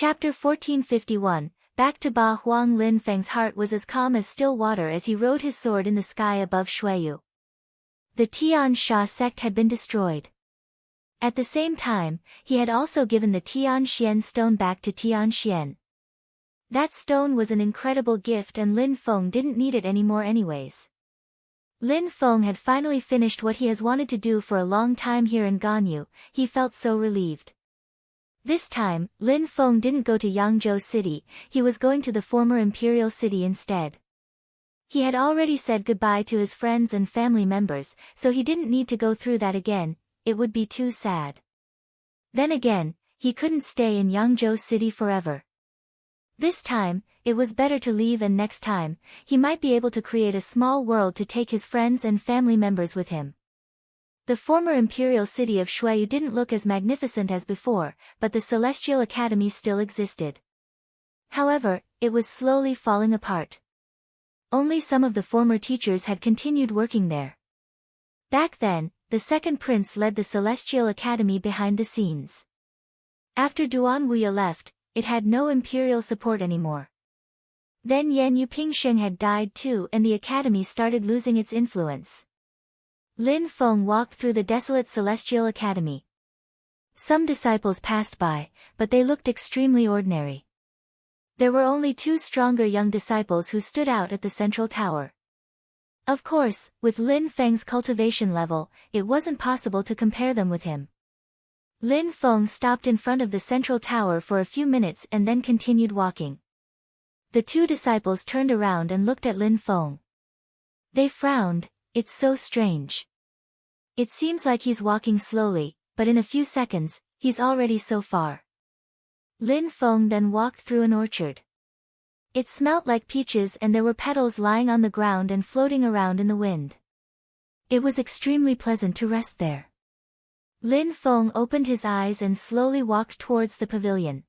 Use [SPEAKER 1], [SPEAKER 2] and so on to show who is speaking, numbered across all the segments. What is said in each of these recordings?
[SPEAKER 1] Chapter 1451, Back to Ba Huang. Lin Feng's heart was as calm as still water as he rode his sword in the sky above Shuiyu. The Tian Sha sect had been destroyed. At the same time, he had also given the Tian Xian stone back to Tian Xian. That stone was an incredible gift and Lin Feng didn't need it anymore anyways. Lin Feng had finally finished what he has wanted to do for a long time here in Ganyu. He felt so relieved. This time, Lin Feng didn't go to Yangzhou City, he was going to the former imperial city instead. He had already said goodbye to his friends and family members, so he didn't need to go through that again, it would be too sad. Then again, he couldn't stay in Yangzhou City forever. This time, it was better to leave, and next time, he might be able to create a small world to take his friends and family members with him. The former imperial city of Shuiyu didn't look as magnificent as before, but the Celestial Academy still existed. However, it was slowly falling apart. Only some of the former teachers had continued working there. Back then, the second prince led the Celestial Academy behind the scenes. After Duan Wuya left, it had no imperial support anymore. Then Yan Yupingsheng had died too and the academy started losing its influence. Lin Feng walked through the desolate Celestial Academy. Some disciples passed by, but they looked extremely ordinary. There were only two stronger young disciples who stood out at the central tower. Of course, with Lin Feng's cultivation level, it wasn't possible to compare them with him. Lin Feng stopped in front of the central tower for a few minutes and then continued walking. The two disciples turned around and looked at Lin Feng. They frowned. It's so strange. It seems like he's walking slowly, but in a few seconds, he's already so far. Lin Feng then walked through an orchard. It smelt like peaches and there were petals lying on the ground and floating around in the wind. It was extremely pleasant to rest there. Lin Feng opened his eyes and slowly walked towards the pavilion.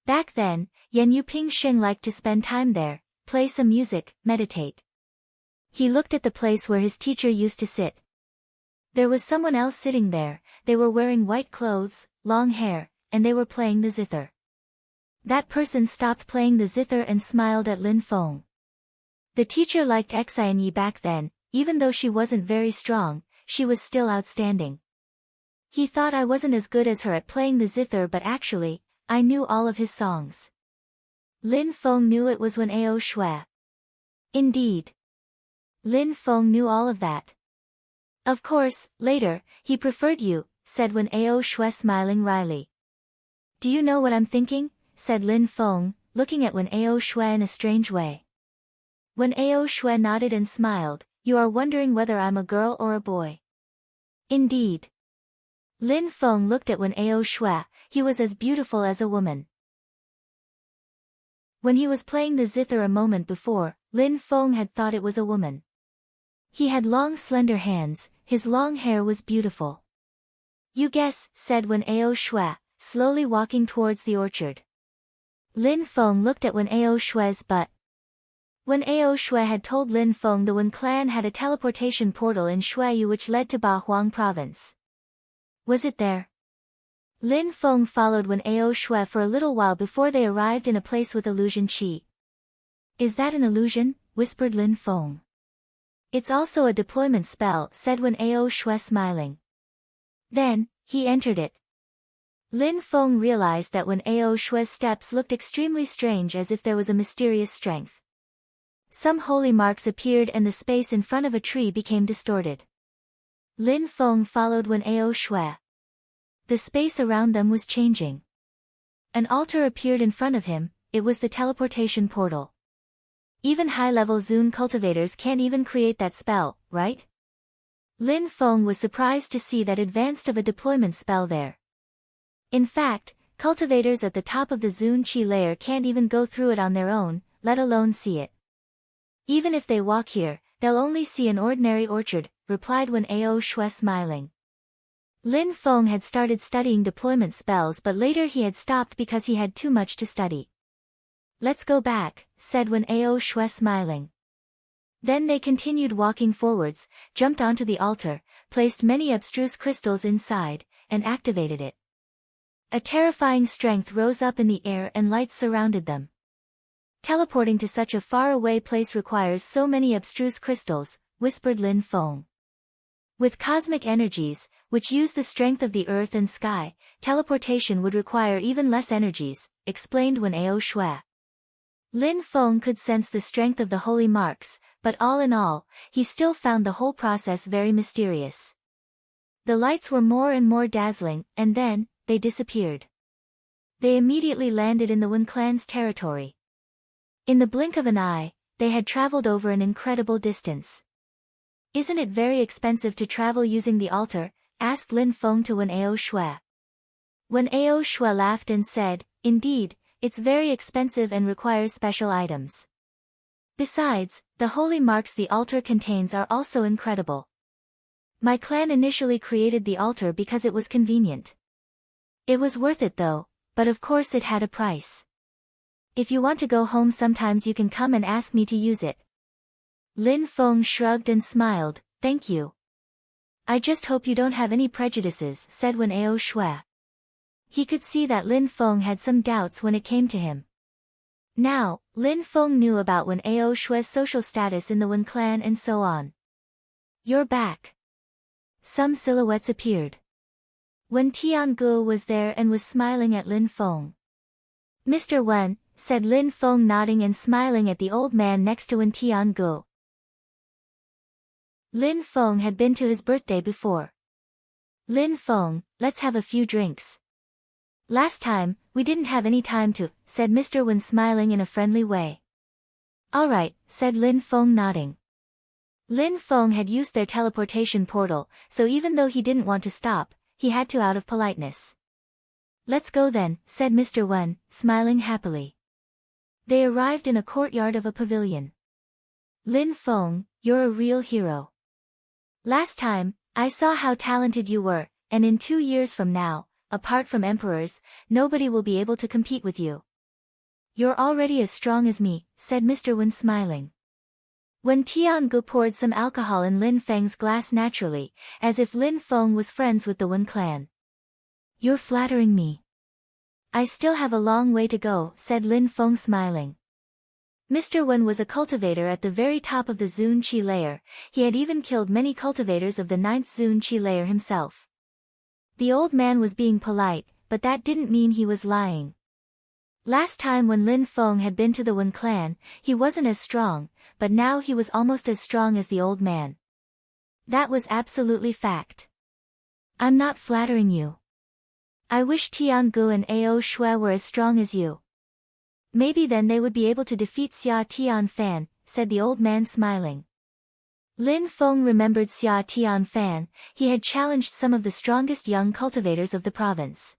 [SPEAKER 1] Back then, Yan Yupingsheng liked to spend time there, play some music, meditate. He looked at the place where his teacher used to sit. There was someone else sitting there, they were wearing white clothes, long hair, and they were playing the zither. That person stopped playing the zither and smiled at Lin Feng. The teacher liked Xianyi back then, even though she wasn't very strong, she was still outstanding. He thought I wasn't as good as her at playing the zither, but actually, I knew all of his songs. Lin Feng knew it was Wen Ao Shui. Indeed. Lin Feng knew all of that. Of course, later, he preferred you, said Wen Ao Shui smiling wryly. Do you know what I'm thinking? Said Lin Feng, looking at Wen Ao Shui in a strange way. Wen Ao Shui nodded and smiled. You are wondering whether I'm a girl or a boy. Indeed. Lin Feng looked at Wen Ao Shui, he was as beautiful as a woman. When he was playing the zither a moment before, Lin Feng had thought it was a woman. He had long slender hands, his long hair was beautiful. You guess, said Wen Ao Shui, slowly walking towards the orchard. Lin Feng looked at Wen Ao Shui's butt. Wen Ao Shui had told Lin Feng the Wen clan had a teleportation portal in Shuiyu which led to Ba Huang province. Was it there? Lin Feng followed Wen Ao Shui for a little while before they arrived in a place with illusion chi. Is that an illusion? Whispered Lin Feng. It's also a deployment spell, said Wen Ao Shui smiling. Then, he entered it. Lin Feng realized that Wen Ao Shui's steps looked extremely strange, as if there was a mysterious strength. Some holy marks appeared and the space in front of a tree became distorted. Lin Feng followed Wen Ao Shui. The space around them was changing. An altar appeared in front of him, it was the teleportation portal. Even high-level Zun cultivators can't even create that spell, right? Lin Feng was surprised to see that advanced of a deployment spell there. In fact, cultivators at the top of the Zun Qi layer can't even go through it on their own, let alone see it. Even if they walk here, they'll only see an ordinary orchard, replied Wen Ao Shui smiling. Lin Feng had started studying deployment spells, but later he had stopped because he had too much to study. Let's go back, said Wen Ao Shui smiling. Then they continued walking forwards, jumped onto the altar, placed many abstruse crystals inside, and activated it. A terrifying strength rose up in the air and lights surrounded them. Teleporting to such a far-away place requires so many abstruse crystals, whispered Lin Feng. With cosmic energies, which use the strength of the earth and sky, teleportation would require even less energies, explained Wen Ao Shui. Lin Feng could sense the strength of the holy marks, but all in all, he still found the whole process very mysterious. The lights were more and more dazzling, and then, they disappeared. They immediately landed in the Wen clan's territory. In the blink of an eye, they had traveled over an incredible distance. Isn't it very expensive to travel using the altar? Asked Lin Feng to Wen Ao Shui. Wen Ao Shui laughed and said, indeed, it's very expensive and requires special items. Besides, the holy marks the altar contains are also incredible. My clan initially created the altar because it was convenient. It was worth it though, but of course it had a price. If you want to go home sometimes you can come and ask me to use it. Lin Feng shrugged and smiled, thank you. I just hope you don't have any prejudices, said Wen Ao Shui. He could see that Lin Feng had some doubts when it came to him. Now, Lin Feng knew about Wen Ao Shui's social status in the Wen clan and so on. You're back. Some silhouettes appeared. Wen Tiangu was there and was smiling at Lin Feng. Mr. Wen, said Lin Feng nodding and smiling at the old man next to Wen Tiangu. Lin Feng had been to his birthday before. Lin Feng, let's have a few drinks. Last time, we didn't have any time to, said Mr. Wen smiling in a friendly way. Alright, said Lin Feng nodding. Lin Feng had used their teleportation portal, so even though he didn't want to stop, he had to out of politeness. Let's go then, said Mr. Wen, smiling happily. They arrived in a courtyard of a pavilion. Lin Feng, you're a real hero. Last time, I saw how talented you were, and in 2 years from now, apart from emperors, nobody will be able to compete with you. You're already as strong as me, said Mr. Wen smiling. Wen Tiangu poured some alcohol in Lin Feng's glass naturally, as if Lin Feng was friends with the Wen clan. You're flattering me. I still have a long way to go, said Lin Feng smiling. Mr. Wen was a cultivator at the very top of the Zun Qi layer, he had even killed many cultivators of the 9th Zun Qi layer himself. The old man was being polite, but that didn't mean he was lying. Last time when Lin Feng had been to the Wen clan, he wasn't as strong, but now he was almost as strong as the old man. That was absolutely fact. I'm not flattering you. I wish Tiangu and Ao Shui were as strong as you. Maybe then they would be able to defeat Xia Tianfan, said the old man smiling. Lin Feng remembered Xia Tianfan, he had challenged some of the strongest young cultivators of the province.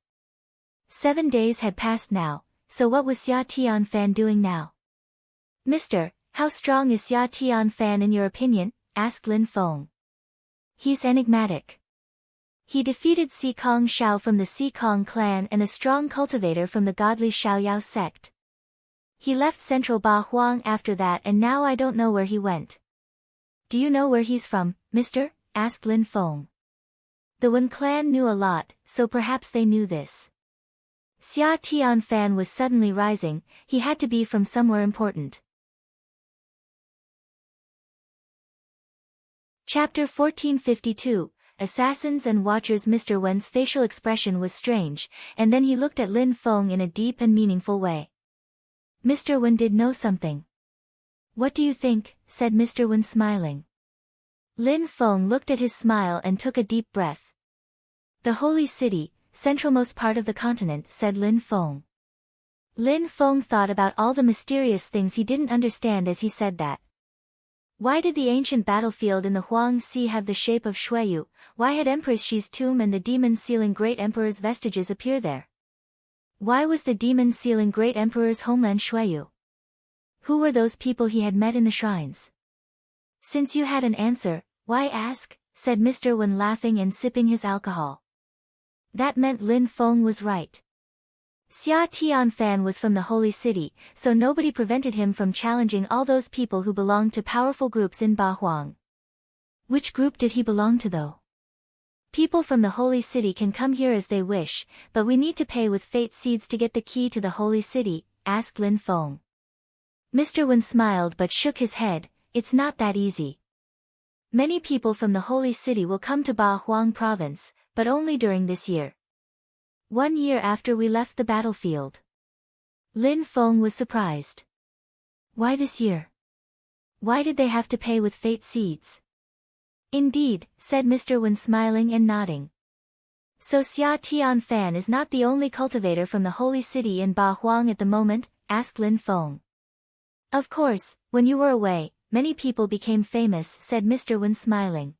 [SPEAKER 1] 7 days had passed now, so what was Xia Tianfan doing now? Mister, how strong is Xia Tianfan in your opinion? Asked Lin Feng. He's enigmatic. He defeated Si Kong Shao from the Si Kong clan and a strong cultivator from the godly Shaoyao sect. He left Central Ba Huang after that and now I don't know where he went. Do you know where he's from, mister? Asked Lin Feng. The Wen clan knew a lot, so perhaps they knew this. Xia Tianfan was suddenly rising, he had to be from somewhere important. Chapter 1452, Assassins and Watchers. Mr. Wen's facial expression was strange, and then he looked at Lin Feng in a deep and meaningful way. Mr. Wen did know something. What do you think? Said Mr. Wen smiling. Lin Feng looked at his smile and took a deep breath. The holy city, centralmost part of the continent, said Lin Feng. Lin Feng thought about all the mysterious things he didn't understand as he said that. Why did the ancient battlefield in the Huang Sea have the shape of Shuiyu? Why had Empress Xi's tomb and the demon sealing Great Emperor's vestiges appear there? Why was the demon sealing Great Emperor's homeland Shuiyu? Who were those people he had met in the shrines? Since you had an answer, why ask? Said Mr. Wen laughing and sipping his alcohol. That meant Lin Feng was right. Xia Tianfan was from the holy city, so nobody prevented him from challenging all those people who belonged to powerful groups in Ba Huang. Which group did he belong to though? People from the holy city can come here as they wish, but we need to pay with fate seeds to get the key to the holy city, asked Lin Feng. Mr. Wen smiled but shook his head. It's not that easy. Many people from the holy city will come to Ba Huang province, but only during this year. 1 year after we left the battlefield. Lin Feng was surprised. Why this year? Why did they have to pay with fate seeds? Indeed, said Mr. Wen smiling and nodding. So Xia Tian Fan is not the only cultivator from the holy city in Ba Huang at the moment, asked Lin Feng. Of course, when you were away, many people became famous, said Mr. Wen smiling.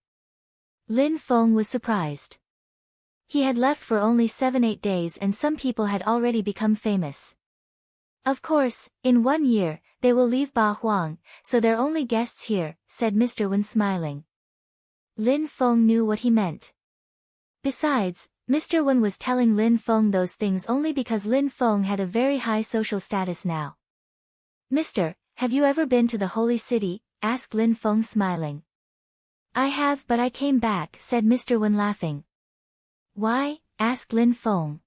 [SPEAKER 1] Lin Feng was surprised. He had left for only 7-8 days and some people had already become famous. Of course, in 1 year, they will leave Ba Huang, so they're only guests here, said Mr. Wen smiling. Lin Feng knew what he meant. Besides, Mr. Wen was telling Lin Feng those things only because Lin Feng had a very high social status now. Mister, have you ever been to the holy city? Asked Lin Feng smiling. I have, but I came back, said Mr. Wen laughing. Why? Asked Lin Feng.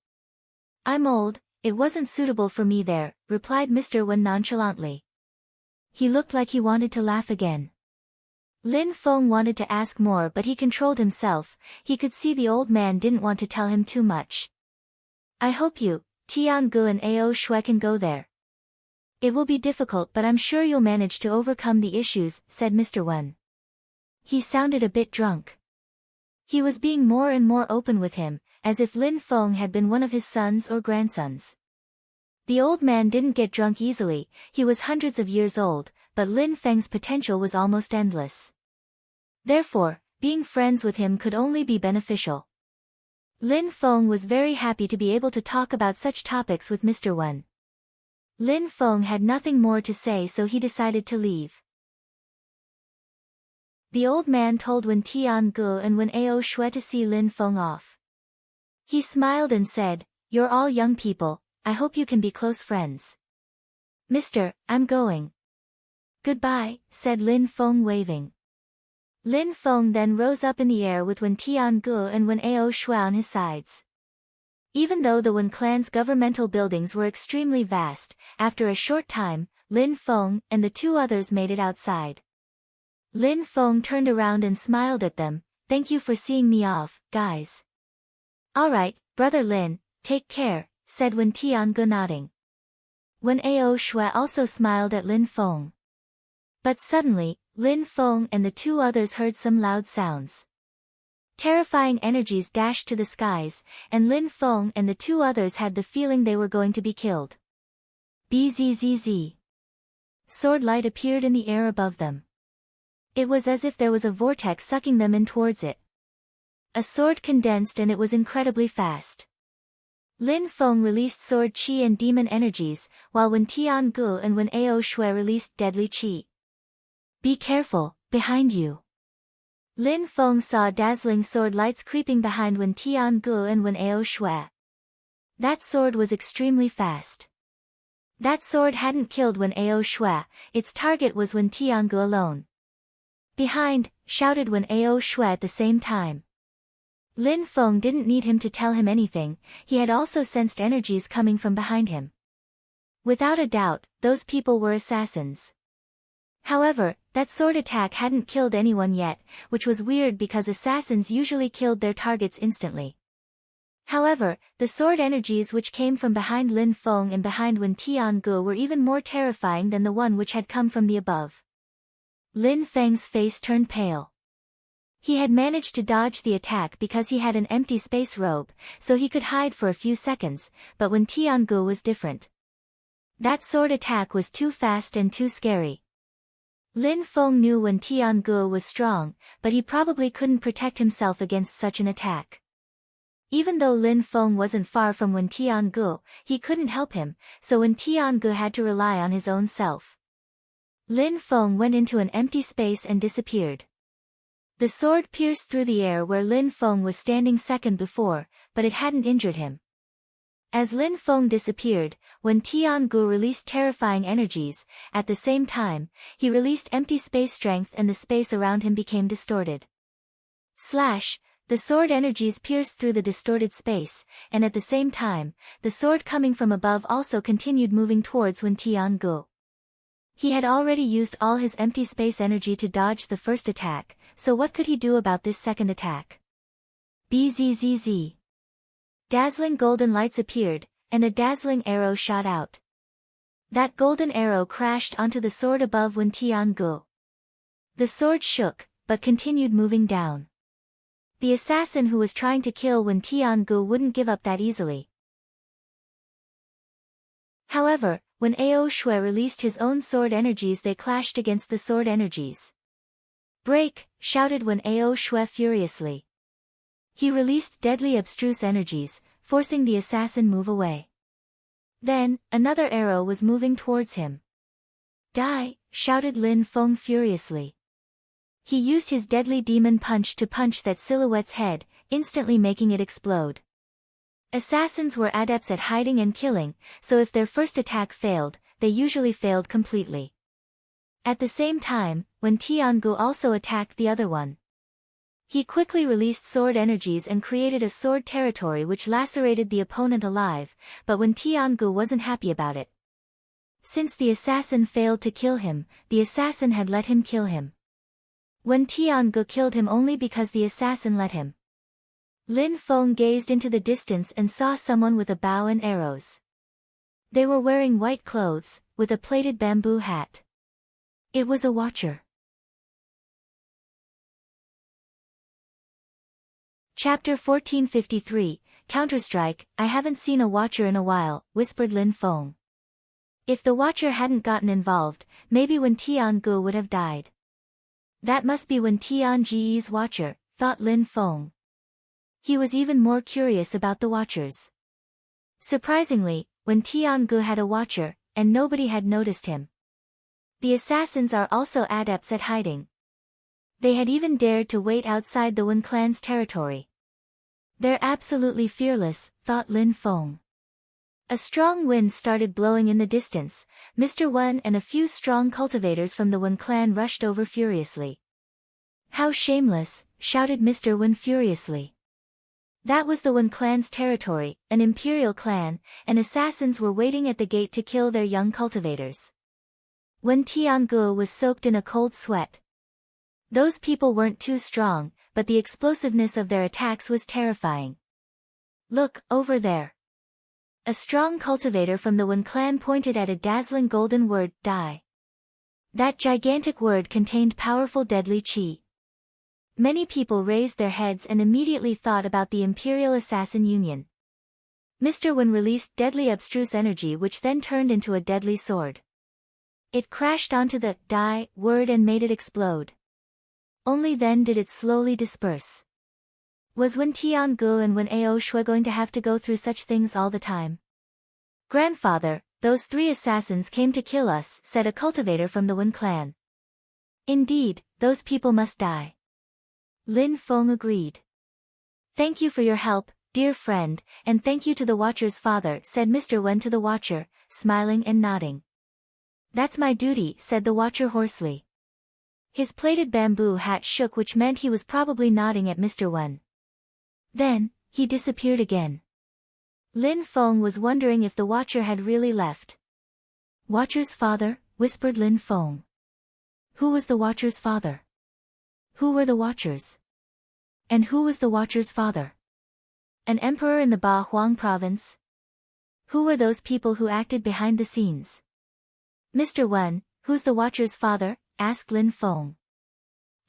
[SPEAKER 1] I'm old, it wasn't suitable for me there, replied Mr. Wen nonchalantly. He looked like he wanted to laugh again. Lin Feng wanted to ask more but he controlled himself. He could see the old man didn't want to tell him too much. I hope you, Tiangu and Ao Shui can go there. It will be difficult but I'm sure you'll manage to overcome the issues, said Mr. Wen. He sounded a bit drunk. He was being more and more open with him, as if Lin Feng had been one of his sons or grandsons. The old man didn't get drunk easily, he was hundreds of years old, but Lin Feng's potential was almost endless. Therefore, being friends with him could only be beneficial. Lin Feng was very happy to be able to talk about such topics with Mr. Wen. Lin Feng had nothing more to say so he decided to leave. The old man told Wen Tiangu and Wen Ao Shui to see Lin Feng off. He smiled and said, You're all young people, I hope you can be close friends. Mister, I'm going. Goodbye, said Lin Feng waving. Lin Feng then rose up in the air with Wen Tiangu and Wen Ao Shui on his sides. Even though the Wen clan's governmental buildings were extremely vast, after a short time, Lin Feng and the 2 others made it outside. Lin Feng turned around and smiled at them. Thank you for seeing me off, guys. Alright, brother Lin, take care, said Wen Tiangu nodding. Wen Ao Shui also smiled at Lin Feng. But suddenly, Lin Feng and the 2 others heard some loud sounds. Terrifying energies dashed to the skies, and Lin Feng and the 2 others had the feeling they were going to be killed. Bzzz. Sword light appeared in the air above them. It was as if there was a vortex sucking them in towards it. A sword condensed and it was incredibly fast. Lin Feng released sword chi and demon energies, while Wen Tiangu and Wen Ao Shui released deadly chi. Be careful, behind you. Lin Feng saw dazzling sword lights creeping behind Wen Tiangu and Wen Ao Shui. That sword was extremely fast. That sword hadn't killed Wen Ao Shui, its target was Wen Tiangu alone. Behind, shouted Wen Ao Shui at the same time. Lin Feng didn't need him to tell him anything, he had also sensed energies coming from behind him. Without a doubt, those people were assassins. However, that sword attack hadn't killed anyone yet, which was weird because assassins usually killed their targets instantly. However, the sword energies which came from behind Lin Feng and behind Wen Tiangu were even more terrifying than the one which had come from the above. Lin Feng's face turned pale. He had managed to dodge the attack because he had an empty space robe, so he could hide for a few seconds, but Wen Tiangu was different. That sword attack was too fast and too scary. Lin Feng knew Wen Tiangu was strong, but he probably couldn't protect himself against such an attack. Even though Lin Feng wasn't far from Wen Tiangu, he couldn't help him, so Wen Tiangu had to rely on his own self. Lin Feng went into an empty space and disappeared. The sword pierced through the air where Lin Feng was standing second before, but it hadn't injured him. As Lin Feng disappeared, Wen Tiangu released terrifying energies, at the same time, he released empty space strength and the space around him became distorted. Slash, The sword energies pierced through the distorted space, and at the same time, the sword coming from above also continued moving towards Wen Tiangu. He had already used all his empty space energy to dodge the first attack, so what could he do about this second attack? Bzzz. Dazzling golden lights appeared, and a dazzling arrow shot out. That golden arrow crashed onto the sword above Wen Tiangu. The sword shook, but continued moving down. The assassin who was trying to kill Wen Tiangu wouldn't give up that easily. However, when Ao Shui released his own sword energies, they clashed against the sword energies. "Break!" shouted Wen Ao Shui furiously. He released deadly abstruse energies, forcing the assassin move away. Then, another arrow was moving towards him. "Die!" shouted Lin Feng furiously. He used his deadly demon punch to punch that silhouette's head, instantly making it explode. Assassins were adepts at hiding and killing, so if their first attack failed, they usually failed completely. At the same time, Wen Tiangu also attacked the other one. He quickly released sword energies and created a sword territory which lacerated the opponent alive, but Wen Tiangu wasn't happy about it. Since the assassin failed to kill him, the assassin had let him kill him. Wen Tiangu killed him only because the assassin let him. Lin Feng gazed into the distance and saw someone with a bow and arrows. They were wearing white clothes, with a plaited bamboo hat. It was a watcher. Chapter 1453, Counter-Strike. "I haven't seen a watcher in a while," whispered Lin Feng. If the watcher hadn't gotten involved, maybe Wen Tiangu would have died. That must be Wen Tiangu's watcher, thought Lin Feng. He was even more curious about the watchers. Surprisingly, Wen Tiangu had a watcher, and nobody had noticed him. The assassins are also adepts at hiding. They had even dared to wait outside the Wen clan's territory. They're absolutely fearless, thought Lin Feng. A strong wind started blowing in the distance. Mr. Wen and a few strong cultivators from the Wen clan rushed over furiously. "How shameless," shouted Mr. Wen furiously. That was the Wen clan's territory, an imperial clan, and assassins were waiting at the gate to kill their young cultivators. Wen Tiangu was soaked in a cold sweat. Those people weren't too strong, but the explosiveness of their attacks was terrifying. "Look, over there." A strong cultivator from the Wen clan pointed at a dazzling golden word, "Die." That gigantic word contained powerful deadly qi. Many people raised their heads and immediately thought about the Imperial Assassin Union. Mr. Wen released deadly abstruse energy which then turned into a deadly sword. It crashed onto the "die" word and made it explode. Only then did it slowly disperse. Was Wen Tiangu and Wen Ao Shui going to have to go through such things all the time? "Grandfather, those 3 assassins came to kill us," said a cultivator from the Wen clan. "Indeed, those people must die." Lin Feng agreed. "Thank you for your help, dear friend, and thank you to the Watcher's father," said Mr. Wen to the Watcher, smiling and nodding. "That's my duty," said the Watcher hoarsely. His plaited bamboo hat shook, which meant he was probably nodding at Mr. Wen. Then, he disappeared again. Lin Feng was wondering if the Watcher had really left. "Watcher's father?" whispered Lin Feng. Who was the Watcher's father? Who were the Watchers? And who was the Watcher's father? An emperor in the Ba Huang province? Who were those people who acted behind the scenes? "Mr. Wen, who's the Watcher's father?" asked Lin Feng.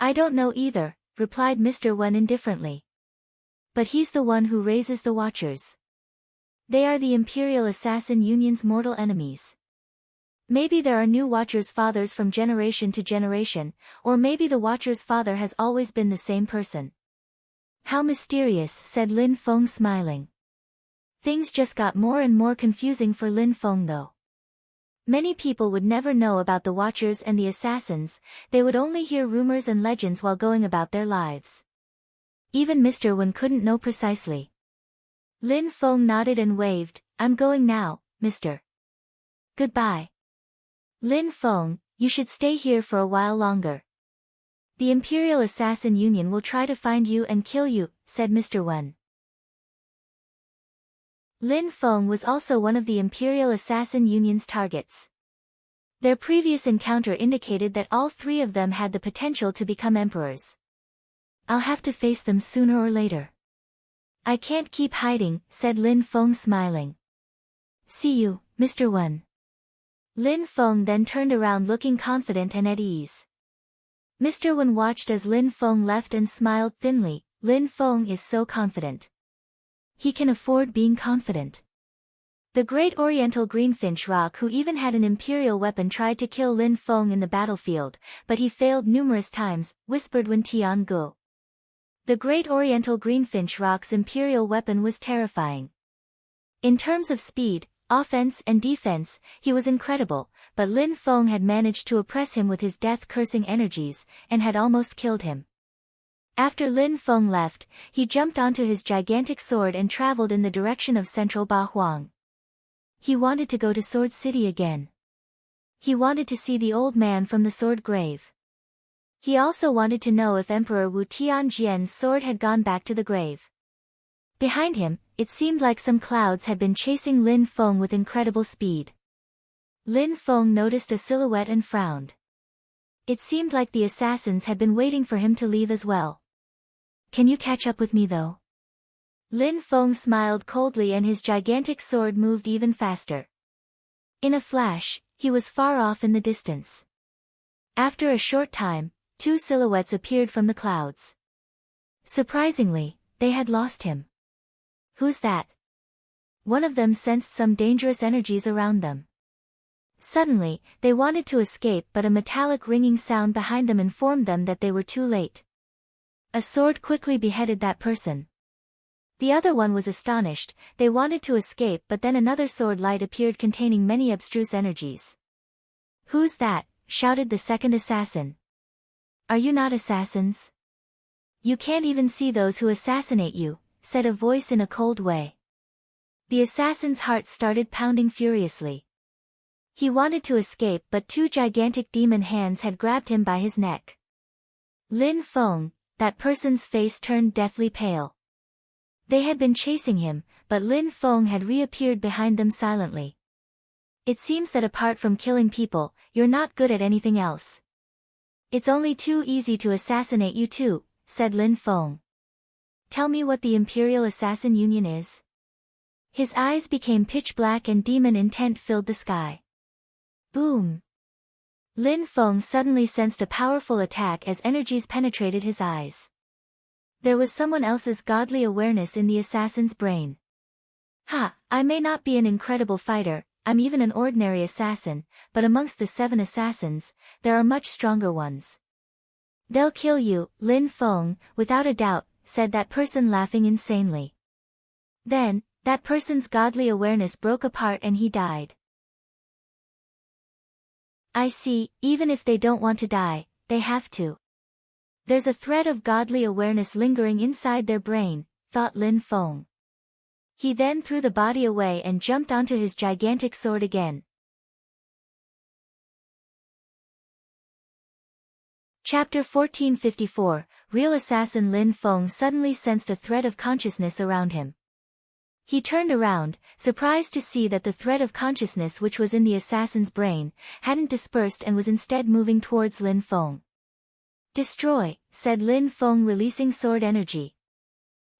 [SPEAKER 1] "I don't know either," replied Mr. Wen indifferently. "But he's the one who raises the Watchers. They are the Imperial Assassin Union's mortal enemies. Maybe there are new Watchers' fathers from generation to generation, or maybe the Watcher's father has always been the same person." "How mysterious," said Lin Feng smiling. Things just got more and more confusing for Lin Feng though. Many people would never know about the Watchers and the Assassins, they would only hear rumors and legends while going about their lives. Even Mr. Wen couldn't know precisely. Lin Feng nodded and waved. "I'm going now, Mr. Goodbye." "Lin Feng, you should stay here for a while longer. The Imperial Assassin Union will try to find you and kill you," said Mr. Wen. Lin Feng was also one of the Imperial Assassin Union's targets. Their previous encounter indicated that all three of them had the potential to become emperors. I'll have to face them sooner or later. I can't keep hiding, said Lin Feng smiling. See you, Mr. Wen. Lin Feng then turned around looking confident and at ease. Mr. Wen watched as Lin Feng left and smiled thinly. Lin Feng is so confident. He can afford being confident. The great Oriental Greenfinch Roc, who even had an imperial weapon, tried to kill Lin Feng in the battlefield, but he failed numerous times, whispered Wen Tiangu. The great Oriental Greenfinch Roc's imperial weapon was terrifying. In terms of speed, offense and defense, he was incredible, but Lin Feng had managed to oppress him with his death-cursing energies, and had almost killed him. After Lin Feng left, he jumped onto his gigantic sword and traveled in the direction of central Bahuang. He wanted to go to Sword City again. He wanted to see the old man from the sword grave. He also wanted to know if Emperor Wu Tianjian's sword had gone back to the grave. Behind him, it seemed like some clouds had been chasing Lin Feng with incredible speed. Lin Feng noticed a silhouette and frowned. It seemed like the assassins had been waiting for him to leave as well. Can you catch up with me though? Lin Feng smiled coldly and his gigantic sword moved even faster. In a flash, he was far off in the distance. After a short time, two silhouettes appeared from the clouds. Surprisingly, they had lost him. Who's that? One of them sensed some dangerous energies around them. Suddenly, they wanted to escape, but a metallic ringing sound behind them informed them that they were too late. A sword quickly beheaded that person. The other one was astonished. They wanted to escape, but then another sword light appeared containing many abstruse energies. Who's that? Shouted the second assassin. Are you not assassins? You can't even see those who assassinate you, said a voice in a cold way. The assassin's heart started pounding furiously. He wanted to escape, but two gigantic demon hands had grabbed him by his neck. Lin Feng, that person's face turned deathly pale. They had been chasing him, but Lin Feng had reappeared behind them silently. It seems that apart from killing people, you're not good at anything else. It's only too easy to assassinate you too, said Lin Feng. Tell me what the Imperial Assassin Union is. His eyes became pitch black and demon intent filled the sky. Boom! Lin Feng suddenly sensed a powerful attack as energies penetrated his eyes. There was someone else's godly awareness in the assassin's brain. Ha! I may not be an incredible fighter, I'm even an ordinary assassin, but amongst the 7 assassins, there are much stronger ones. They'll kill you, Lin Feng, without a doubt, said that person laughing insanely. Then, that person's godly awareness broke apart and he died. I see, even if they don't want to die, they have to. There's a thread of godly awareness lingering inside their brain, thought Lin Feng. He then threw the body away and jumped onto his gigantic sword again. Chapter 1454, Real Assassin. Lin Feng suddenly sensed a thread of consciousness around him. He turned around, surprised to see that the thread of consciousness which was in the assassin's brain, hadn't dispersed and was instead moving towards Lin Feng. Destroy, said Lin Feng, releasing sword energy.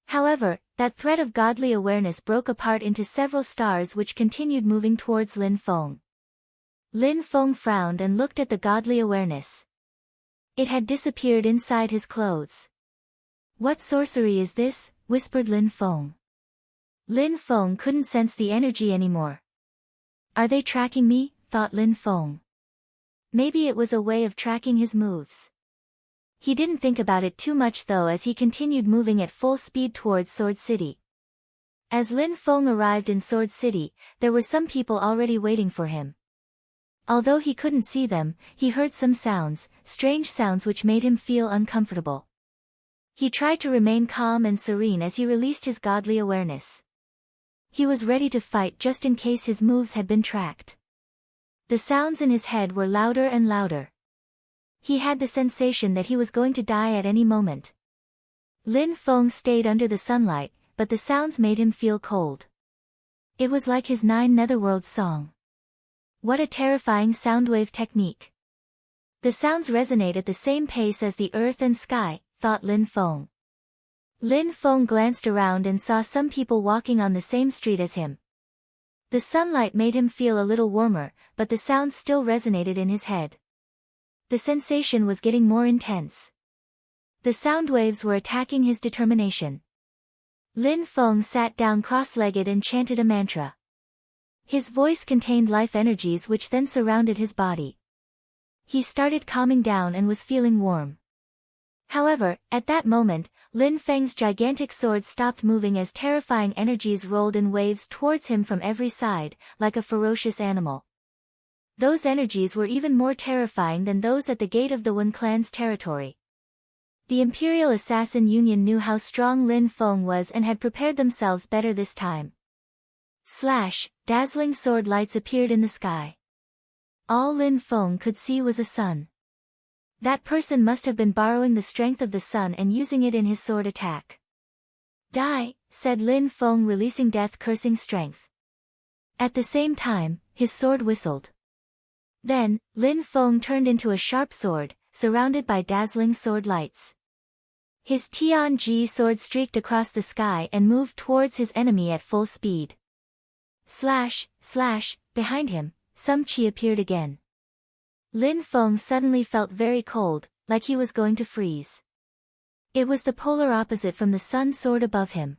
[SPEAKER 1] However, that thread of godly awareness broke apart into several stars which continued moving towards Lin Feng. Lin Feng frowned and looked at the godly awareness. It had disappeared inside his clothes. What sorcery is this? Whispered Lin Feng. Lin Feng couldn't sense the energy anymore. Are they tracking me? Thought Lin Feng. Maybe it was a way of tracking his moves. He didn't think about it too much though as he continued moving at full speed towards Sword City. As Lin Feng arrived in Sword City, there were some people already waiting for him. Although he couldn't see them, he heard some sounds, strange sounds which made him feel uncomfortable. He tried to remain calm and serene as he released his godly awareness. He was ready to fight just in case his moves had been tracked. The sounds in his head were louder and louder. He had the sensation that he was going to die at any moment. Lin Feng stayed under the sunlight, but the sounds made him feel cold. It was like his 9 netherworlds song. What a terrifying soundwave technique. The sounds resonate at the same pace as the earth and sky, thought Lin Feng. Lin Feng glanced around and saw some people walking on the same street as him. The sunlight made him feel a little warmer, but the sounds still resonated in his head. The sensation was getting more intense. The sound waves were attacking his determination. Lin Feng sat down cross-legged and chanted a mantra. His voice contained life energies which then surrounded his body. He started calming down and was feeling warm. However, at that moment, Lin Feng's gigantic sword stopped moving as terrifying energies rolled in waves towards him from every side, like a ferocious animal. Those energies were even more terrifying than those at the gate of the Wen clan's territory. The Imperial Assassin Union knew how strong Lin Feng was and had prepared themselves better this time. Slash, dazzling sword lights appeared in the sky. All Lin Feng could see was a sun. That person must have been borrowing the strength of the sun and using it in his sword attack. Die, said Lin Feng, releasing death-cursing strength. At the same time, his sword whistled. Then, Lin Feng turned into a sharp sword, surrounded by dazzling sword lights. His Tianji sword streaked across the sky and moved towards his enemy at full speed. Slash, slash, behind him, some chi appeared again. Lin Feng suddenly felt very cold, like he was going to freeze. It was the polar opposite from the sun sword above him.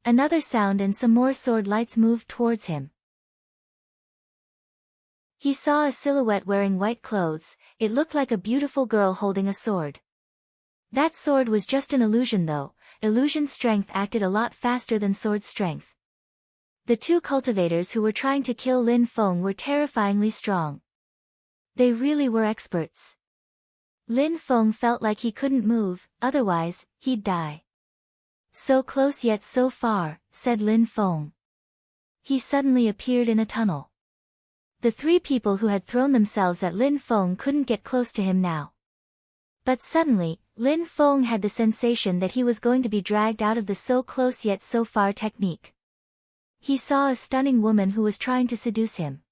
[SPEAKER 1] Another sound and some more sword lights moved towards him. He saw a silhouette wearing white clothes. It looked like a beautiful girl holding a sword. That sword was just an illusion though. Illusion strength acted a lot faster than sword strength. The 2 cultivators who were trying to kill Lin Feng were terrifyingly strong. They really were experts. Lin Feng felt like he couldn't move, otherwise, he'd die. So close yet so far, said Lin Feng. He suddenly appeared in a tunnel. The 3 people who had thrown themselves at Lin Feng couldn't get close to him now. But suddenly, Lin Feng had the sensation that he was going to be dragged out of the so close yet so far technique. He saw a stunning woman who was trying to seduce him.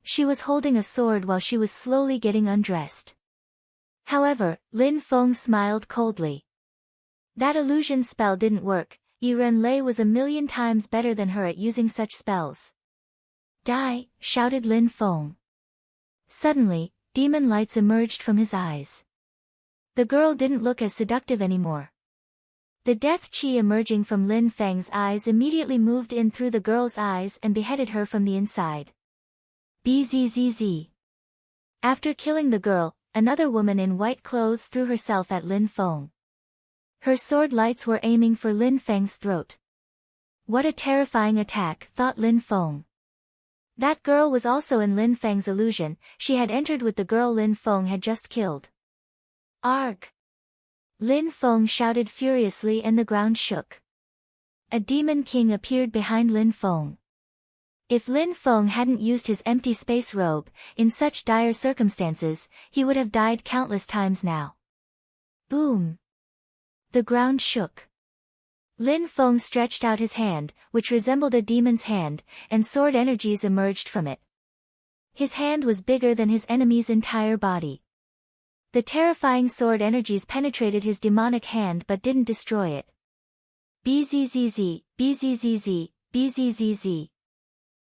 [SPEAKER 1] She was holding a sword while she was slowly getting undressed. However, Lin Feng smiled coldly. That illusion spell didn't work. Yiren Lei was a million times better than her at using such spells. Die, shouted Lin Feng. Suddenly, demon lights emerged from his eyes. The girl didn't look as seductive anymore. The death chi emerging from Lin Feng's eyes immediately moved in through the girl's eyes and beheaded her from the inside. Bzzz. After killing the girl, another woman in white clothes threw herself at Lin Feng. Her sword lights were aiming for Lin Feng's throat. What a terrifying attack, thought Lin Feng. That girl was also in Lin Feng's illusion. She had entered with the girl Lin Feng had just killed. Arg! Lin Feng shouted furiously and the ground shook. A demon king appeared behind Lin Feng. If Lin Feng hadn't used his empty space robe, in such dire circumstances, he would have died countless times now. Boom! The ground shook. Lin Feng stretched out his hand, which resembled a demon's hand, and sword energies emerged from it. His hand was bigger than his enemy's entire body. The terrifying sword energies penetrated his demonic hand but didn't destroy it. Bzzz, bzzz, bzzz.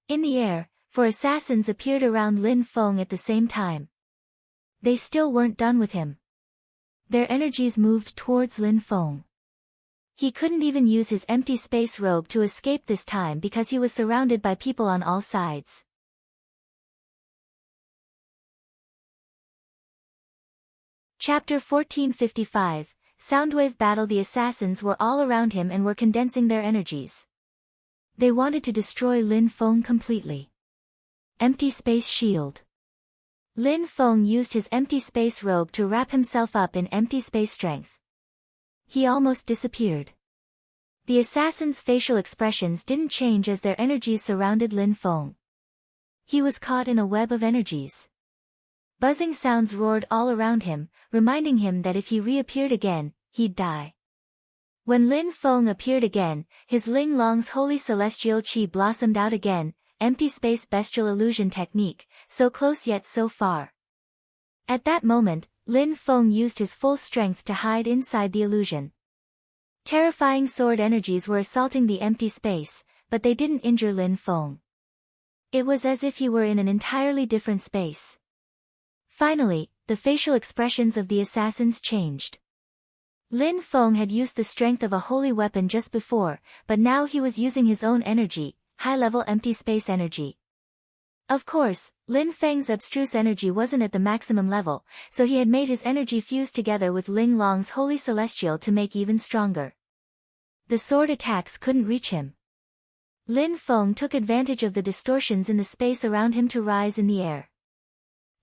[SPEAKER 1] In the air, 4 assassins appeared around Lin Feng at the same time. They still weren't done with him. Their energies moved towards Lin Feng. He couldn't even use his empty space robe to escape this time because he was surrounded by people on all sides. Chapter 1455, Soundwave Battle. The assassins were all around him and were condensing their energies. They wanted to destroy Lin Feng completely. Empty space shield. Lin Feng used his empty space robe to wrap himself up in empty space strength. He almost disappeared. The assassins' facial expressions didn't change as their energies surrounded Lin Feng. He was caught in a web of energies. Buzzing sounds roared all around him, reminding him that if he reappeared again, he'd die. When Lin Feng appeared again, his Ling Long's holy celestial qi blossomed out again, empty space bestial illusion technique, so close yet so far. At that moment, Lin Feng used his full strength to hide inside the illusion. Terrifying sword energies were assaulting the empty space, but they didn't injure Lin Feng. It was as if he were in an entirely different space. Finally, the facial expressions of the assassins changed. Lin Feng had used the strength of a holy weapon just before, but now he was using his own energy, high-level empty space energy. Of course, Lin Feng's abstruse energy wasn't at the maximum level, so he had made his energy fuse together with Ling Long's holy celestial to make even stronger. The sword attacks couldn't reach him. Lin Feng took advantage of the distortions in the space around him to rise in the air.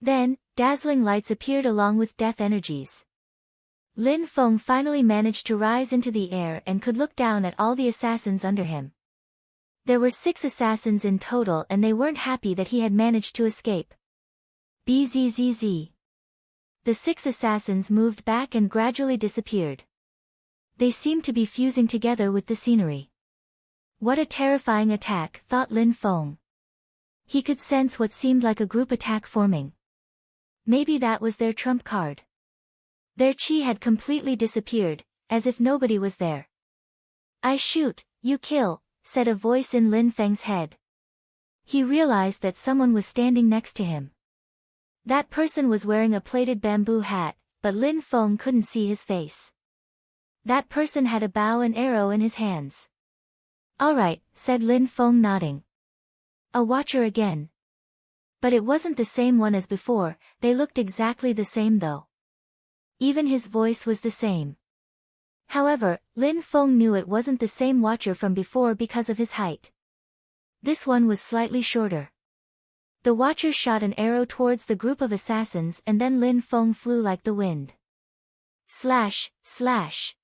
[SPEAKER 1] Then, dazzling lights appeared along with death energies. Lin Feng finally managed to rise into the air and could look down at all the assassins under him. There were 6 assassins in total and they weren't happy that he had managed to escape. Bzzz. The 6 assassins moved back and gradually disappeared. They seemed to be fusing together with the scenery. What a terrifying attack, thought Lin Feng. He could sense what seemed like a group attack forming. Maybe that was their trump card. Their chi had completely disappeared, as if nobody was there. I shoot, you kill, said a voice in Lin Feng's head. He realized that someone was standing next to him. That person was wearing a plaited bamboo hat, but Lin Feng couldn't see his face. That person had a bow and arrow in his hands. All right, said Lin Feng nodding. A watcher again. But it wasn't the same one as before, they looked exactly the same though. Even his voice was the same. However, Lin Feng knew it wasn't the same watcher from before because of his height. This one was slightly shorter. The watcher shot an arrow towards the group of assassins and then Lin Feng flew like the wind. Slash, slash.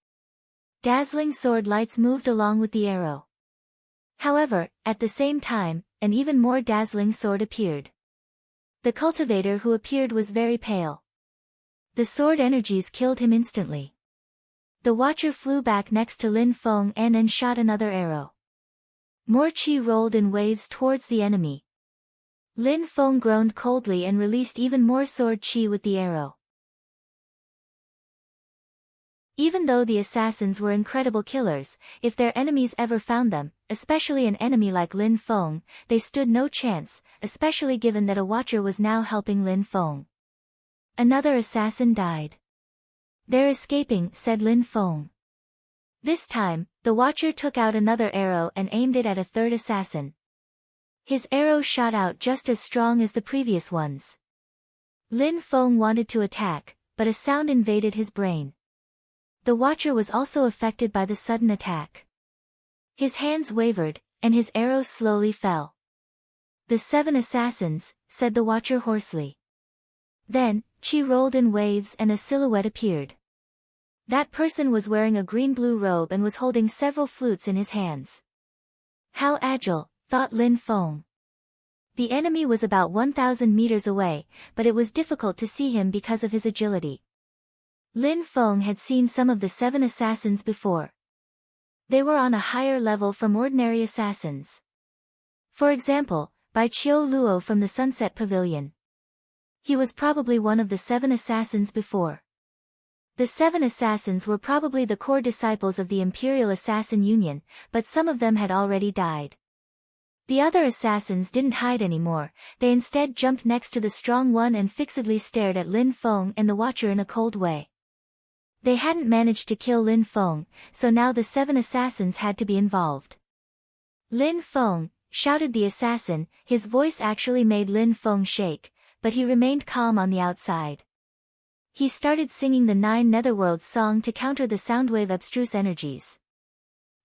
[SPEAKER 1] Dazzling sword lights moved along with the arrow. However, at the same time, an even more dazzling sword appeared. The cultivator who appeared was very pale. The sword energies killed him instantly. The watcher flew back next to Lin Feng and then shot another arrow. More chi rolled in waves towards the enemy. Lin Feng groaned coldly and released even more sword chi with the arrow. Even though the assassins were incredible killers, if their enemies ever found them, especially an enemy like Lin Feng, they stood no chance, especially given that a watcher was now helping Lin Feng. Another assassin died. They're escaping, said Lin Feng. This time, the watcher took out another arrow and aimed it at a third assassin. His arrow shot out just as strong as the previous ones. Lin Feng wanted to attack, but a sound invaded his brain. The watcher was also affected by the sudden attack. His hands wavered, and his arrow slowly fell. The 7 assassins, said the watcher hoarsely. Then, chi rolled in waves and a silhouette appeared. That person was wearing a green-blue robe and was holding several flutes in his hands. How agile, thought Lin Feng. The enemy was about 1,000 meters away, but it was difficult to see him because of his agility. Lin Feng had seen some of the 7 assassins before. They were on a higher level from ordinary assassins. For example, Bai Qiu Luo from the Sunset Pavilion. He was probably one of the 7 assassins before. The 7 assassins were probably the core disciples of the Imperial Assassin Union, but some of them had already died. The other assassins didn't hide anymore, they instead jumped next to the strong one and fixedly stared at Lin Feng and the watcher in a cold way. They hadn't managed to kill Lin Feng, so now the 7 assassins had to be involved. Lin Feng, shouted the assassin, his voice actually made Lin Feng shake, but he remained calm on the outside. He started singing the 9 Netherworlds song to counter the soundwave abstruse energies.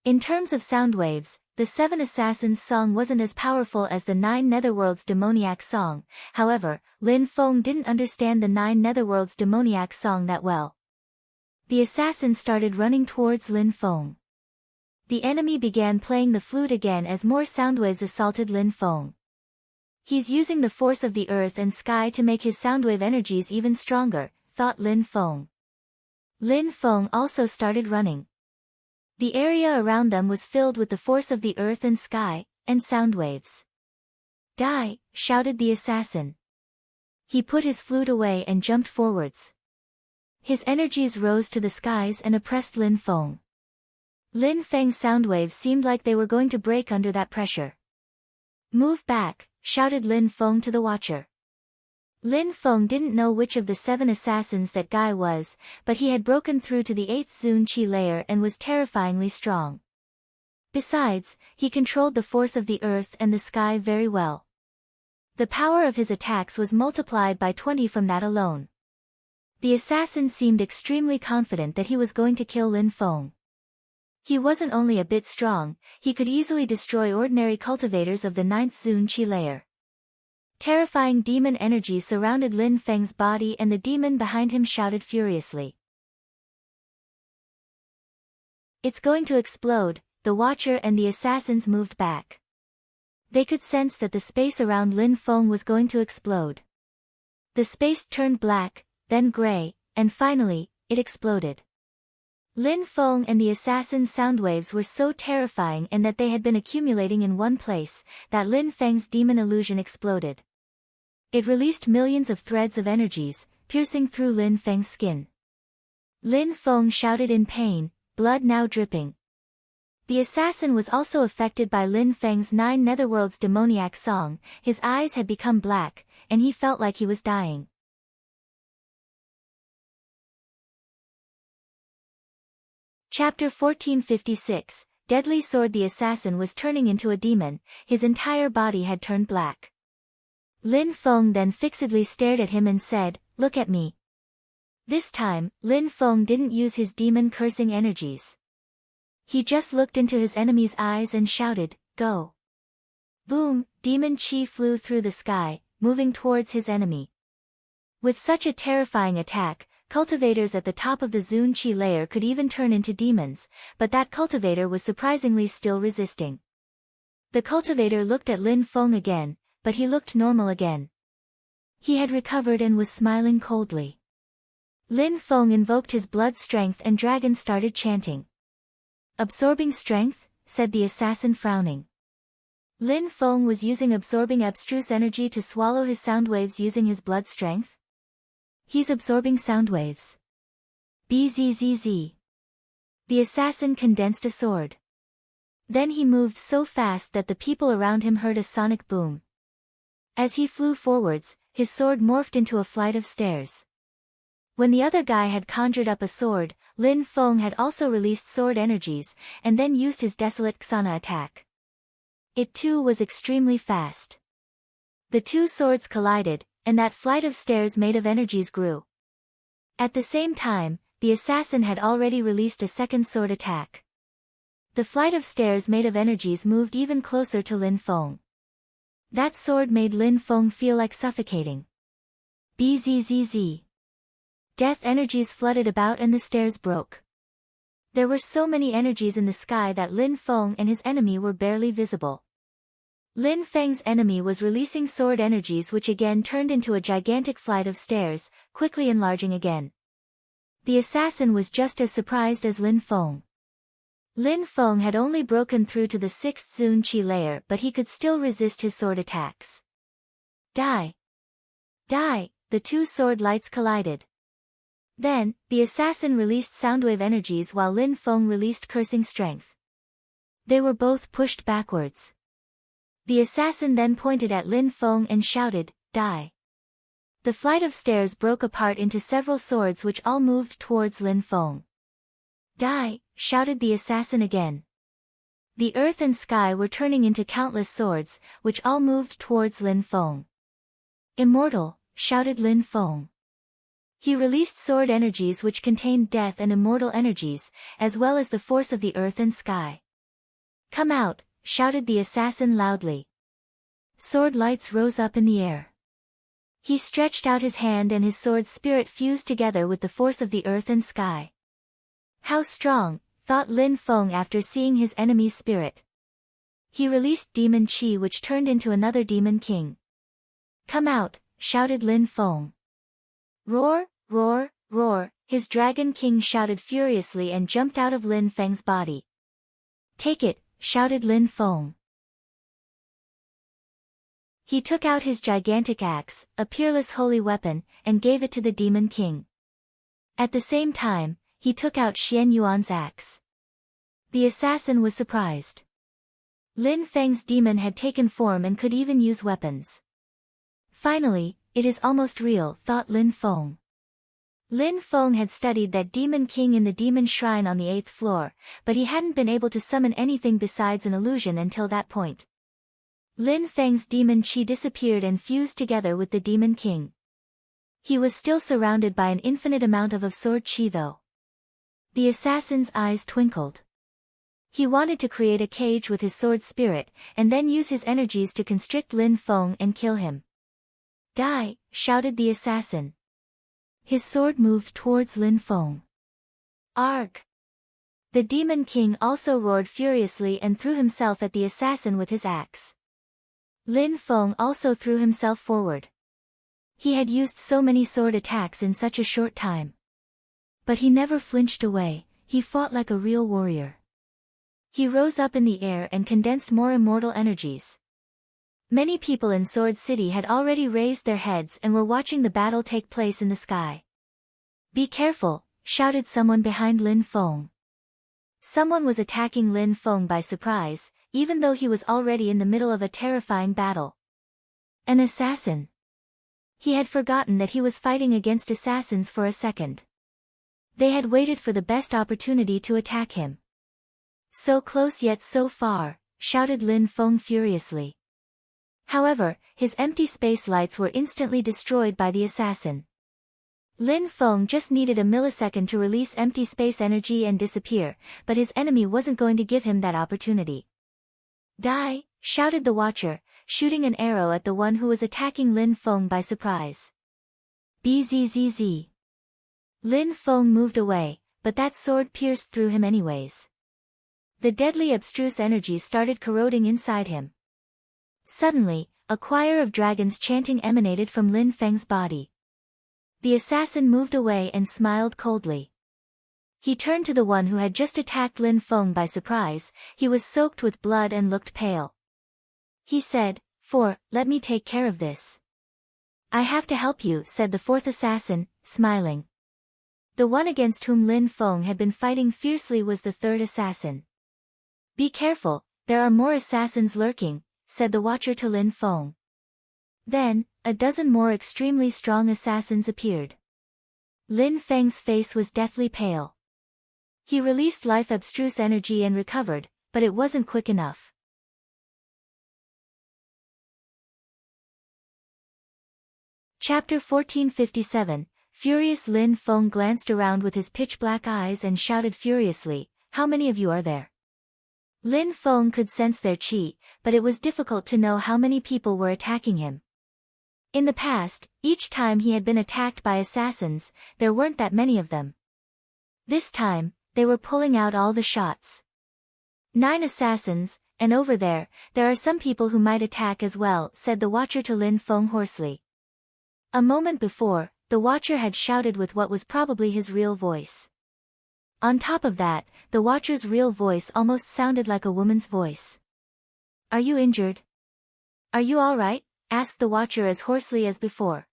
[SPEAKER 1] In terms of soundwaves, the 7 assassins song wasn't as powerful as the 9 Netherworlds demoniac song, however, Lin Feng didn't understand the 9 Netherworlds demoniac song that well. The assassin started running towards Lin Feng. The enemy began playing the flute again as more soundwaves assaulted Lin Feng. He's using the force of the earth and sky to make his soundwave energies even stronger, thought Lin Feng. Lin Feng also started running. The area around them was filled with the force of the earth and sky, and sound waves. "Die!" shouted the assassin. He put his flute away and jumped forwards. His energies rose to the skies and oppressed Lin Feng. Lin Feng's sound waves seemed like they were going to break under that pressure. "Move back," shouted Lin Feng to the watcher. Lin Feng didn't know which of the 7 assassins that guy was, but he had broken through to the 8th Zun Qi layer and was terrifyingly strong. Besides, he controlled the force of the earth and the sky very well. The power of his attacks was multiplied by 20 from that alone. The assassin seemed extremely confident that he was going to kill Lin Feng. He wasn't only a bit strong, he could easily destroy ordinary cultivators of the 9th Zun Qi layer. Terrifying demon energy surrounded Lin Feng's body and the demon behind him shouted furiously. "It's going to explode." The watcher and the assassins moved back. They could sense that the space around Lin Feng was going to explode. The space turned black, then gray, and finally, it exploded. Lin Feng and the assassin's sound waves were so terrifying and that they had been accumulating in one place, that Lin Feng's demon illusion exploded. It released millions of threads of energies, piercing through Lin Feng's skin. Lin Feng shouted in pain, blood now dripping. The assassin was also affected by Lin Feng's 9 Netherworld's demoniac song. His eyes had become black, and he felt like he was dying. Chapter 1456, Deadly Sword. The assassin was turning into a demon, his entire body had turned black. Lin Feng then fixedly stared at him and said, "Look at me." This time, Lin Feng didn't use his demon cursing energies. He just looked into his enemy's eyes and shouted, "Go!" Boom! Demon Qi flew through the sky, moving towards his enemy. With such a terrifying attack, cultivators at the top of the Zun Qi layer could even turn into demons, but that cultivator was surprisingly still resisting. The cultivator looked at Lin Feng again, but he looked normal again. He had recovered and was smiling coldly. Lin Feng invoked his blood strength and dragon started chanting. "Absorbing strength," said the assassin frowning. Lin Feng was using absorbing abstruse energy to swallow his sound waves using his blood strength. He's absorbing sound waves. Bzzz. The assassin condensed a sword. Then he moved so fast that the people around him heard a sonic boom. As he flew forwards, his sword morphed into a flight of stairs. When the other guy had conjured up a sword, Lin Feng had also released sword energies, and then used his Desolate Xana attack. It too was extremely fast. The 2 swords collided, and that flight of stairs made of energies grew. At the same time, the assassin had already released a second sword attack. The flight of stairs made of energies moved even closer to Lin Feng. That sword made Lin Feng feel like suffocating. Bzzz. Death energies flooded about and the stairs broke. There were so many energies in the sky that Lin Feng and his enemy were barely visible. Lin Feng's enemy was releasing sword energies which again turned into a gigantic flight of stairs, quickly enlarging again. The assassin was just as surprised as Lin Feng. Lin Feng had only broken through to the 6th Zun Qi layer, but he could still resist his sword attacks. Die! Die! The 2 sword lights collided. Then, the assassin released soundwave energies while Lin Feng released cursing strength. They were both pushed backwards. The assassin then pointed at Lin Feng and shouted, "Die!" The flight of stairs broke apart into several swords which all moved towards Lin Feng. "Die!" shouted the assassin again. The earth and sky were turning into countless swords, which all moved towards Lin Feng. "Immortal!" shouted Lin Feng. He released sword energies which contained death and immortal energies, as well as the force of the earth and sky. "Come out!" shouted the assassin loudly. Sword lights rose up in the air. He stretched out his hand and his sword spirit fused together with the force of the earth and sky. How strong, thought Lin Feng after seeing his enemy's spirit. He released Demon Qi which turned into another Demon King. "Come out!" shouted Lin Feng. Roar, roar, roar, His Dragon King shouted furiously and jumped out of Lin Feng's body. "Take it," shouted Lin Feng. He took out his gigantic axe, a peerless holy weapon, and gave it to the Demon King. At the same time, he took out Xian Yuan's axe. The assassin was surprised. Lin Feng's demon had taken form and could even use weapons. Finally, it is almost real, thought Lin Feng. Lin Feng had studied that Demon King in the demon shrine on the 8th floor, but he hadn't been able to summon anything besides an illusion until that point. Lin Feng's demon chi disappeared and fused together with the Demon King. He was still surrounded by an infinite amount of sword chi though. The assassin's eyes twinkled. He wanted to create a cage with his sword spirit, and then use his energies to constrict Lin Feng and kill him. "Die!" shouted the assassin. His sword moved towards Lin Feng. "Arg!" The Demon King also roared furiously and threw himself at the assassin with his axe. Lin Feng also threw himself forward. He had used so many sword attacks in such a short time. But he never flinched away, he fought like a real warrior. He rose up in the air and condensed more immortal energies. Many people in Sword City had already raised their heads and were watching the battle take place in the sky. "Be careful," shouted someone behind Lin Feng. Someone was attacking Lin Feng by surprise, even though he was already in the middle of a terrifying battle. An assassin. He had forgotten that he was fighting against assassins for a second. They had waited for the best opportunity to attack him. "So close yet so far," shouted Lin Feng furiously. However, his empty space lights were instantly destroyed by the assassin. Lin Feng just needed a millisecond to release empty space energy and disappear, but his enemy wasn't going to give him that opportunity. "Die!" shouted the Watcher, shooting an arrow at the one who was attacking Lin Feng by surprise. Bzzz. Lin Feng moved away, but that sword pierced through him anyways. The deadly abstruse energy started corroding inside him. Suddenly, a choir of dragons chanting emanated from Lin Feng's body. The assassin moved away and smiled coldly. He turned to the one who had just attacked Lin Feng by surprise. He was soaked with blood and looked pale. He said, "Let me take care of this." "I have to help you," said the fourth assassin, smiling. The one against whom Lin Feng had been fighting fiercely was the third assassin. "Be careful, there are more assassins lurking," said the Watcher to Lin Feng. Then, a dozen more extremely strong assassins appeared. Lin Feng's face was deathly pale. He released life abstruse energy and recovered, but it wasn't quick enough. Chapter 1457, Furious Lin Feng glanced around with his pitch-black eyes and shouted furiously, "How many of you are there?" Lin Feng could sense their chi, but it was difficult to know how many people were attacking him. In the past, each time he had been attacked by assassins, there weren't that many of them. This time, they were pulling out all the shots. 9 assassins, and over there are some people who might attack as well, said the Watcher to Lin Feng hoarsely. A moment before, the Watcher had shouted with what was probably his real voice. On top of that, the Watcher's real voice almost sounded like a woman's voice. "Are you injured? Are you all right?" asked the Watcher as hoarsely as before.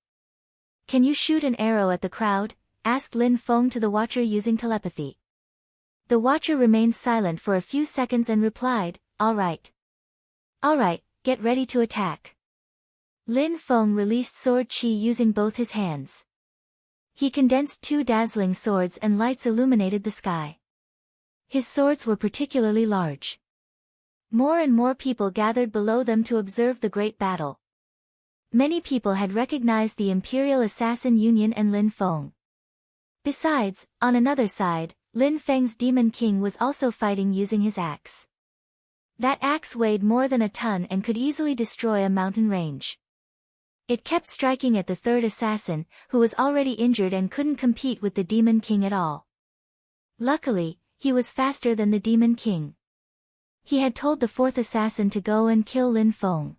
[SPEAKER 1] "Can you shoot an arrow at the crowd?" asked Lin Feng to the Watcher using telepathy. The Watcher remained silent for a few seconds and replied, "All right. All right, get ready to attack." Lin Feng released sword chi using both his hands. He condensed 2 dazzling swords and lights illuminated the sky. His swords were particularly large. More and more people gathered below them to observe the great battle. Many people had recognized the Imperial Assassin Union and Lin Feng. Besides, on another side, Lin Feng's Demon King was also fighting using his axe. That axe weighed more than a ton and could easily destroy a mountain range. It kept striking at the third assassin, who was already injured and couldn't compete with the Demon King at all. Luckily, he was faster than the Demon King. He had told the fourth assassin to go and kill Lin Feng.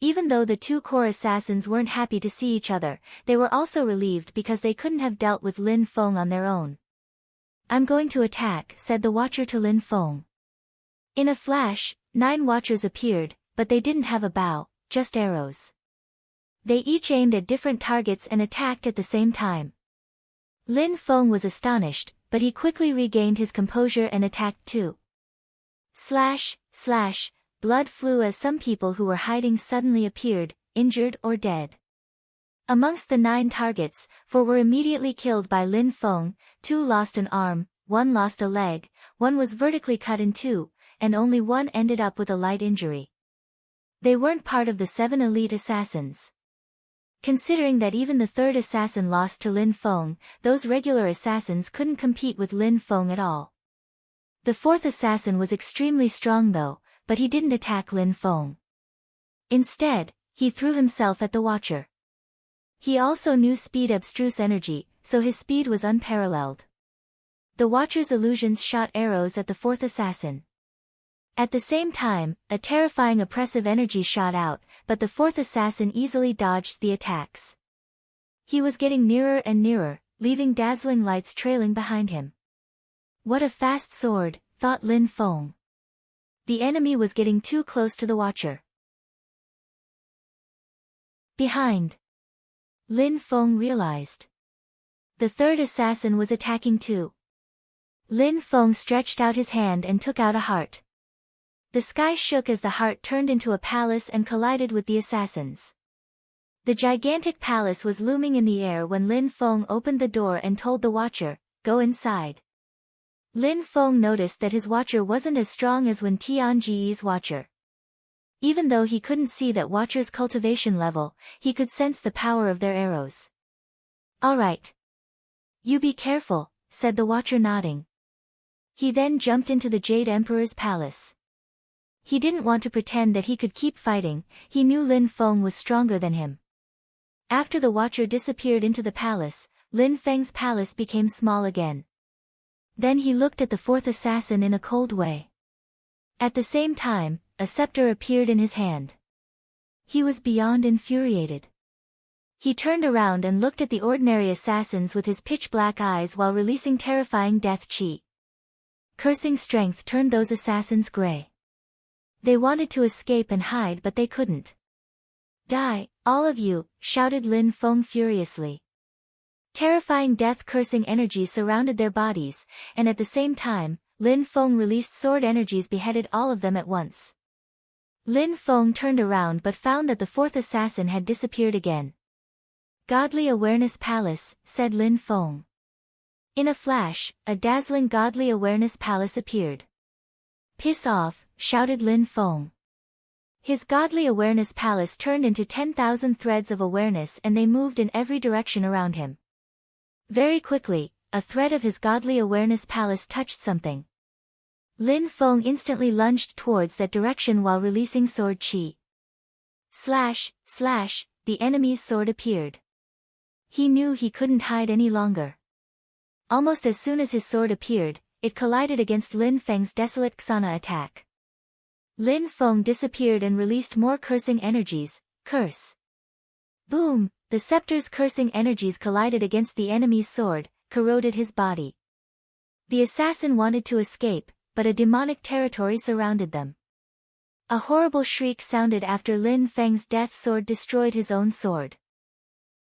[SPEAKER 1] Even though the two core assassins weren't happy to see each other, they were also relieved because they couldn't have dealt with Lin Feng on their own. "I'm going to attack," said the Watcher to Lin Feng. In a flash, 9 Watchers appeared, but they didn't have a bow, just arrows. They each aimed at different targets and attacked at the same time. Lin Feng was astonished, but he quickly regained his composure and attacked too. Slash, slash, blood flew as some people who were hiding suddenly appeared, injured or dead. Amongst the 9 targets, 4 were immediately killed by Lin Feng, 2 lost an arm, 1 lost a leg, 1 was vertically cut in 2, and only 1 ended up with a light injury. They weren't part of the 7 elite assassins. Considering that even the 3rd assassin lost to Lin Feng, those regular assassins couldn't compete with Lin Feng at all. The 4th assassin was extremely strong though, but he didn't attack Lin Feng. Instead, he threw himself at the Watcher. He also knew speed abstruse energy, so his speed was unparalleled. The Watcher's illusions shot arrows at the 4th assassin. At the same time, a terrifying oppressive energy shot out, but the 4th assassin easily dodged the attacks. He was getting nearer and nearer, leaving dazzling lights trailing behind him. What a fast sword, thought Lin Feng. The enemy was getting too close to the Watcher. Behind. Lin Feng realized. The 3rd assassin was attacking too. Lin Feng stretched out his hand and took out a heart. The sky shook as the heart turned into a palace and collided with the assassins. The gigantic palace was looming in the air when Lin Feng opened the door and told the Watcher, "Go inside." Lin Feng noticed that his Watcher wasn't as strong as Wen Tianji's Watcher. Even though he couldn't see that Watcher's cultivation level, he could sense the power of their arrows. "All right. You be careful," said the Watcher nodding. He then jumped into the Jade Emperor's palace. He didn't want to pretend that he could keep fighting, he knew Lin Feng was stronger than him. After the Watcher disappeared into the palace, Lin Feng's palace became small again. Then he looked at the 4th assassin in a cold way. At the same time, a scepter appeared in his hand. He was beyond infuriated. He turned around and looked at the ordinary assassins with his pitch-black eyes while releasing terrifying death chi. Cursing strength turned those assassins gray. They wanted to escape and hide but they couldn't. "Die, all of you," shouted Lin Feng furiously. Terrifying death-cursing energy surrounded their bodies, and at the same time, Lin Feng released sword energies beheaded all of them at once. Lin Feng turned around but found that the 4th assassin had disappeared again. "Godly Awareness Palace," said Lin Feng. In a flash, a dazzling Godly Awareness Palace appeared. "Piss off," shouted Lin Feng. His Godly Awareness Palace turned into 10,000 threads of awareness and they moved in every direction around him. Very quickly, a thread of his Godly Awareness Palace touched something. Lin Feng instantly lunged towards that direction while releasing sword chi. Slash, slash, the enemy's sword appeared. He knew he couldn't hide any longer. Almost as soon as his sword appeared, it collided against Lin Feng's desolate Xana attack. Lin Feng disappeared and released more cursing energies, curse. Boom, the scepter's cursing energies collided against the enemy's sword, corroded his body. The assassin wanted to escape, but a demonic territory surrounded them. A horrible shriek sounded after Lin Feng's death sword destroyed his own sword.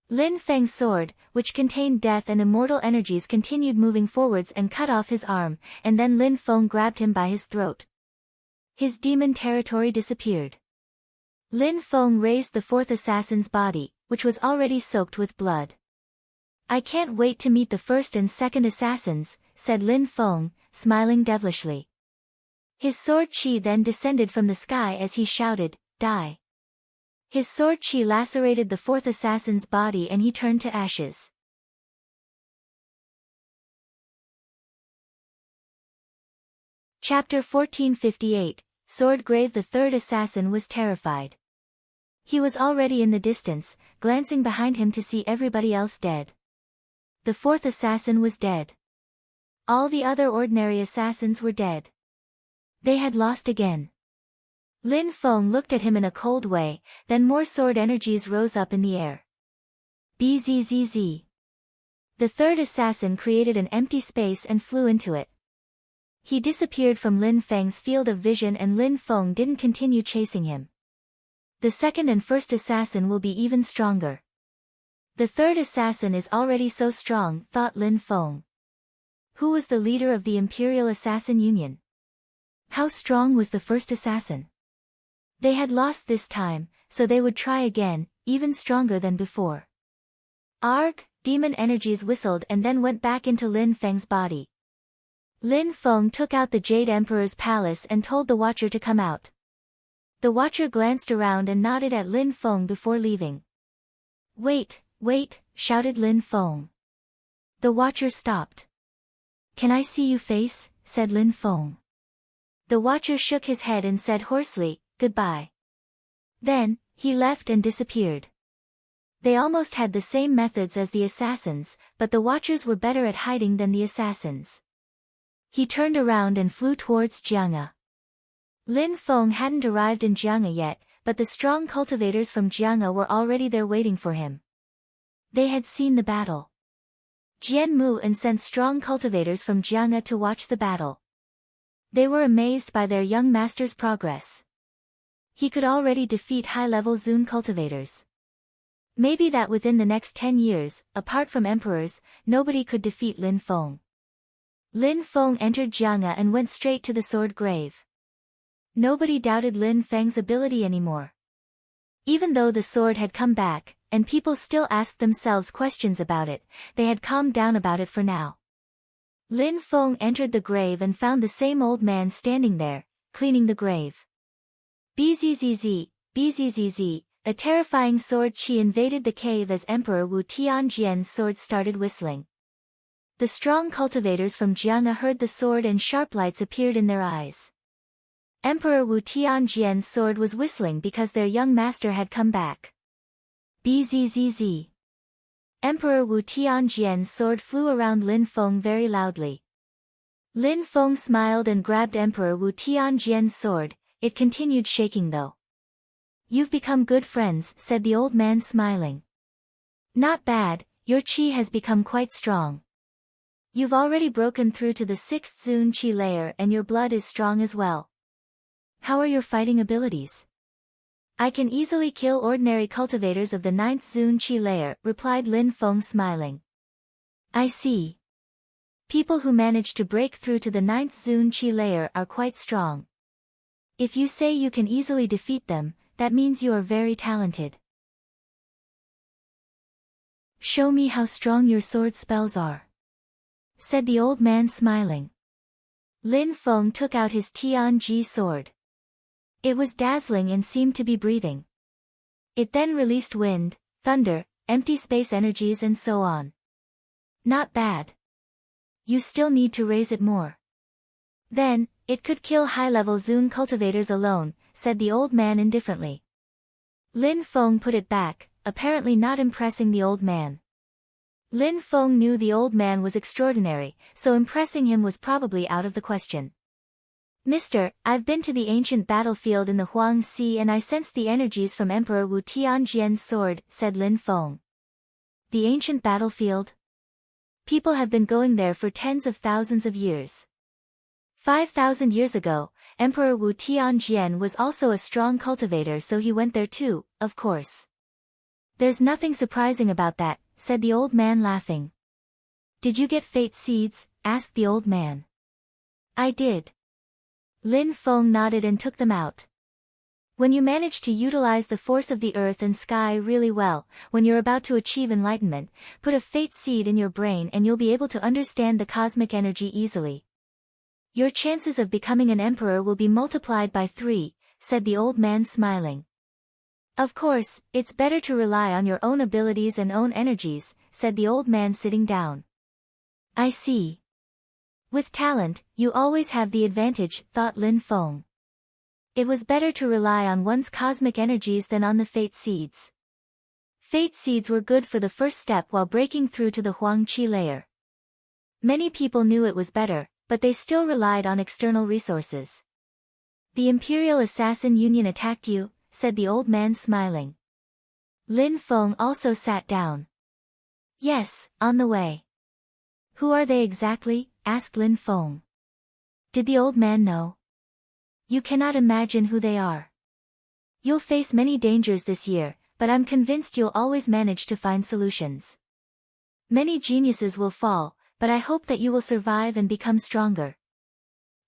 [SPEAKER 1] Lin Feng's sword, which contained death and immortal energies, continued moving forwards and cut off his arm, and then Lin Feng grabbed him by his throat. His demon territory disappeared. Lin Feng raised the 4th assassin's body, which was already soaked with blood. "I can't wait to meet the 1st and 2nd assassins," said Lin Feng, smiling devilishly. His sword chi then descended from the sky as he shouted, "Die." His sword chi lacerated the 4th assassin's body and he turned to ashes. Chapter 1458, Swordgrave. The 3rd assassin was terrified. He was already in the distance, glancing behind him to see everybody else dead. The 4th assassin was dead. All the other ordinary assassins were dead. They had lost again. Lin Feng looked at him in a cold way, then more sword energies rose up in the air. Bzzz. The third assassin created an empty space and flew into it. He disappeared from Lin Feng's field of vision and Lin Feng didn't continue chasing him. The second and first assassin will be even stronger. The third assassin is already so strong, thought Lin Feng. Who was the leader of the Imperial Assassin Union? How strong was the first assassin? They had lost this time, so they would try again, even stronger than before. Arg! Demon energies whistled and then went back into Lin Feng's body. Lin Feng took out the Jade Emperor's palace and told the Watcher to come out. The Watcher glanced around and nodded at Lin Feng before leaving. Wait, shouted Lin Feng. The Watcher stopped. Can I see you face? Said Lin Feng. The Watcher shook his head and said hoarsely, goodbye. Then, he left and disappeared. They almost had the same methods as the assassins, but the Watchers were better at hiding than the assassins. He turned around and flew towards Jianghe. Lin Feng hadn't arrived in Jianghe yet, but the strong cultivators from Jianghe were already there waiting for him. They had seen the battle. Jian Mu and sent strong cultivators from Jianghe to watch the battle. They were amazed by their young master's progress. He could already defeat high-level Zun cultivators. Maybe that within the next 10 years, apart from emperors, nobody could defeat Lin Feng. Lin Feng entered Jianghe and went straight to the sword grave. Nobody doubted Lin Feng's ability anymore. Even though the sword had come back, and people still asked themselves questions about it, they had calmed down about it for now. Lin Feng entered the grave and found the same old man standing there, cleaning the grave. Bzzz, a terrifying sword chi invaded the cave as Emperor Wu Tianjian's sword started whistling. The strong cultivators from Jianghe heard the sword and sharp lights appeared in their eyes. Emperor Wu Tianjian's sword was whistling because their young master had come back. Bzzz. Emperor Wu Tianjian's sword flew around Lin Feng very loudly. Lin Feng smiled and grabbed Emperor Wu Tianjian's sword, it continued shaking though. You've become good friends, said the old man smiling. Not bad, your chi has become quite strong. You've already broken through to the 6th Zun chi layer and your blood is strong as well. How are your fighting abilities? I can easily kill ordinary cultivators of the 9th Zun chi layer, replied Lin Feng smiling. I see. People who manage to break through to the 9th Zun chi layer are quite strong. If you say you can easily defeat them, that means you are very talented. Show me how strong your sword spells are, said the old man smiling. Lin Feng took out his Tianji sword. It was dazzling and seemed to be breathing. It then released wind, thunder, empty space energies and so on. Not bad. You still need to raise it more. Then, it could kill high-level Zun cultivators alone, said the old man indifferently. Lin Feng put it back, apparently not impressing the old man. Lin Feng knew the old man was extraordinary, so impressing him was probably out of the question. Mister, I've been to the ancient battlefield in the Huang Sea and I sensed the energies from Emperor Wu Tianjian's sword, said Lin Feng. The ancient battlefield? People have been going there for tens of thousands of years. 5,000 years ago, Emperor Wu Tianjian was also a strong cultivator so he went there too, of course. There's nothing surprising about that, said the old man laughing. Did you get fate seeds? Asked the old man. I did. Lin Feng nodded and took them out. When you manage to utilize the force of the earth and sky really well, when you're about to achieve enlightenment, put a fate seed in your brain and you'll be able to understand the cosmic energy easily. Your chances of becoming an emperor will be multiplied by 3, said the old man smiling. Of course, it's better to rely on your own abilities and own energies, said the old man sitting down. I see. With talent, you always have the advantage, thought Lin Feng. It was better to rely on one's cosmic energies than on the fate seeds. Fate seeds were good for the first step while breaking through to the Huang Qi layer. Many people knew it was better, but they still relied on external resources. The Imperial Assassin Union attacked you, said the old man smiling. Lin Feng also sat down. Yes, on the way. Who are they exactly? Asked Lin Feng. Did the old man know? You cannot imagine who they are. You'll face many dangers this year, but I'm convinced you'll always manage to find solutions. Many geniuses will fall, but I hope that you will survive and become stronger.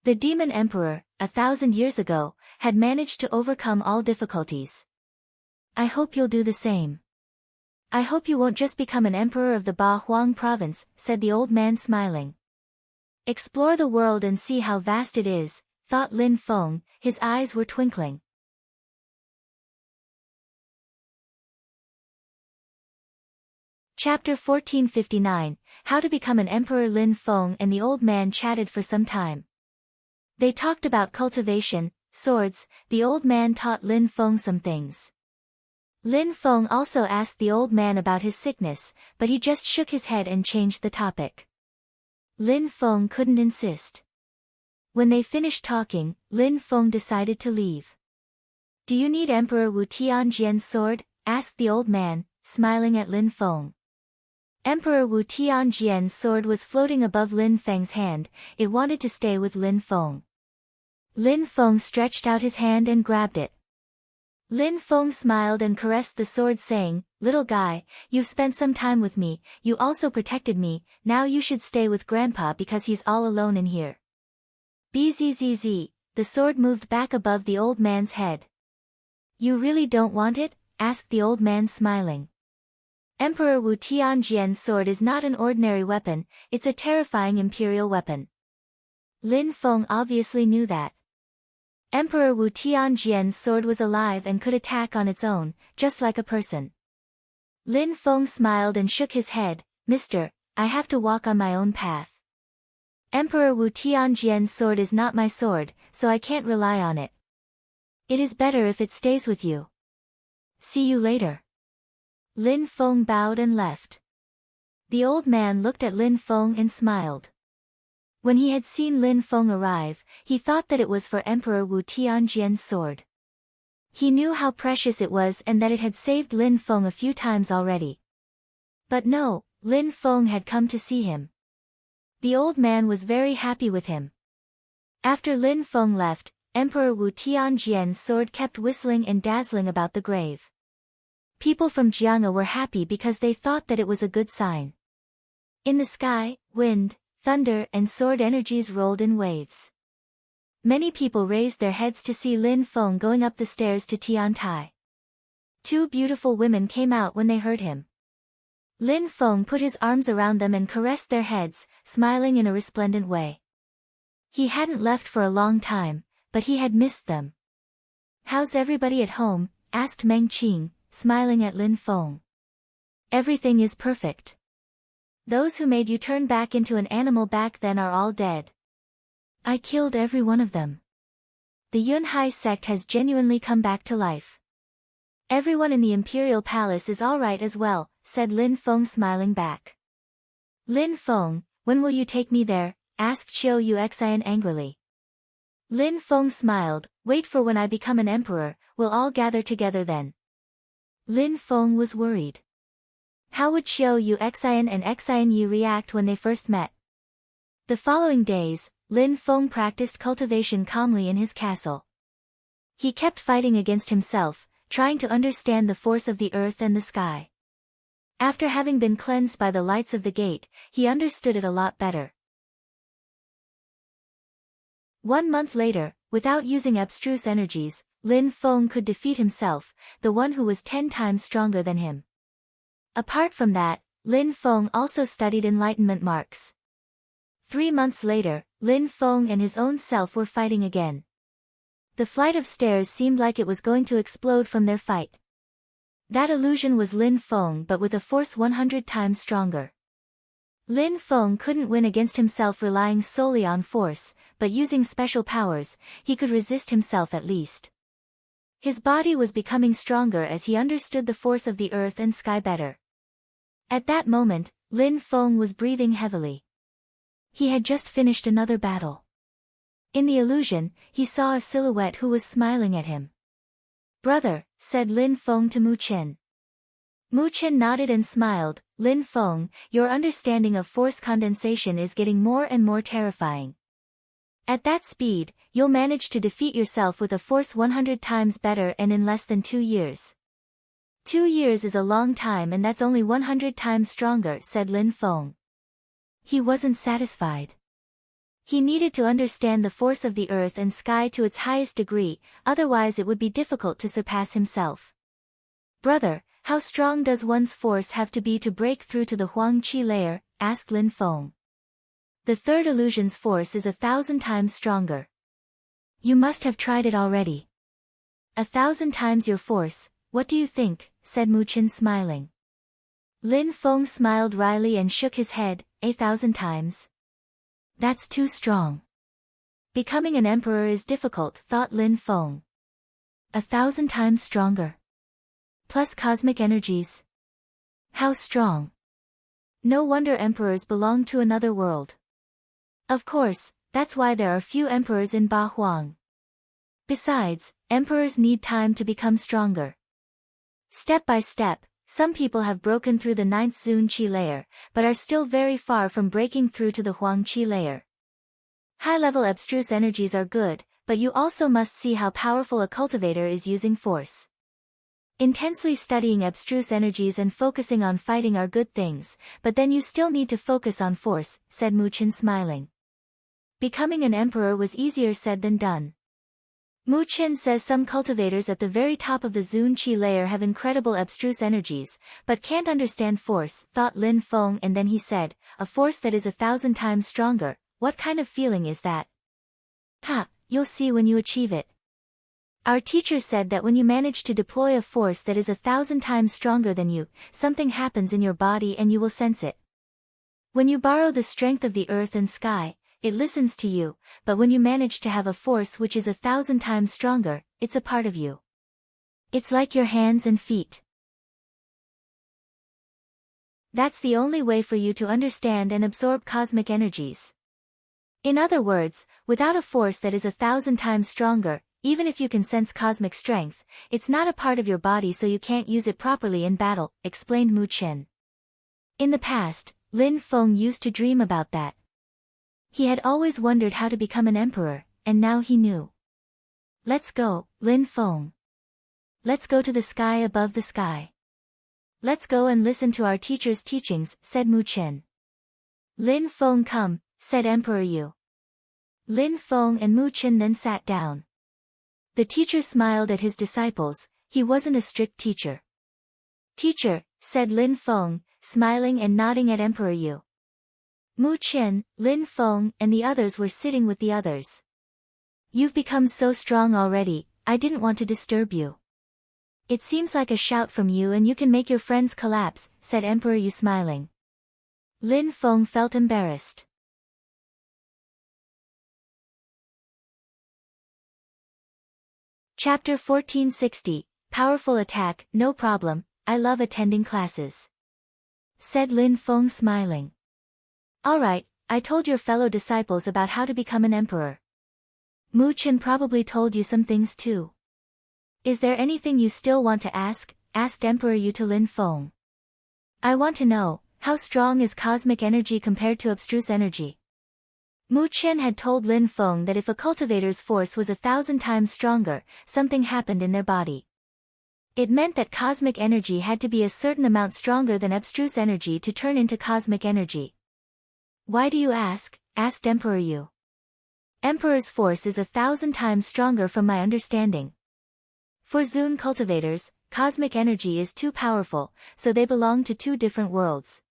[SPEAKER 1] The Demon Emperor, 1,000 years ago, had managed to overcome all difficulties. I hope you'll do the same. I hope you won't just become an emperor of the Ba Huang province, said the old man smiling. Explore the world and see how vast it is, thought Lin Feng, his eyes were twinkling. Chapter 1459, How to Become an Emperor. Lin Feng and the old man chatted for some time. They talked about cultivation, swords. The old man taught Lin Feng some things. Lin Feng also asked the old man about his sickness, but he just shook his head and changed the topic. Lin Feng couldn't insist. When they finished talking, Lin Feng decided to leave. Do you need Emperor Wu Tianjian's sword? Asked the old man, smiling at Lin Feng. Emperor Wu Tianjian's sword was floating above Lin Feng's hand. It wanted to stay with Lin Feng. Lin Feng stretched out his hand and grabbed it. Lin Feng smiled and caressed the sword, saying, Little guy, you've spent some time with me, you also protected me, now you should stay with Grandpa because he's all alone in here. Bzzz, the sword moved back above the old man's head. You really don't want it? Asked the old man smiling. Emperor Wu Tianjian's sword is not an ordinary weapon, it's a terrifying imperial weapon. Lin Feng obviously knew that. Emperor Wu Tianjian's sword was alive and could attack on its own, just like a person. Lin Feng smiled and shook his head. Mister, I have to walk on my own path. Emperor Wu Tianjian's sword is not my sword, so I can't rely on it. It is better if it stays with you. See you later. Lin Feng bowed and left. The old man looked at Lin Feng and smiled. When he had seen Lin Feng arrive, he thought that it was for Emperor Wu Tianjian's sword. He knew how precious it was and that it had saved Lin Feng a few times already. But no, Lin Feng had come to see him. The old man was very happy with him. After Lin Feng left, Emperor Wu Tianjian's sword kept whistling and dazzling about the grave. People from Jiang'a were happy because they thought that it was a good sign. In the sky, wind, thunder and sword energies rolled in waves. Many people raised their heads to see Lin Feng going up the stairs to Tiantai. Two beautiful women came out when they heard him. Lin Feng put his arms around them and caressed their heads, smiling in a resplendent way. He hadn't left for a long time, but he had missed them. How's everybody at home? Asked Meng Qing, smiling at Lin Feng. Everything is perfect. Those who made you turn back into an animal back then are all dead. I killed every one of them. The Yunhai sect has genuinely come back to life. Everyone in the Imperial Palace is all right as well, said Lin Feng smiling back. Lin Feng, when will you take me there? Asked Qiu Yuxian angrily. Lin Feng smiled, wait for when I become an emperor, we'll all gather together then. Lin Feng was worried. How would Qiu Yuxian and Xian Yi react when they first met? The following days, Lin Feng practiced cultivation calmly in his castle. He kept fighting against himself, trying to understand the force of the earth and the sky. After having been cleansed by the lights of the gate, he understood it a lot better. 1 month later, without using abstruse energies, Lin Feng could defeat himself, the one who was 10 times stronger than him. Apart from that, Lin Feng also studied enlightenment marks. 3 months later, Lin Feng and his own self were fighting again. The flight of stairs seemed like it was going to explode from their fight. That illusion was Lin Feng but with a force 100 times stronger. Lin Feng couldn't win against himself relying solely on force, but using special powers, he could resist himself at least. His body was becoming stronger as he understood the force of the earth and sky better. At that moment, Lin Feng was breathing heavily. He had just finished another battle. In the illusion, he saw a silhouette who was smiling at him. "Brother," said Lin Feng to Mu Qin. Mu Qin nodded and smiled. "Lin Feng, your understanding of force condensation is getting more and more terrifying. At that speed, you'll manage to defeat yourself with a force 100 times better and in less than 2 years. 2 years is a long time and that's only 100 times stronger," said Lin Feng. He wasn't satisfied. He needed to understand the force of the earth and sky to its highest degree, otherwise it would be difficult to surpass himself. "Brother, how strong does one's force have to be to break through to the Huang Qi layer?" asked Lin Feng. "The third illusion's force is 1,000 times stronger. You must have tried it already." "1,000 times your force, what do you think?" said Mu Qin smiling. Lin Feng smiled wryly and shook his head. 1,000 times? That's too strong. Becoming an emperor is difficult, thought Lin Feng. 1,000 times stronger. Plus cosmic energies. How strong. No wonder emperors belong to another world. Of course, that's why there are few emperors in Ba Huang. Besides, emperors need time to become stronger. Step by step, some people have broken through the 9th Zun Qi layer, but are still very far from breaking through to the Huang Qi layer. High-level abstruse energies are good, but you also must see how powerful a cultivator is using force. Intensely studying abstruse energies and focusing on fighting are good things, but then you still need to focus on force, said Mu Qin smiling. Becoming an emperor was easier said than done. Mu Qin says some cultivators at the very top of the Zun Qi layer have incredible abstruse energies, but can't understand force, thought Lin Feng, and then he said, a force that is 1,000 times stronger, what kind of feeling is that? Ha, you'll see when you achieve it. Our teacher said that when you manage to deploy a force that is 1,000 times stronger than you, something happens in your body and you will sense it. When you borrow the strength of the earth and sky, it listens to you, but when you manage to have a force which is 1,000 times stronger, it's a part of you. It's like your hands and feet. That's the only way for you to understand and absorb cosmic energies. In other words, without a force that is 1,000 times stronger, even if you can sense cosmic strength, it's not a part of your body so you can't use it properly in battle, explained Mu Qin. In the past, Lin Feng used to dream about that. He had always wondered how to become an emperor, and now he knew. Let's go, Lin Feng. Let's go to the sky above the sky. Let's go and listen to our teacher's teachings, said Mu Qin. Lin Feng, come, said Emperor Yu. Lin Feng and Mu Qin then sat down. The teacher smiled at his disciples. He wasn't a strict teacher. Teacher, said Lin Feng, smiling and nodding at Emperor Yu. Mu Qin, Lin Feng, and the others were sitting with the others. You've become so strong already, I didn't want to disturb you. It seems like a shout from you and you can make your friends collapse, said Emperor Yu smiling. Lin Feng felt embarrassed. Chapter 1460, Powerful Attack. No problem, I love attending classes, said Lin Feng smiling. Alright, I told your fellow disciples about how to become an emperor. Mu Qin probably told you some things too. Is there anything you still want to ask? Asked Emperor Yu to Lin Feng. I want to know, how strong is cosmic energy compared to abstruse energy? Mu Qin had told Lin Feng that if a cultivator's force was 1,000 times stronger, something happened in their body. It meant that cosmic energy had to be a certain amount stronger than abstruse energy to turn into cosmic energy. Why do you ask? Asked Emperor Yu. Emperor's force is 1,000 times stronger from my understanding. For Zun cultivators, cosmic energy is too powerful, so they belong to two different worlds.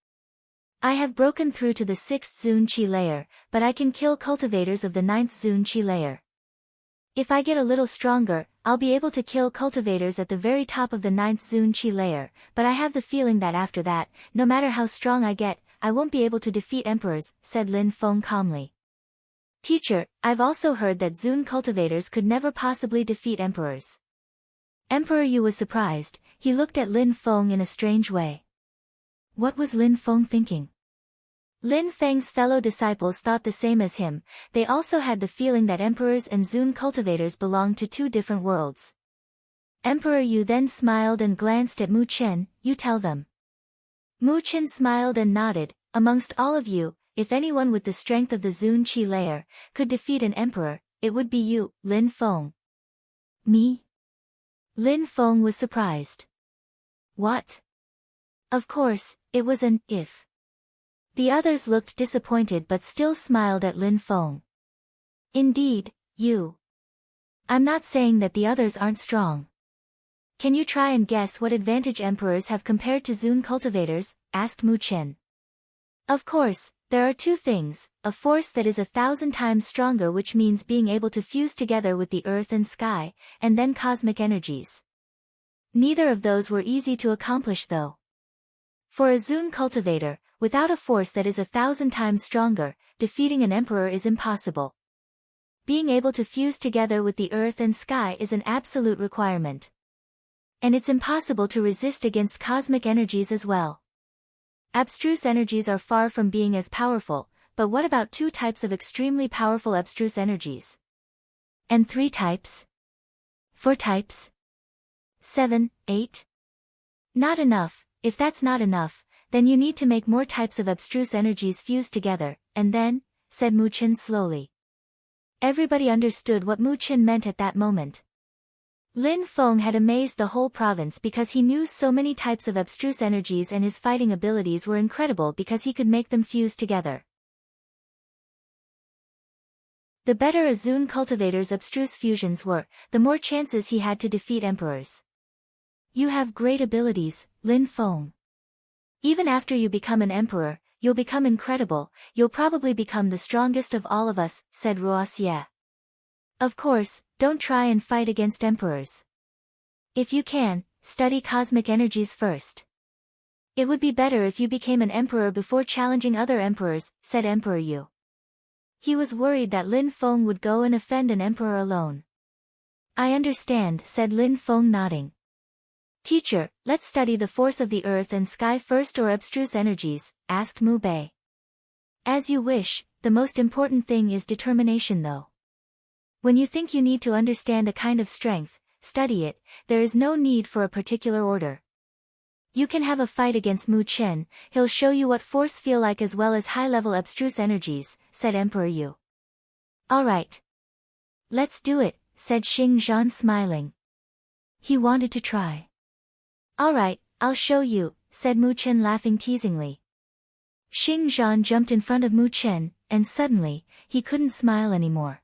[SPEAKER 1] I have broken through to the 6th Zun Qi layer, but I can kill cultivators of the 9th Zun Qi layer. If I get a little stronger, I'll be able to kill cultivators at the very top of the 9th Zun Qi layer, but I have the feeling that after that, no matter how strong I get, I won't be able to defeat emperors, said Lin Feng calmly. Teacher, I've also heard that Zun cultivators could never possibly defeat emperors. Emperor Yu was surprised. He looked at Lin Feng in a strange way. What was Lin Feng thinking? Lin Feng's fellow disciples thought the same as him. They also had the feeling that emperors and Zun cultivators belonged to two different worlds. Emperor Yu then smiled and glanced at Mu Chen. You tell them. Mu Chen smiled and nodded. Amongst all of you, if anyone with the strength of the Zun Qi layer could defeat an emperor, it would be you, Lin Feng. Me? Lin Feng was surprised. What? Of course, it was an if. The others looked disappointed but still smiled at Lin Feng. Indeed, you. I'm not saying that the others aren't strong. Can you try and guess what advantage emperors have compared to Zun cultivators? Asked Mu Chen. Of course, there are two things, a force that is 1,000 times stronger, which means being able to fuse together with the earth and sky, and then cosmic energies. Neither of those were easy to accomplish though. For a Zun cultivator, without a force that is 1,000 times stronger, defeating an emperor is impossible. Being able to fuse together with the earth and sky is an absolute requirement. And it's impossible to resist against cosmic energies as well. Abstruse energies are far from being as powerful, but what about 2 types of extremely powerful abstruse energies? And 3 types? 4 types? 7, 8? Not enough. If that's not enough, then you need to make more types of abstruse energies fuse together, and then, said Mu Chen slowly. Everybody understood what Mu Chen meant at that moment. Lin Feng had amazed the whole province because he knew so many types of abstruse energies, and his fighting abilities were incredible because he could make them fuse together. The better a Zun cultivator's abstruse fusions were, the more chances he had to defeat emperors. You have great abilities, Lin Feng. Even after you become an emperor, you'll become incredible. You'll probably become the strongest of all of us, said Ruoxie. Of course, don't try and fight against emperors. If you can, study cosmic energies first. It would be better if you became an emperor before challenging other emperors, said Emperor Yu. He was worried that Lin Feng would go and offend an emperor alone. I understand, said Lin Feng, nodding. Teacher, let's study the force of the earth and sky first, or abstruse energies, asked Mu Bei. As you wish. The most important thing is determination though. When you think you need to understand a kind of strength, study it. There is no need for a particular order. You can have a fight against Mu Chen. He'll show you what force feel like as well as high-level abstruse energies, said Emperor Yu. Alright. Let's do it, said Xing Zhan, smiling. He wanted to try. Alright, I'll show you, said Mu Chen, laughing teasingly. Xing Zhan jumped in front of Mu Chen, and suddenly, he couldn't smile anymore.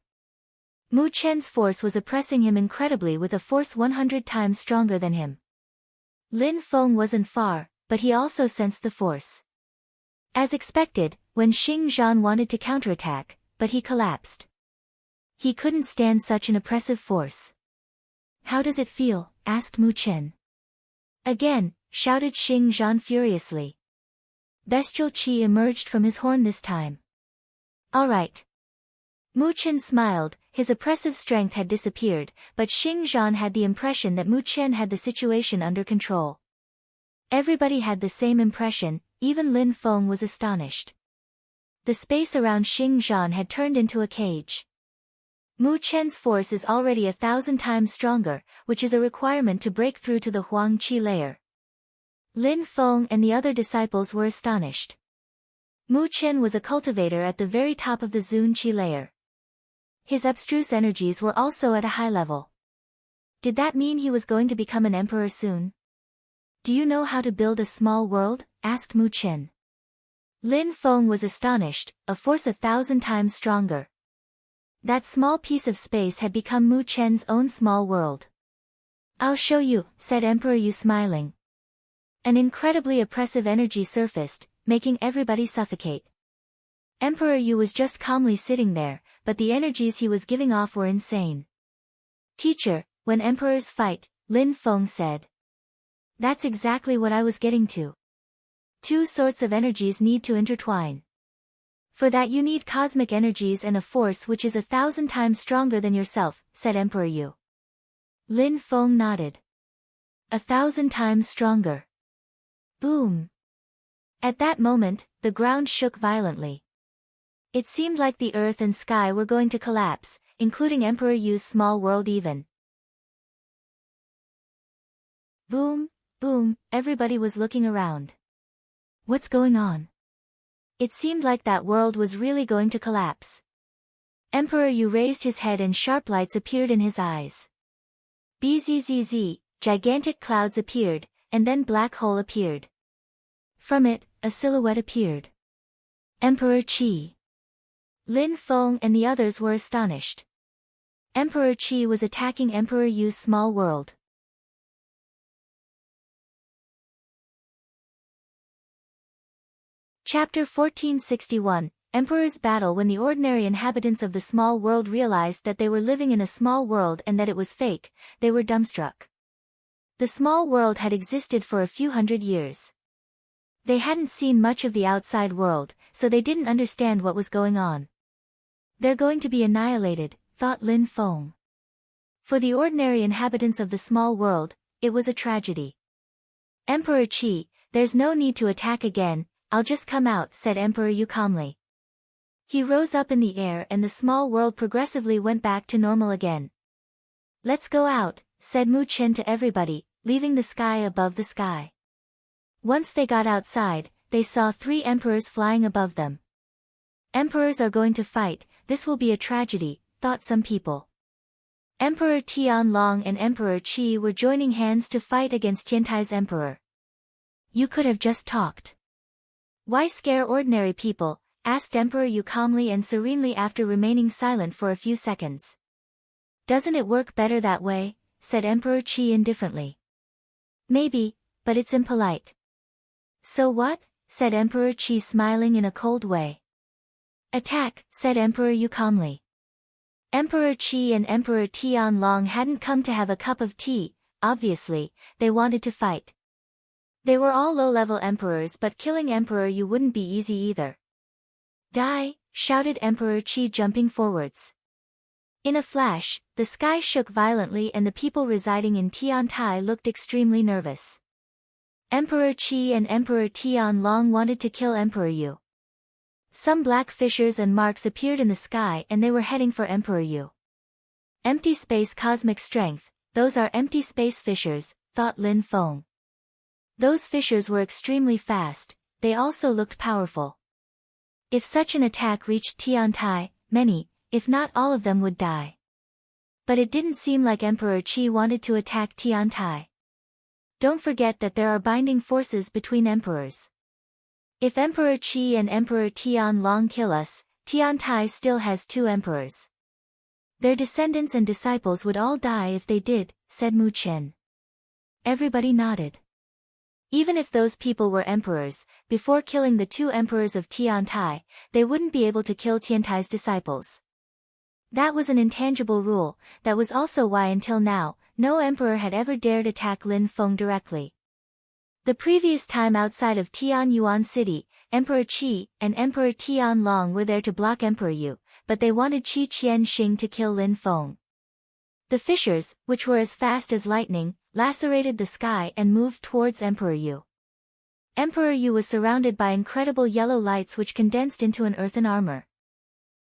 [SPEAKER 1] Mu Chen's force was oppressing him incredibly, with a force 100 times stronger than him. Lin Feng wasn't far, but he also sensed the force. As expected, when Xing Zhan wanted to counterattack, but he collapsed. He couldn't stand such an oppressive force. How does it feel? Asked Mu Chen. Again, shouted Xing Zhan furiously. Bestial qi emerged from his horn this time. Alright. Mu Chen smiled. His oppressive strength had disappeared, but Xing Zhan had the impression that Mu Chen had the situation under control. Everybody had the same impression, even Lin Feng was astonished. The space around Xing Zhan had turned into a cage. Mu Chen's force is already 1,000 times stronger, which is a requirement to break through to the Huang Qi layer. Lin Feng and the other disciples were astonished. Mu Chen was a cultivator at the very top of the Zun Qi layer. His abstruse energies were also at a high level. Did that mean he was going to become an emperor soon? Do you know how to build a small world? Asked Mu Chen. Lin Feng was astonished, a force 1,000 times stronger. That small piece of space had become Mu Chen's own small world. I'll show you, said Emperor Yu, smiling. An incredibly oppressive energy surfaced, making everybody suffocate. Emperor Yu was just calmly sitting there, but the energies he was giving off were insane. Teacher, when emperors fight, Lin Feng said. That's exactly what I was getting to. 2 sorts of energies need to intertwine. For that you need cosmic energies and a force which is 1,000 times stronger than yourself, said Emperor Yu. Lin Feng nodded. 1,000 times stronger. Boom. At that moment, the ground shook violently. It seemed like the earth and sky were going to collapse, including Emperor Yu's small world even. Boom, boom, everybody was looking around. What's going on? It seemed like that world was really going to collapse. Emperor Yu raised his head and sharp lights appeared in his eyes. Bzzz, gigantic clouds appeared, and then black hole appeared. From it, a silhouette appeared. Emperor Qi. Lin Feng and the others were astonished. Emperor Qi was attacking Emperor Yu's small world. Chapter 1461, Emperor's Battle. When the ordinary inhabitants of the small world realized that they were living in a small world and that it was fake, they were dumbstruck. The small world had existed for a few hundred years. They hadn't seen much of the outside world, so they didn't understand what was going on. They're going to be annihilated, thought Lin Feng. For the ordinary inhabitants of the small world, it was a tragedy. Emperor Qi, there's no need to attack again, I'll just come out, said Emperor Yu calmly. He rose up in the air and the small world progressively went back to normal again. Let's go out, said Mu Chen to everybody, leaving the sky above the sky. Once they got outside, they saw 3 emperors flying above them. Emperors are going to fight, this will be a tragedy, thought some people. Emperor Tianlong and Emperor Qi were joining hands to fight against Tiantai's emperor. You could have just talked. Why scare ordinary people? Asked Emperor Yu calmly and serenely after remaining silent for a few seconds. Doesn't it work better that way? Said Emperor Qi indifferently. Maybe, but it's impolite. So what? Said Emperor Qi smiling in a cold way. Attack, said Emperor Yu calmly. Emperor Qi and Emperor Tianlong hadn't come to have a cup of tea, obviously, they wanted to fight. They were all low-level emperors, but killing Emperor Yu wouldn't be easy either. Die, shouted Emperor Qi jumping forwards. In a flash, the sky shook violently and the people residing in Tiantai looked extremely nervous. Emperor Qi and Emperor Tianlong wanted to kill Emperor Yu. Some black fissures and marks appeared in the sky and they were heading for Emperor Yu. Empty space cosmic strength, those are empty space fissures, thought Lin Feng. Those fissures were extremely fast, they also looked powerful. If such an attack reached Tiantai, many, if not all of them would die. But it didn't seem like Emperor Qi wanted to attack Tiantai. Don't forget that there are binding forces between emperors. If Emperor Qi and Emperor Tianlong kill us, Tiantai still has 2 emperors. Their descendants and disciples would all die if they did, said Mu Chen. Everybody nodded. Even if those people were emperors, before killing the 2 emperors of Tiantai, they wouldn't be able to kill Tiantai's disciples. That was an intangible rule, that was also why until now, no emperor had ever dared attack Lin Feng directly. The previous time outside of Tianyuan City, Emperor Qi and Emperor Tianlong were there to block Emperor Yu, but they wanted Qi Qianxing to kill Lin Feng. The fissures, which were as fast as lightning, lacerated the sky and moved towards Emperor Yu. Emperor Yu was surrounded by incredible yellow lights which condensed into an earthen armor.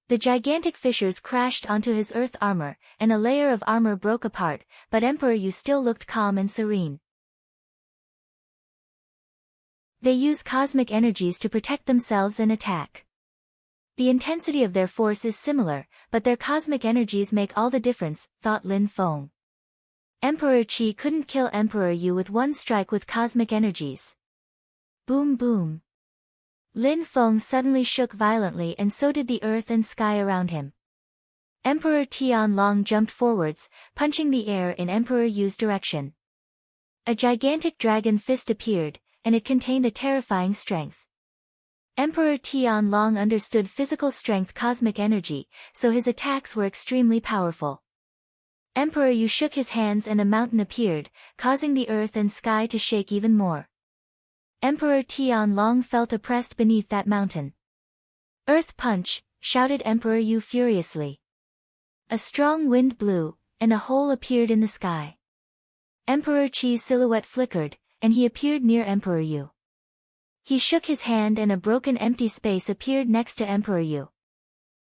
[SPEAKER 1] The gigantic fissures crashed onto his earth armor, and a layer of armor broke apart, but Emperor Yu still looked calm and serene. They use cosmic energies to protect themselves and attack. The intensity of their force is similar, but their cosmic energies make all the difference, thought Lin Feng. Emperor Qi couldn't kill Emperor Yu with one strike with cosmic energies. Boom boom. Lin Feng suddenly shook violently and so did the earth and sky around him. Emperor Tianlong jumped forwards, punching the air in Emperor Yu's direction. A gigantic dragon fist appeared, and it contained a terrifying strength. Emperor Tianlong understood physical strength cosmic energy, so his attacks were extremely powerful. Emperor Yu shook his hands and a mountain appeared, causing the earth and sky to shake even more. Emperor Tianlong felt oppressed beneath that mountain. Earth punch, shouted Emperor Yu furiously. A strong wind blew, and a hole appeared in the sky. Emperor Qi's silhouette flickered, and he appeared near Emperor Yu. He shook his hand and a broken empty space appeared next to Emperor Yu.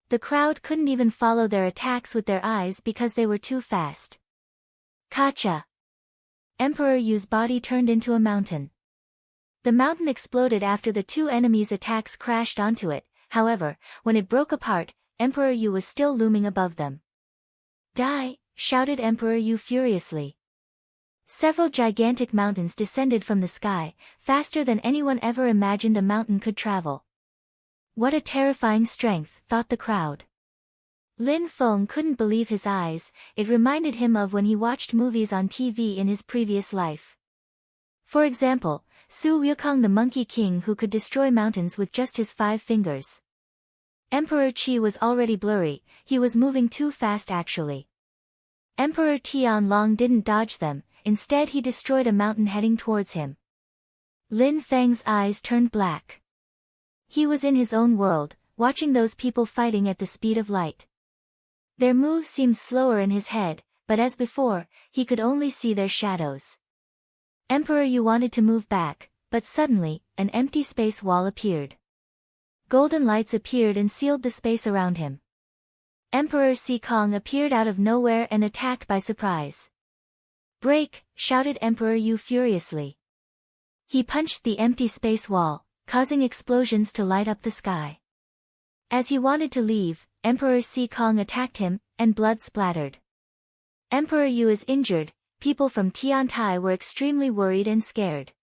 [SPEAKER 1] The crowd couldn't even follow their attacks with their eyes because they were too fast. Kacha! Emperor Yu's body turned into a mountain. The mountain exploded after the two enemies' attacks crashed onto it, however, when it broke apart, Emperor Yu was still looming above them. Die! Shouted Emperor Yu furiously. Several gigantic mountains descended from the sky, faster than anyone ever imagined a mountain could travel. What a terrifying strength, thought the crowd. Lin Feng couldn't believe his eyes, it reminded him of when he watched movies on TV in his previous life. For example, Su Wukong the Monkey King who could destroy mountains with just his 5 fingers. Emperor Qi was already blurry, he was moving too fast actually. Emperor Tianlong didn't dodge them, instead he destroyed a mountain heading towards him. Lin Feng's eyes turned black. He was in his own world, watching those people fighting at the speed of light. Their moves seemed slower in his head, but as before, he could only see their shadows. Emperor Yu wanted to move back, but suddenly, an empty space wall appeared. Golden lights appeared and sealed the space around him. Emperor Sikong appeared out of nowhere and attacked by surprise. Break! Shouted Emperor Yu furiously. He punched the empty space wall, causing explosions to light up the sky. As he wanted to leave, Emperor Sikong attacked him, and blood splattered. Emperor Yu is injured, people from Tiantai were extremely worried and scared.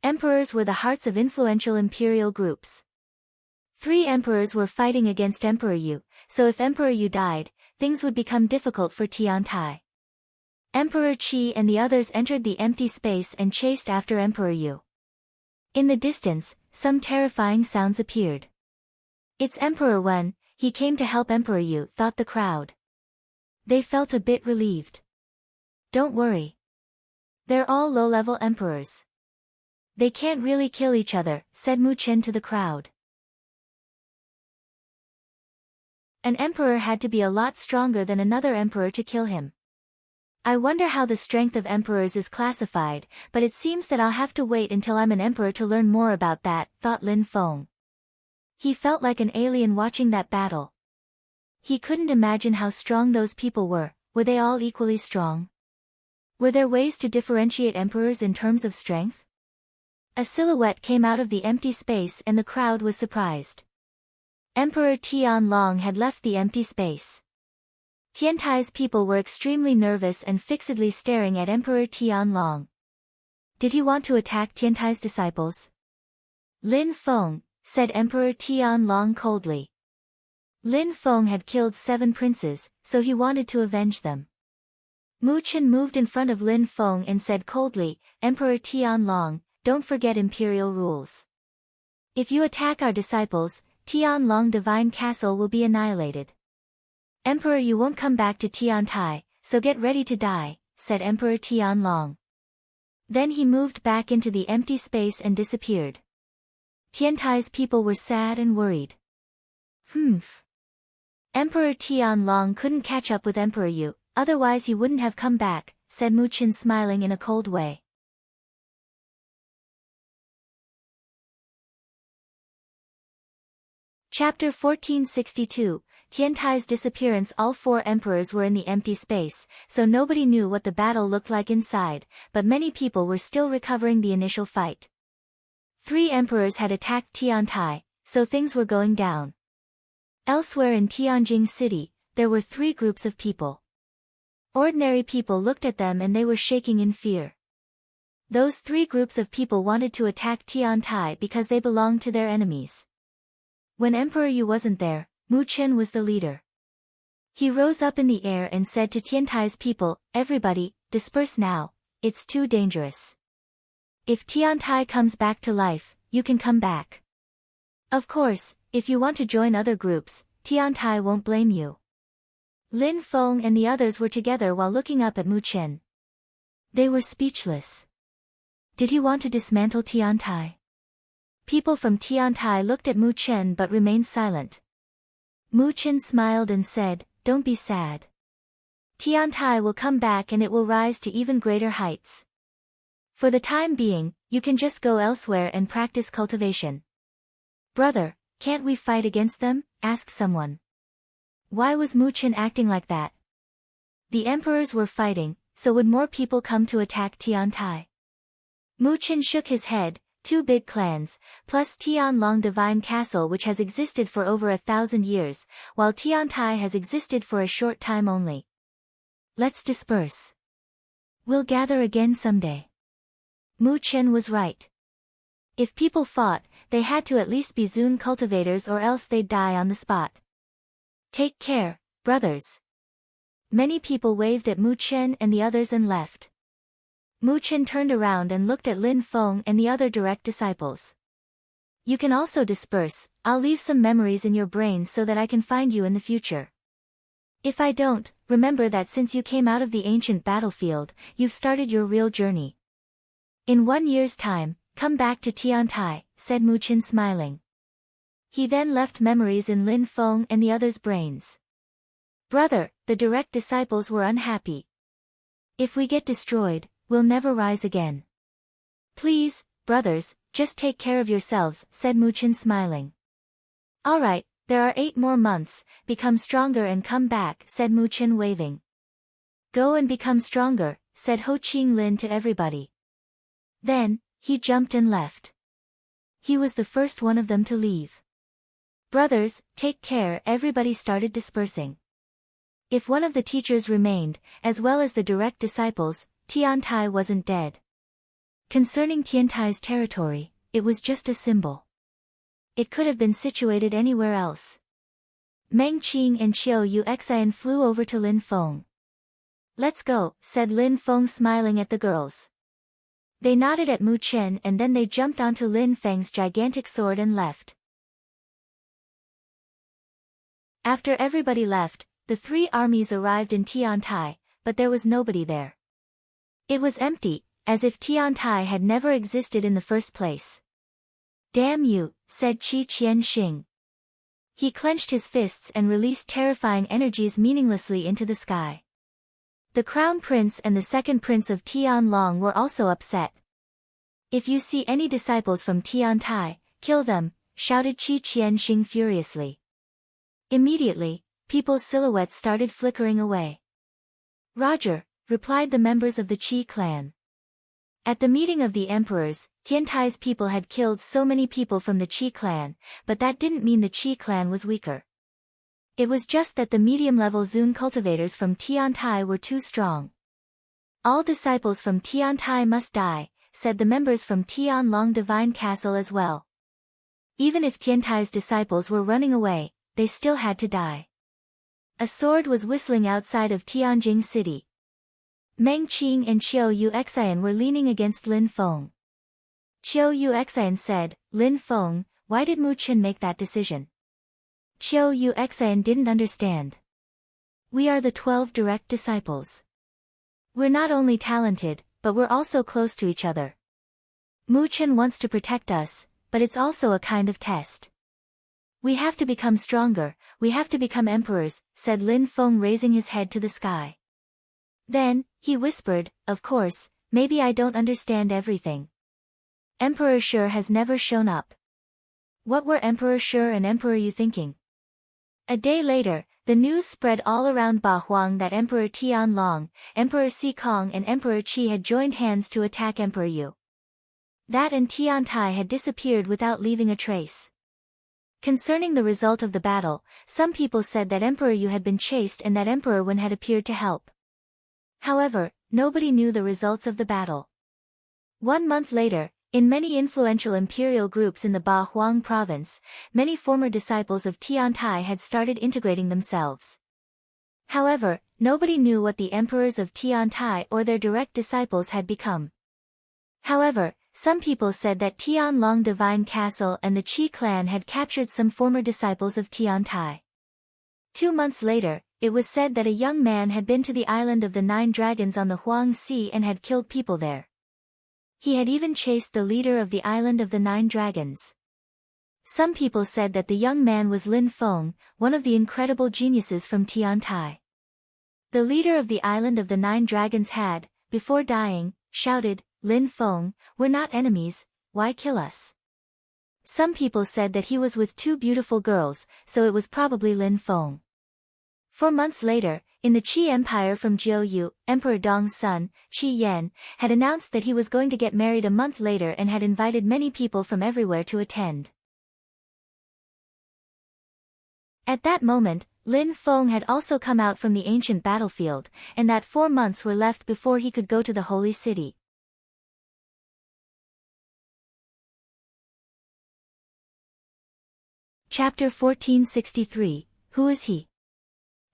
[SPEAKER 1] Emperors were the hearts of influential imperial groups. 3 emperors were fighting against Emperor Yu, so if Emperor Yu died, things would become difficult for Tiantai. Emperor Qi and the others entered the empty space and chased after Emperor Yu. In the distance, some terrifying sounds appeared. It's Emperor Wen, he came to help Emperor Yu, thought the crowd. They felt a bit relieved. Don't worry. They're all low-level emperors. They can't really kill each other, said Mu Chen to the crowd. An emperor had to be a lot stronger than another emperor to kill him. I wonder how the strength of emperors is classified, but it seems that I'll have to wait until I'm an emperor to learn more about that, thought Lin Feng. He felt like an alien watching that battle. He couldn't imagine how strong those people were they all equally strong? Were there ways to differentiate emperors in terms of strength? A silhouette came out of the empty space and the crowd was surprised. Emperor Tianlong had left the empty space. Tiantai's people were extremely nervous and fixedly staring at Emperor Tianlong. Did he want to attack Tiantai's disciples? Lin Feng, said Emperor Tianlong coldly. Lin Feng had killed 7 princes, so he wanted to avenge them. Mu Chen moved in front of Lin Feng and said coldly, Emperor Tianlong, don't forget imperial rules. If you attack our disciples, Tianlong Divine Castle will be annihilated. Emperor, you won't come back to Tiantai, so get ready to die, said Emperor Tianlong. Then he moved back into the empty space and disappeared. Tiantai's people were sad and worried. Emperor Tianlong couldn't catch up with Emperor Yu, otherwise he wouldn't have come back, said Mu Chen smiling in a cold way. Chapter 1462, Tiantai's disappearance. All 4 emperors were in the empty space, so nobody knew what the battle looked like inside, but many people were still recovering the initial fight. 3 emperors had attacked Tiantai, so things were going down. Elsewhere in Tianjing City, there were 3 groups of people. Ordinary people looked at them and they were shaking in fear. Those 3 groups of people wanted to attack Tiantai because they belonged to their enemies. When Emperor Yu wasn't there, Mu Chen was the leader. He rose up in the air and said to Tiantai's people, everybody, disperse now, it's too dangerous. If Tiantai comes back to life, you can come back. Of course, if you want to join other groups, Tiantai won't blame you. Lin Feng and the others were together while looking up at Mu Chen. They were speechless. Did he want to dismantle Tiantai? People from Tiantai looked at Mu Chen but remained silent. Mu Chen smiled and said, don't be sad. Tiantai will come back and it will rise to even greater heights. For the time being, you can just go elsewhere and practice cultivation. Brother, can't we fight against them? Asked someone. Why was Mu Chen acting like that? The emperors were fighting, so would more people come to attack Tiantai? Mu Chen shook his head. 2 big clans, plus Tianlong Divine Castle which has existed for over 1,000 years, while Tiantai has existed for a short time only. Let's disperse. We'll gather again someday. Mu Chen was right. If people fought, they had to at least be Zun cultivators or else they'd die on the spot. Take care, brothers. Many people waved at Mu Chen and the others and left. Mu Chen turned around and looked at Lin Feng and the other direct disciples. You can also disperse. I'll leave some memories in your brains so that I can find you in the future. If I don't, remember that since you came out of the ancient battlefield, you've started your real journey. In 1 year's time, come back to Tiantai, said Mu Chen smiling. He then left memories in Lin Feng and the others' brains. Brother, the direct disciples were unhappy. If we get destroyed, we'll never rise again. Please, brothers, just take care of yourselves, said Mu Chen smiling. Alright, there are 8 more months, become stronger and come back, said Mu Chen waving. Go and become stronger, said Ho Ching Lin to everybody. Then, he jumped and left. He was the first one of them to leave. Brothers, take care, everybody started dispersing. If one of the teachers remained, as well as the direct disciples, Tiantai wasn't dead. Concerning Tiantai's territory, it was just a symbol. It could have been situated anywhere else. Meng Qing and Qiu Yuxian flew over to Lin Feng. Let's go, said Lin Feng smiling at the girls. They nodded at Mu Chen and then they jumped onto Lin Feng's gigantic sword and left. After everybody left, the 3 armies arrived in Tiantai, but there was nobody there. It was empty, as if Tiantai had never existed in the first place. Damn you, said Qi Qianxing. He clenched his fists and released terrifying energies meaninglessly into the sky. The crown prince and the second prince of Tianlong were also upset. If you see any disciples from Tiantai, kill them, shouted Qi Qianxing furiously. Immediately, people's silhouettes started flickering away. Roger, replied the members of the Qi clan. At the meeting of the emperors, Tiantai's people had killed so many people from the Qi clan, but that didn't mean the Qi clan was weaker. It was just that the medium-level Zun cultivators from Tiantai were too strong. All disciples from Tiantai must die, said the members from Tianlong Divine Castle as well. Even if Tiantai's disciples were running away, they still had to die. A sword was whistling outside of Tianjing city. Meng Qing and Qiu Yuxian were leaning against Lin Feng. Qiu Yuxian said, Lin Feng, why did Mu Chen make that decision? Qiu Yuxian didn't understand. We are the 12 direct disciples. We're not only talented, but we're also close to each other. Mu Chen wants to protect us, but it's also a kind of test. We have to become stronger, we have to become emperors, said Lin Feng raising his head to the sky. Then, he whispered, of course, maybe I don't understand everything. Emperor Shi has never shown up. What were Emperor Shi and Emperor Yu thinking? A day later, the news spread all around Ba Huang that Emperor Tianlong, Emperor Si Kong and Emperor Qi had joined hands to attack Emperor Yu. That and Tiantai had disappeared without leaving a trace. Concerning the result of the battle, some people said that Emperor Yu had been chased and that Emperor Wen had appeared to help. However, nobody knew the results of the battle. 1 month later, in many influential imperial groups in the Ba Huang province, many former disciples of Tiantai had started integrating themselves. However, nobody knew what the emperors of Tiantai or their direct disciples had become. However, some people said that Tianlong Divine Castle and the Qi clan had captured some former disciples of Tiantai. 2 months later, it was said that a young man had been to the island of the 9 dragons on the Huang Sea and had killed people there. He had even chased the leader of the island of the 9 dragons. Some people said that the young man was Lin Feng, one of the incredible geniuses from Tiantai. The leader of the island of the 9 dragons had, before dying, shouted, Lin Feng, we're not enemies, why kill us? Some people said that he was with two beautiful girls, so it was probably Lin Feng. 4 months later, in the Qi Empire from Jiu, Emperor Dong's son, Qi Yan, had announced that he was going to get married a month later and had invited many people from everywhere to attend. At that moment, Lin Feng had also come out from the ancient battlefield, and that 4 months were left before he could go to the holy city. Chapter 1463, Who is he?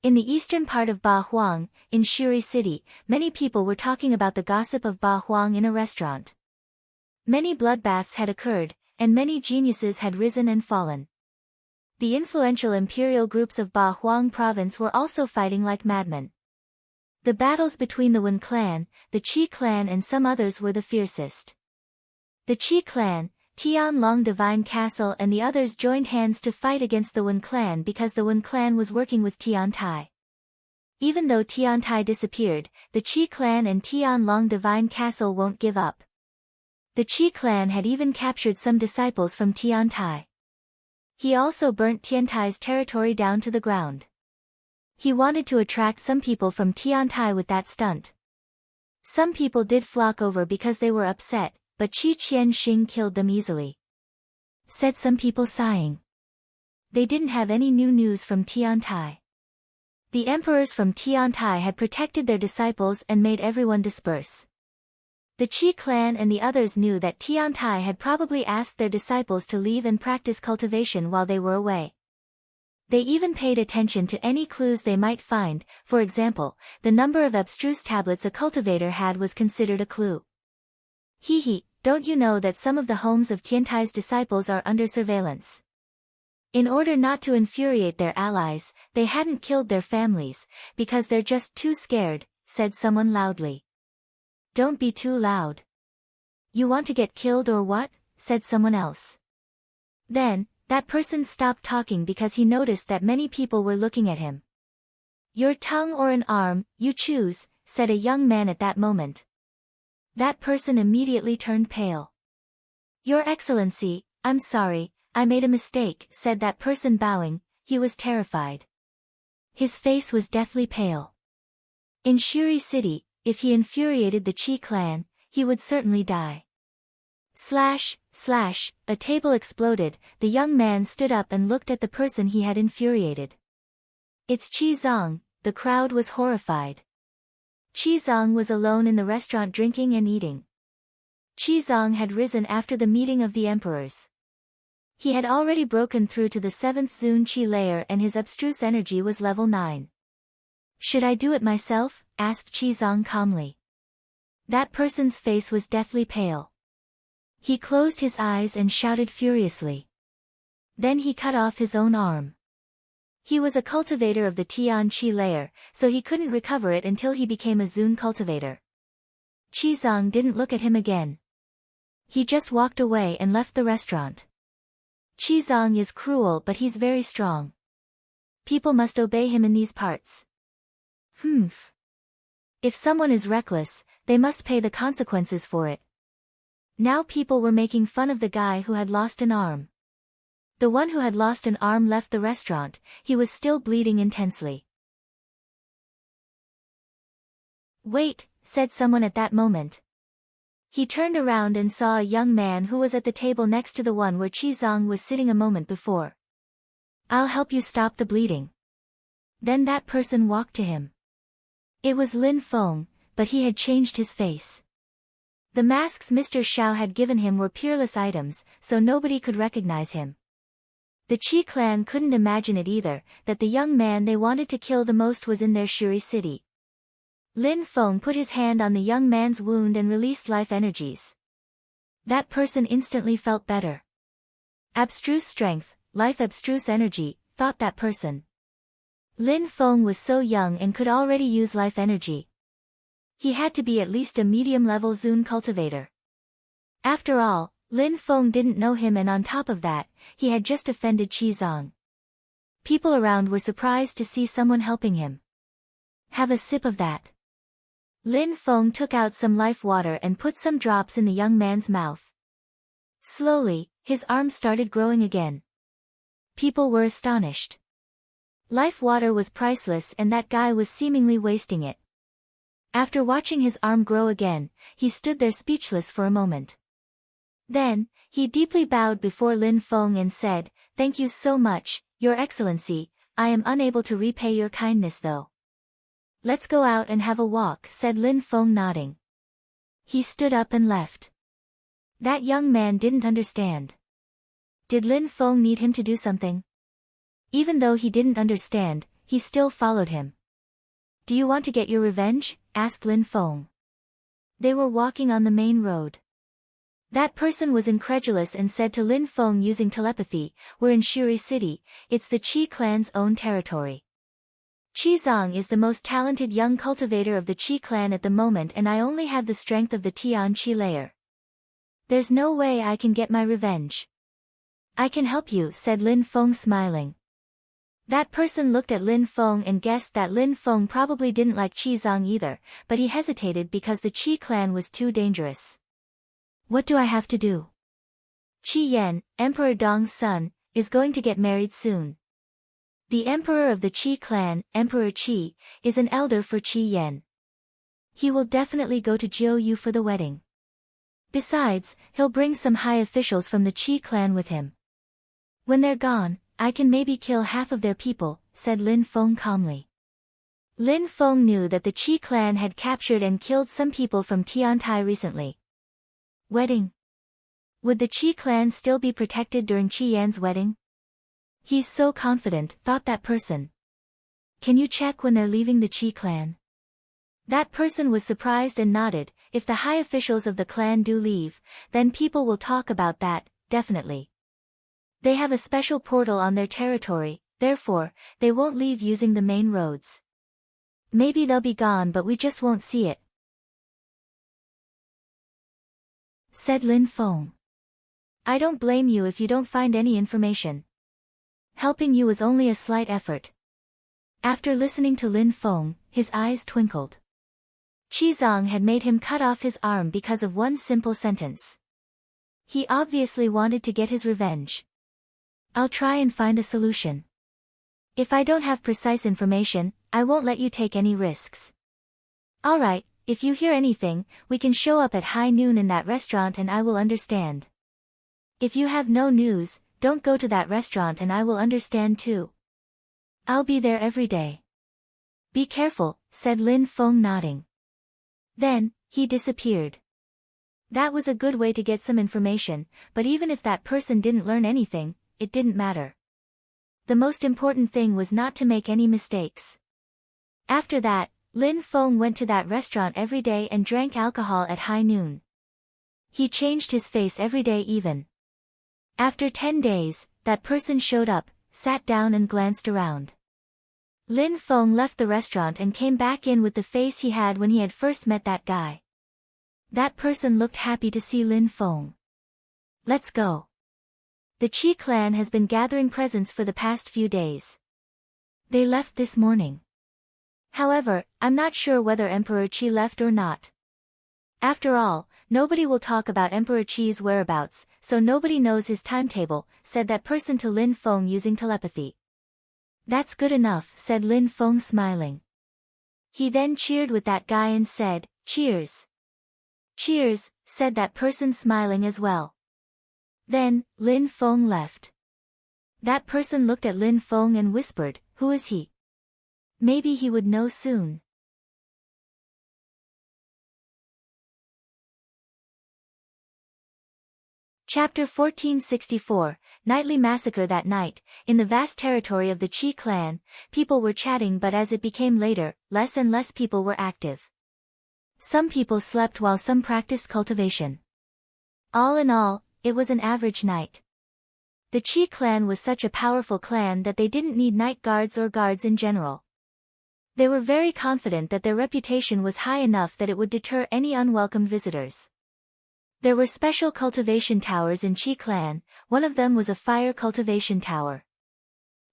[SPEAKER 1] In the eastern part of Ba Huang, in Shuri City, many people were talking about the gossip of Ba Huang in a restaurant. Many bloodbaths had occurred, and many geniuses had risen and fallen. The influential imperial groups of Ba Huang province were also fighting like madmen. The battles between the Wen clan, the Qi clan and some others were the fiercest. The Qi clan, Tianlong Divine Castle and the others joined hands to fight against the Wen clan because the Wen clan was working with Tiantai. Even though Tiantai disappeared, the Qi clan and Tianlong Divine Castle won't give up. The Qi clan had even captured some disciples from Tiantai. He also burnt Tiantai's territory down to the ground. He wanted to attract some people from Tiantai with that stunt. Some people did flock over because they were upset, but Qi Qianxing killed them easily. Said some people sighing. They didn't have any new news from Tiantai. The emperors from Tiantai had protected their disciples and made everyone disperse. The Qi clan and the others knew that Tiantai had probably asked their disciples to leave and practice cultivation while they were away. They even paid attention to any clues they might find. For example, the number of abstruse tablets a cultivator had was considered a clue. Hee, don't you know that some of the homes of Tiantai's disciples are under surveillance? In order not to infuriate their allies, they hadn't killed their families, because they're just too scared, said someone loudly. Don't be too loud. You want to get killed or what? Said someone else. Then, that person stopped talking because he noticed that many people were looking at him. Your tongue or an arm, you choose, said a young man at that moment. That person immediately turned pale. Your Excellency, I'm sorry, I made a mistake, said that person bowing. He was terrified. His face was deathly pale. In Shuri City, if he infuriated the Qi clan, he would certainly die. Slash, a table exploded. The young man stood up and looked at the person he had infuriated. It's Qi Zong. The crowd was horrified. Qi Zong was alone in the restaurant drinking and eating. Qi Zong had risen after the meeting of the emperors. He had already broken through to the 7th Zun Qi layer and his abstruse energy was level 9. Should I do it myself? Asked Qi Zong calmly. That person's face was deathly pale. He closed his eyes and shouted furiously. Then he cut off his own arm. He was a cultivator of the Tian Qi layer, so he couldn't recover it until he became a Zun cultivator. Qi Zong didn't look at him again. He just walked away and left the restaurant. Qi Zong is cruel but he's very strong. People must obey him in these parts. If someone is reckless, they must pay the consequences for it. Now people were making fun of the guy who had lost an arm. The one who had lost an arm left the restaurant. He was still bleeding intensely. Wait, said someone at that moment. He turned around and saw a young man who was at the table next to the one where Qi Zong was sitting a moment before. I'll help you stop the bleeding. Then that person walked to him. It was Lin Feng, but he had changed his face. The masks Mr. Xiao had given him were peerless items, so nobody could recognize him. The Qi clan couldn't imagine it either, that the young man they wanted to kill the most was in their Shuri city. Lin Feng put his hand on the young man's wound and released life energies. That person instantly felt better. Abstruse strength, life abstruse energy, thought that person. Lin Feng was so young and could already use life energy. He had to be at least a medium-level Zun cultivator. After all, Lin Feng didn't know him and on top of that, he had just offended Qi Zong. People around were surprised to see someone helping him. Have a sip of that. Lin Feng took out some life water and put some drops in the young man's mouth. Slowly, his arm started growing again. People were astonished. Life water was priceless and that guy was seemingly wasting it. After watching his arm grow again, he stood there speechless for a moment. Then, he deeply bowed before Lin Feng and said, "Thank you so much, Your Excellency, I am unable to repay your kindness though." "Let's go out and have a walk," said Lin Feng nodding. He stood up and left. That young man didn't understand. Did Lin Feng need him to do something? Even though he didn't understand, he still followed him. "Do you want to get your revenge?" asked Lin Feng. They were walking on the main road. That person was incredulous and said to Lin Feng using telepathy, "We're in Shuri City, it's the Qi clan's own territory. Qi Zong is the most talented young cultivator of the Qi clan at the moment and I only have the strength of the Tian Qi layer. There's no way I can get my revenge." "I can help you," said Lin Feng smiling. That person looked at Lin Feng and guessed that Lin Feng probably didn't like Qi Zong either, but he hesitated because the Qi clan was too dangerous. "What do I have to do?" "Qi Yan, Emperor Dong's son, is going to get married soon. The emperor of the Qi clan, Emperor Qi, is an elder for Qi Yan. He will definitely go to Jiu for the wedding. Besides, he'll bring some high officials from the Qi clan with him. When they're gone, I can maybe kill half of their people," said Lin Feng calmly. Lin Feng knew that the Qi clan had captured and killed some people from Tiantai recently. Wedding? Would the Qi clan still be protected during Qi Yan's wedding? "He's so confident," thought that person. "Can you check when they're leaving the Qi clan?" That person was surprised and nodded. "If the high officials of the clan do leave, then people will talk about that, definitely. They have a special portal on their territory, therefore, they won't leave using the main roads. Maybe they'll be gone but we just won't see it," said Lin Feng. "I don't blame you if you don't find any information. Helping you was only a slight effort." After listening to Lin Feng, his eyes twinkled. Qi Zong had made him cut off his arm because of one simple sentence. He obviously wanted to get his revenge. "I'll try and find a solution. If I don't have precise information, I won't let you take any risks." "Alright, if you hear anything, we can show up at high noon in that restaurant and I will understand. If you have no news, don't go to that restaurant and I will understand too. I'll be there every day." "Be careful," said Lin Feng nodding. Then, he disappeared. That was a good way to get some information, but even if that person didn't learn anything, it didn't matter. The most important thing was not to make any mistakes. After that, Lin Feng went to that restaurant every day and drank alcohol at high noon. He changed his face every day even. After 10 days, that person showed up, sat down and glanced around. Lin Feng left the restaurant and came back in with the face he had when he had first met that guy. That person looked happy to see Lin Feng. "Let's go. The Qi clan has been gathering presents for the past few days. They left this morning. However, I'm not sure whether Emperor Qi left or not. After all, nobody will talk about Emperor Qi's whereabouts, so nobody knows his timetable," said that person to Lin Feng using telepathy. "That's good enough," said Lin Feng smiling. He then cheered with that guy and said, "Cheers." "Cheers," said that person smiling as well. Then, Lin Feng left. That person looked at Lin Feng and whispered, "Who is he? Maybe he would know soon." Chapter 1464, Nightly Massacre. That night, in the vast territory of the Qi clan, people were chatting, but as it became later, less and less people were active. Some people slept while some practiced cultivation. All in all, it was an average night. The Qi clan was such a powerful clan that they didn't need night guards or guards in general. They were very confident that their reputation was high enough that it would deter any unwelcome visitors. There were special cultivation towers in Qi clan, one of them was a fire cultivation tower.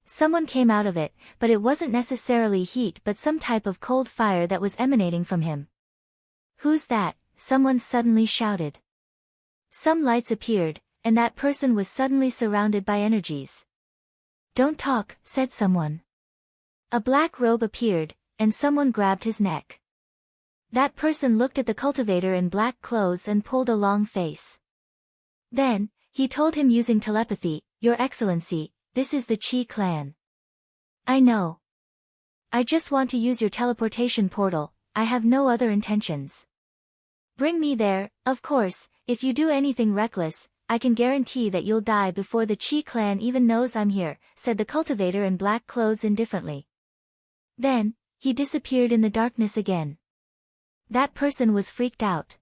[SPEAKER 1] Someone came out of it, but it wasn't necessarily heat but some type of cold fire that was emanating from him. Who's that? Someone suddenly shouted. Some lights appeared, and that person was suddenly surrounded by energies. Don't talk, said someone. A black robe appeared, and someone grabbed his neck. That person looked at the cultivator in black clothes and pulled a long face. Then, he told him using telepathy, Your Excellency, this is the Qi clan. I know. I just want to use your teleportation portal, I have no other intentions. Bring me there, of course, if you do anything reckless, I can guarantee that you'll die before the Qi clan even knows I'm here, said the cultivator in black clothes indifferently. Then, he disappeared in the darkness again. That person was freaked out.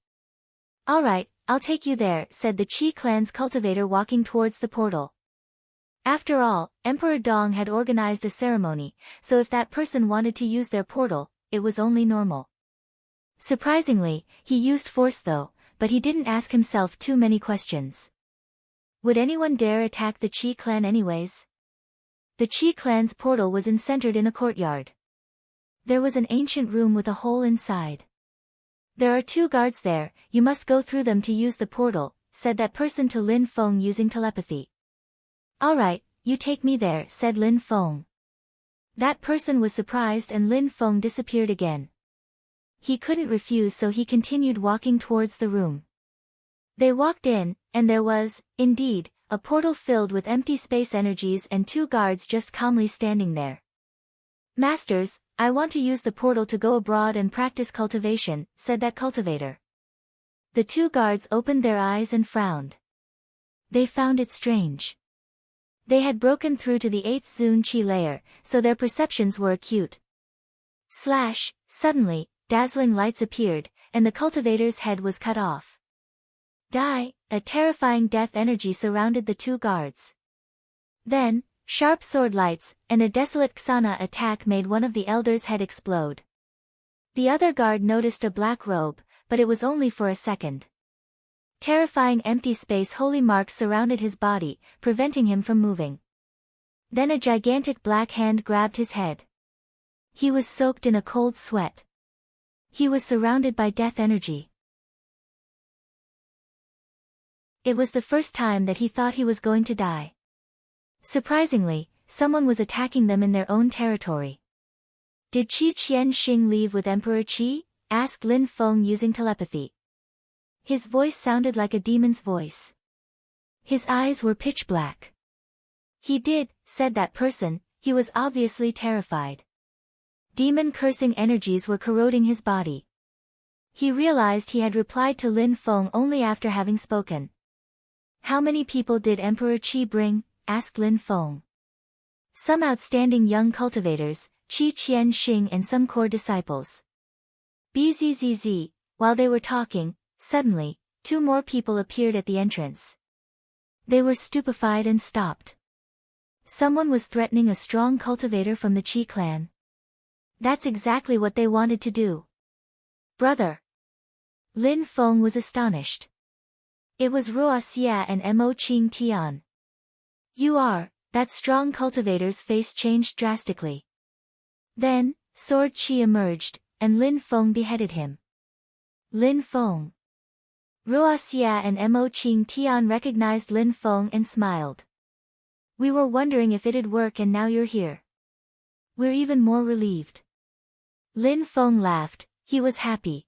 [SPEAKER 1] Alright, I'll take you there, said the Qi clan's cultivator walking towards the portal. After all, Emperor Dong had organized a ceremony, so if that person wanted to use their portal, it was only normal. Surprisingly, he used force though, but he didn't ask himself too many questions. Would anyone dare attack the Qi clan anyways? The Qi clan's portal was centered in a courtyard. There was an ancient room with a hole inside. There are 2 guards there, you must go through them to use the portal, said that person to Lin Feng using telepathy. Alright, you take me there, said Lin Feng. That person was surprised and Lin Feng disappeared again. He couldn't refuse so he continued walking towards the room. They walked in, and there was, indeed, a portal filled with empty space energies and 2 guards just calmly standing there. Masters, I want to use the portal to go abroad and practice cultivation, said that cultivator. The 2 guards opened their eyes and frowned. They found it strange. They had broken through to the 8th Zun Qi layer, so their perceptions were acute. Suddenly, dazzling lights appeared, and the cultivator's head was cut off. Die! A terrifying death energy surrounded the 2 guards. Then, sharp sword lights, and a desolate Xana attack made one of the elders' head explode. The other guard noticed a black robe, but it was only for a second. Terrifying empty space holy marks surrounded his body, preventing him from moving. Then a gigantic black hand grabbed his head. He was soaked in a cold sweat. He was surrounded by death energy. It was the first time that he thought he was going to die. Surprisingly, someone was attacking them in their own territory. Did Qi Qianxing leave with Emperor Qi? Asked Lin Feng using telepathy. His voice sounded like a demon's voice. His eyes were pitch black. He did, said that person, he was obviously terrified. Demon cursing energies were corroding his body. He realized he had replied to Lin Feng only after having spoken. How many people did Emperor Qi bring? Asked Lin Feng. Some outstanding young cultivators, Qi Qianxing and some core disciples. Bzzz, while they were talking, suddenly, 2 more people appeared at the entrance. They were stupefied and stopped. Someone was threatening a strong cultivator from the Qi clan. That's exactly what they wanted to do. Brother! Lin Feng was astonished. It was Ruo Xia and Mo Qing Tian. You are, that strong cultivator's face changed drastically. Then, Sword Qi emerged, and Lin Feng beheaded him. Lin Feng. Ruo Xia and Mo Qing Tian recognized Lin Feng and smiled. We were wondering if it'd work and now you're here. We're even more relieved. Lin Feng laughed, he was happy.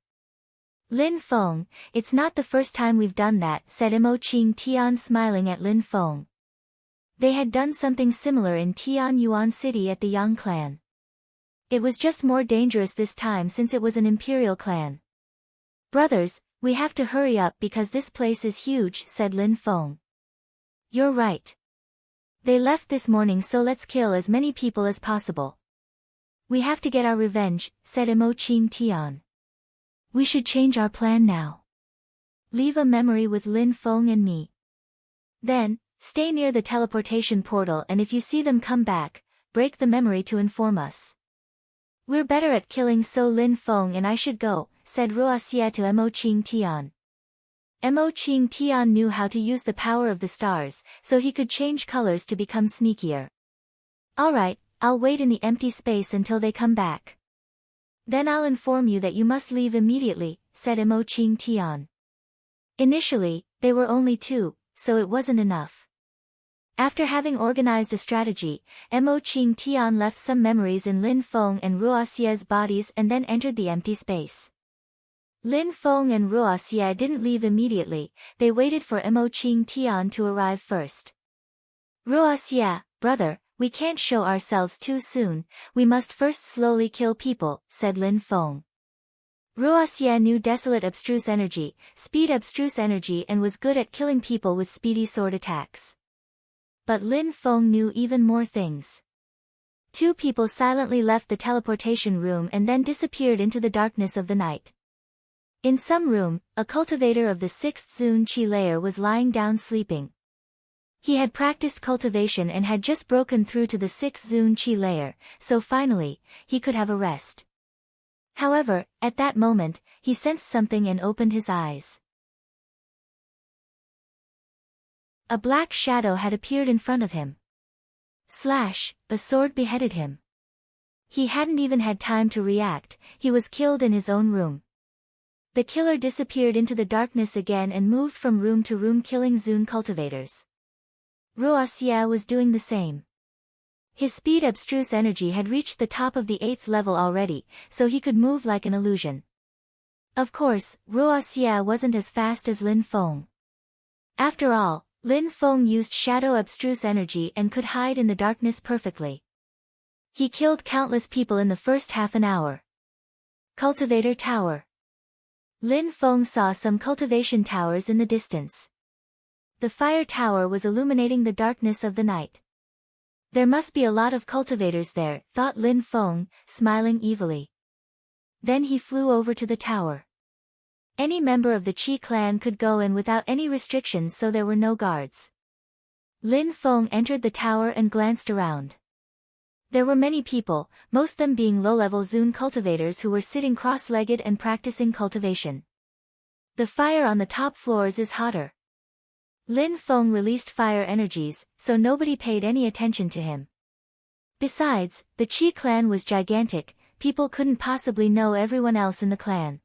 [SPEAKER 1] Lin Feng, it's not the first time we've done that, said Mo Qing Tian smiling at Lin Feng. They had done something similar in Tian Yuan City at the Yang clan. It was just more dangerous this time since it was an imperial clan. Brothers, we have to hurry up because this place is huge, said Lin Feng. You're right. They left this morning so let's kill as many people as possible. We have to get our revenge, said Mo Qing Tian. We should change our plan now. Leave a memory with Lin Feng and me. Then, stay near the teleportation portal and if you see them come back, break the memory to inform us. We're better at killing so Lin Feng and I should go, said Ruo Xia to Mo Qing Tian. Mo Qing Tian knew how to use the power of the stars, so he could change colors to become sneakier. Alright, I'll wait in the empty space until they come back. Then I'll inform you that you must leave immediately, said Mo Ching Tian. Initially, they were only two, so it wasn't enough. After having organized a strategy, Mo Ching Tian left some memories in Lin Feng and Ruo Xie's bodies and then entered the empty space. Lin Feng and Ruo Xie didn't leave immediately, they waited for Mo Ching Tian to arrive first. Ruo Xie, brother, we can't show ourselves too soon, we must first slowly kill people, said Lin Feng. Ruo Xie knew desolate abstruse energy, speed abstruse energy and was good at killing people with speedy sword attacks. But Lin Feng knew even more things. Two people silently left the teleportation room and then disappeared into the darkness of the night. In some room, a cultivator of the 6th Zun Qi layer was lying down sleeping. He had practiced cultivation and had just broken through to the 6th Zun Qi layer, so finally, he could have a rest. However, at that moment, he sensed something and opened his eyes. A black shadow had appeared in front of him. Slash, a sword beheaded him. He hadn't even had time to react, he was killed in his own room. The killer disappeared into the darkness again and moved from room to room killing Zun cultivators. Ruo Xie was doing the same. His speed abstruse energy had reached the top of the 8th level already, so he could move like an illusion. Of course, Ruo Xie wasn't as fast as Lin Feng. After all, Lin Feng used shadow abstruse energy and could hide in the darkness perfectly. He killed countless people in the first half an hour. Cultivator Tower. Lin Feng saw some cultivation towers in the distance. The fire tower was illuminating the darkness of the night. There must be a lot of cultivators there, thought Lin Feng, smiling evilly. Then he flew over to the tower. Any member of the Qi clan could go in without any restrictions, so there were no guards. Lin Feng entered the tower and glanced around. There were many people, most them being low-level Zun cultivators who were sitting cross-legged and practicing cultivation. The fire on the top floors is hotter. Lin Feng released fire energies, so nobody paid any attention to him. Besides, the Qi clan was gigantic, people couldn't possibly know everyone else in the clan.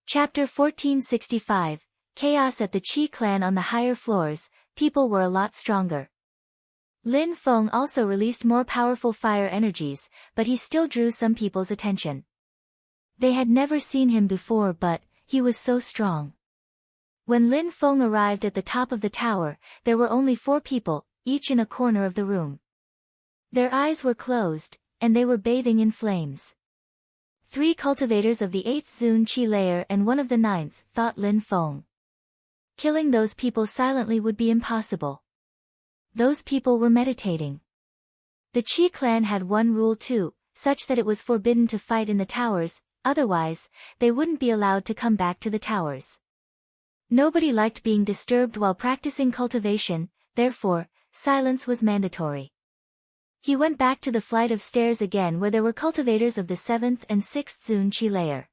[SPEAKER 1] Chapter 1465, Chaos at the Qi clan. On the higher floors, people were a lot stronger. Lin Feng also released more powerful fire energies, but he still drew some people's attention. They had never seen him before, but he was so strong. When Lin Feng arrived at the top of the tower, there were only 4 people, each in a corner of the room. Their eyes were closed, and they were bathing in flames. 3 cultivators of the 8th Zun Qi layer and 1 of the 9th, thought Lin Feng. Killing those people silently would be impossible. Those people were meditating. The Qi clan had one rule too, such that it was forbidden to fight in the towers, otherwise, they wouldn't be allowed to come back to the towers. Nobody liked being disturbed while practicing cultivation, therefore, silence was mandatory. He went back to the flight of stairs again where there were cultivators of the 7th and 6th Zun Qi layer.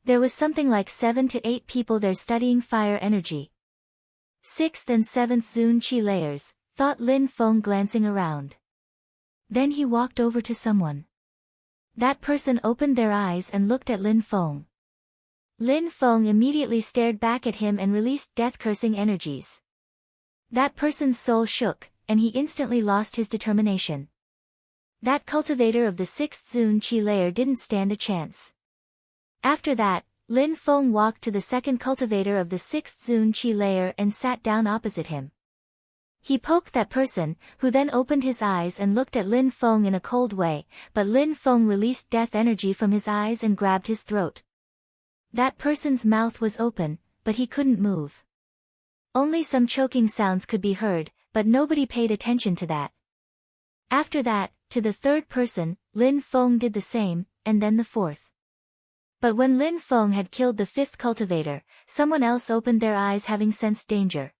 [SPEAKER 1] There was something like 7 to 8 people there studying fire energy. 6th and 7th Zun Qi layers, thought Lin Feng glancing around. Then he walked over to someone. That person opened their eyes and looked at Lin Feng. Lin Feng immediately stared back at him and released death-cursing energies. That person's soul shook, and he instantly lost his determination. That cultivator of the 6th Zun Qi layer didn't stand a chance. After that, Lin Feng walked to the second cultivator of the 6th Zun Qi layer and sat down opposite him. He poked that person, who then opened his eyes and looked at Lin Feng in a cold way, but Lin Feng released death energy from his eyes and grabbed his throat. That person's mouth was open, but he couldn't move. Only some choking sounds could be heard, but nobody paid attention to that. After that, to the third person, Lin Feng did the same, and then the 4th. But when Lin Feng had killed the 5th cultivator, someone else opened their eyes having sensed danger.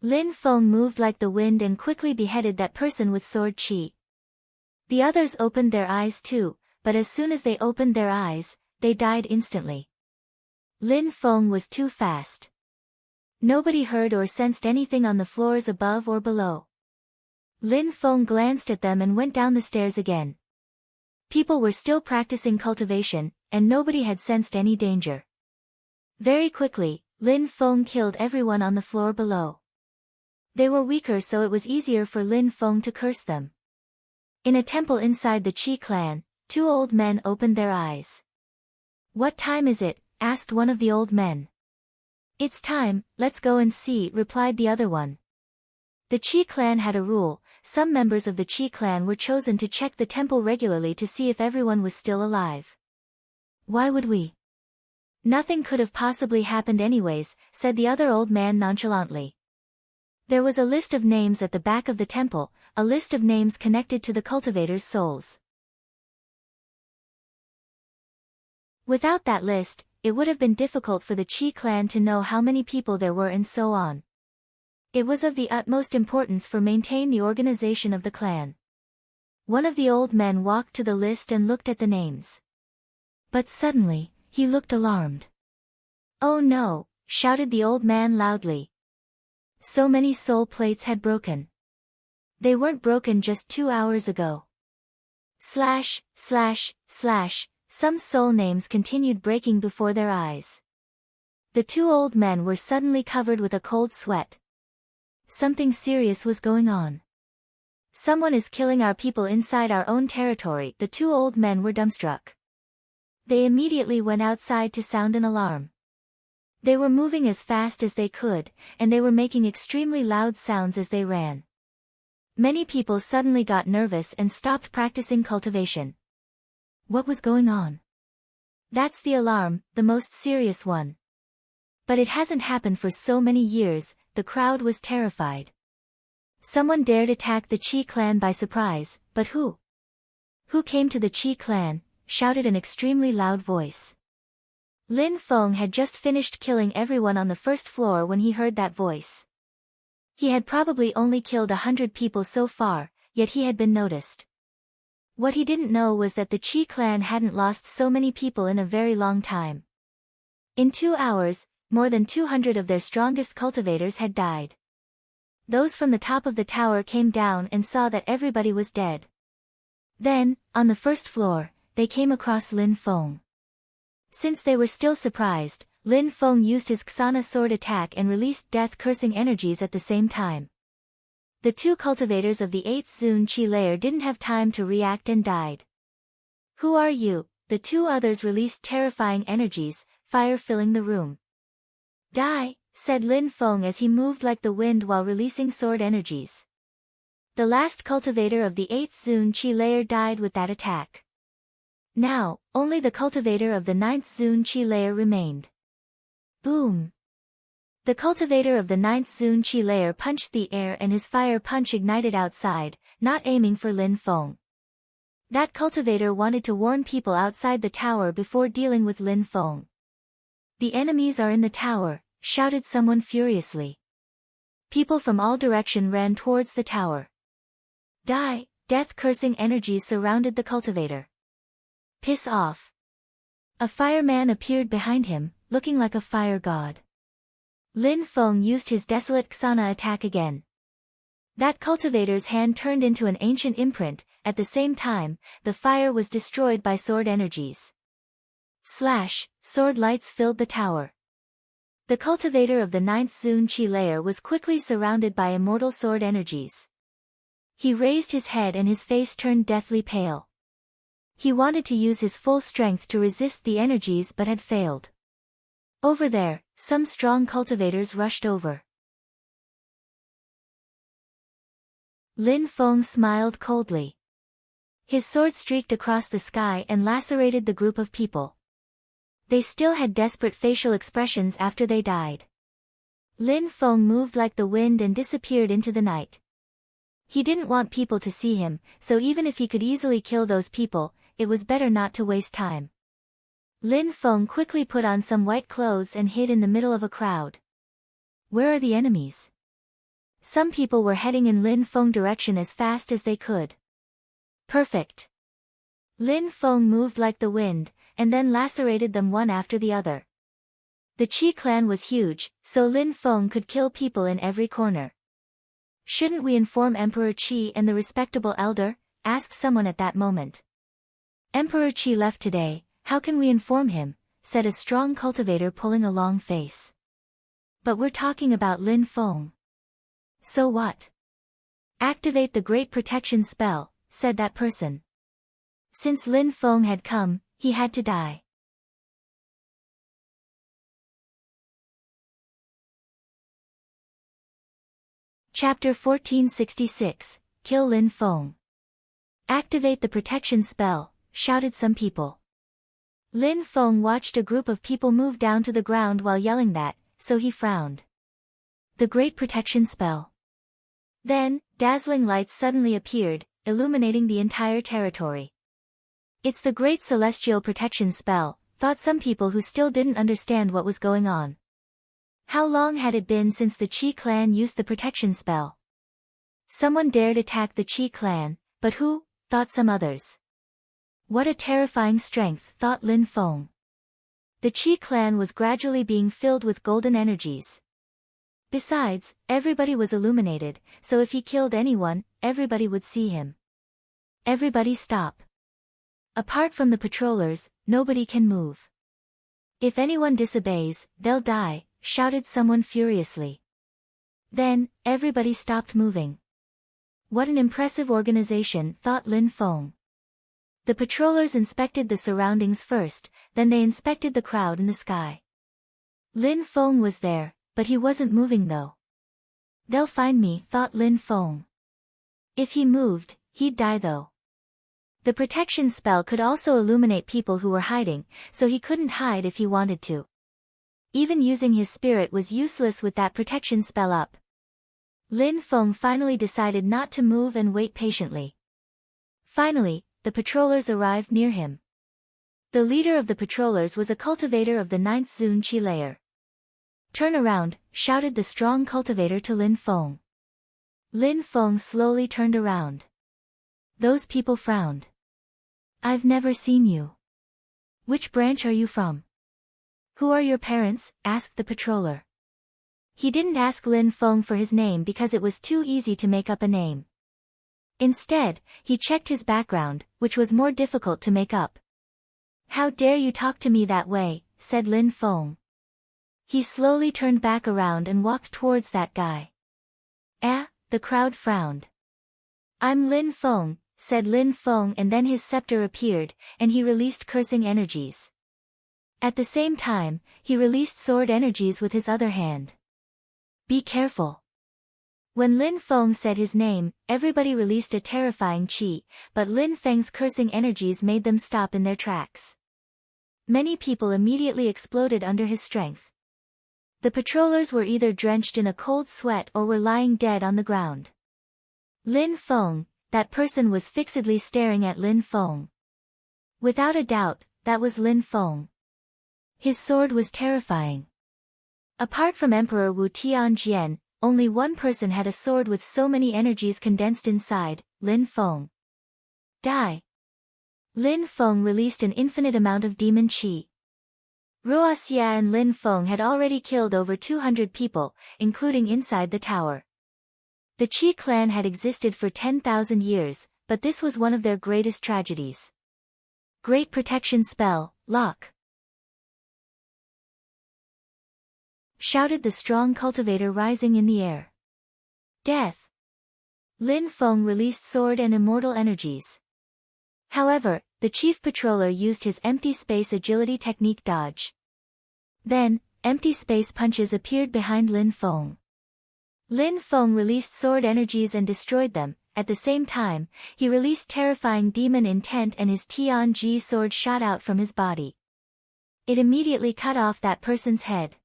[SPEAKER 1] Lin Feng moved like the wind and quickly beheaded that person with sword qi. The others opened their eyes too, but as soon as they opened their eyes, they died instantly. Lin Feng was too fast. Nobody heard or sensed anything on the floors above or below. Lin Feng glanced at them and went down the stairs again. People were still practicing cultivation, and nobody had sensed any danger. Very quickly, Lin Feng killed everyone on the floor below. They were weaker, so it was easier for Lin Feng to curse them. In a temple inside the Qi clan, two old men opened their eyes. "What time is it?" asked one of the old men. "It's time, let's go and see," replied the other one. The Qi clan had a rule: some members of the Qi clan were chosen to check the temple regularly to see if everyone was still alive. "Why would we? Nothing could have possibly happened anyways," said the other old man nonchalantly. There was a list of names at the back of the temple, a list of names connected to the cultivators' souls. Without that list, it would have been difficult for the Qi clan to know how many people there were and so on. It was of the utmost importance for maintain the organization of the clan. One of the old men walked to the list and looked at the names. But suddenly, he looked alarmed. "Oh no!" shouted the old man loudly. So many soul plates had broken. They weren't broken just 2 hours ago. Slash, slash, slash, some soul names continued breaking before their eyes. The two old men were suddenly covered with a cold sweat. Something serious was going on. "Someone is killing our people inside our own territory." The two old men were dumbstruck. They immediately went outside to sound an alarm. They were moving as fast as they could, and they were making extremely loud sounds as they ran. Many people suddenly got nervous and stopped practicing cultivation. What was going on? "That's the alarm, the most serious one." But it hasn't happened for so many years. The crowd was terrified. Someone dared attack the Qi clan by surprise, but who? "Who came to the Qi clan?" shouted an extremely loud voice. Lin Feng had just finished killing everyone on the first floor when he heard that voice. He had probably only killed 100 people so far, yet he had been noticed. What he didn't know was that the Qi clan hadn't lost so many people in a very long time. In 2 hours, more than 200 of their strongest cultivators had died. Those from the top of the tower came down and saw that everybody was dead. Then, on the first floor, they came across Lin Feng. Since they were still surprised, Lin Feng used his Xana sword attack and released death-cursing energies at the same time. The two cultivators of the 8th Zun Qi layer didn't have time to react and died. "Who are you?" The two others released terrifying energies, fire filling the room. "Die," said Lin Feng as he moved like the wind while releasing sword energies. The last cultivator of the 8th Zun Qi layer died with that attack. Now, only the cultivator of the 9th Zun Qi layer remained. Boom! The cultivator of the 9th Zun Qi layer punched the air and his fire punch ignited outside, not aiming for Lin Feng. That cultivator wanted to warn people outside the tower before dealing with Lin Feng. "The enemies are in the tower," shouted someone furiously. People from all directions ran towards the tower. "Die!" Death-cursing energies surrounded the cultivator. "Piss off!" A fireman appeared behind him, looking like a fire god. Lin Feng used his desolate Xana attack again. That cultivator's hand turned into an ancient imprint. At the same time, the fire was destroyed by sword energies. Slash, sword lights filled the tower. The cultivator of the 9th Zun Qi layer was quickly surrounded by immortal sword energies. He raised his head and his face turned deathly pale. He wanted to use his full strength to resist the energies but had failed. Over there, some strong cultivators rushed over. Lin Feng smiled coldly. His sword streaked across the sky and lacerated the group of people. They still had desperate facial expressions after they died. Lin Feng moved like the wind and disappeared into the night. He didn't want people to see him, so even if he could easily kill those people, it was better not to waste time. Lin Feng quickly put on some white clothes and hid in the middle of a crowd. Where are the enemies? Some people were heading in Lin Feng direction as fast as they could. Perfect. Lin Feng moved like the wind, and then lacerated them one after the other. The Qi clan was huge, so Lin Feng could kill people in every corner. Shouldn't we inform Emperor Qi and the respectable elder? Asked someone at that moment. Emperor Qi left today, how can we inform him? Said a strong cultivator pulling a long face. But we're talking about Lin Feng. So what? Activate the Great Protection Spell, said that person. Since Lin Feng had come, he had to die. Chapter 1466, Kill Lin Feng. Activate the protection spell, shouted some people. Lin Feng watched a group of people move down to the ground while yelling that, so he frowned. The Great Protection Spell. Then, dazzling lights suddenly appeared, illuminating the entire territory. It's the Great Celestial Protection Spell, thought some people who still didn't understand what was going on. How long had it been since the Qi clan used the protection spell? Someone dared attack the Qi clan, but who? Thought some others. What a terrifying strength, thought Lin Feng. The Qi clan was gradually being filled with golden energies. Besides, everybody was illuminated, so if he killed anyone, everybody would see him. Everybody stop. Apart from the patrollers, nobody can move. If anyone disobeys, they'll die, shouted someone furiously. Then, everybody stopped moving. What an impressive organization, thought Lin Feng. The patrollers inspected the surroundings first, then they inspected the crowd in the sky. Lin Feng was there, but he wasn't moving though. They'll find me, thought Lin Feng. If he moved, he'd die though. The protection spell could also illuminate people who were hiding, so he couldn't hide if he wanted to. Even using his spirit was useless with that protection spell up. Lin Feng finally decided not to move and wait patiently. Finally, the patrollers arrived near him. The leader of the patrollers was a cultivator of the 9th Zun Qi layer. Turn around, shouted the strong cultivator to Lin Feng. Lin Feng slowly turned around. Those people frowned. I've never seen you. Which branch are you from? Who are your parents? Asked the patroller. He didn't ask Lin Feng for his name because it was too easy to make up a name. Instead, he checked his background, which was more difficult to make up. How dare you talk to me that way, said Lin Feng. He slowly turned back around and walked towards that guy. The crowd frowned. I'm Lin Feng, said Lin Feng, and then his scepter appeared, and he released cursing energies. At the same time, he released sword energies with his other hand. Be careful. When Lin Feng said his name, everybody released a terrifying qi, but Lin Feng's cursing energies made them stop in their tracks. Many people immediately exploded under his strength. The patrollers were either drenched in a cold sweat or were lying dead on the ground. Lin Feng, that person was fixedly staring at Lin Feng. Without a doubt, that was Lin Feng. His sword was terrifying. Apart from Emperor Wu Tianjian, only one person had a sword with so many energies condensed inside, Lin Feng. Die! Lin Feng released an infinite amount of demon qi. Ruoxia and Lin Feng had already killed over 200 people, including inside the tower. The Qi clan had existed for 10,000 years, but this was one of their greatest tragedies. Great Protection Spell, lock! Shouted the strong cultivator rising in the air. Death! Lin Feng released sword and immortal energies. However, the chief patroller used his empty space agility technique dodge. Then, empty space punches appeared behind Lin Feng. Lin Feng released sword energies and destroyed them. At the same time, he released terrifying demon intent and his Tianji sword shot out from his body. It immediately cut off that person's head.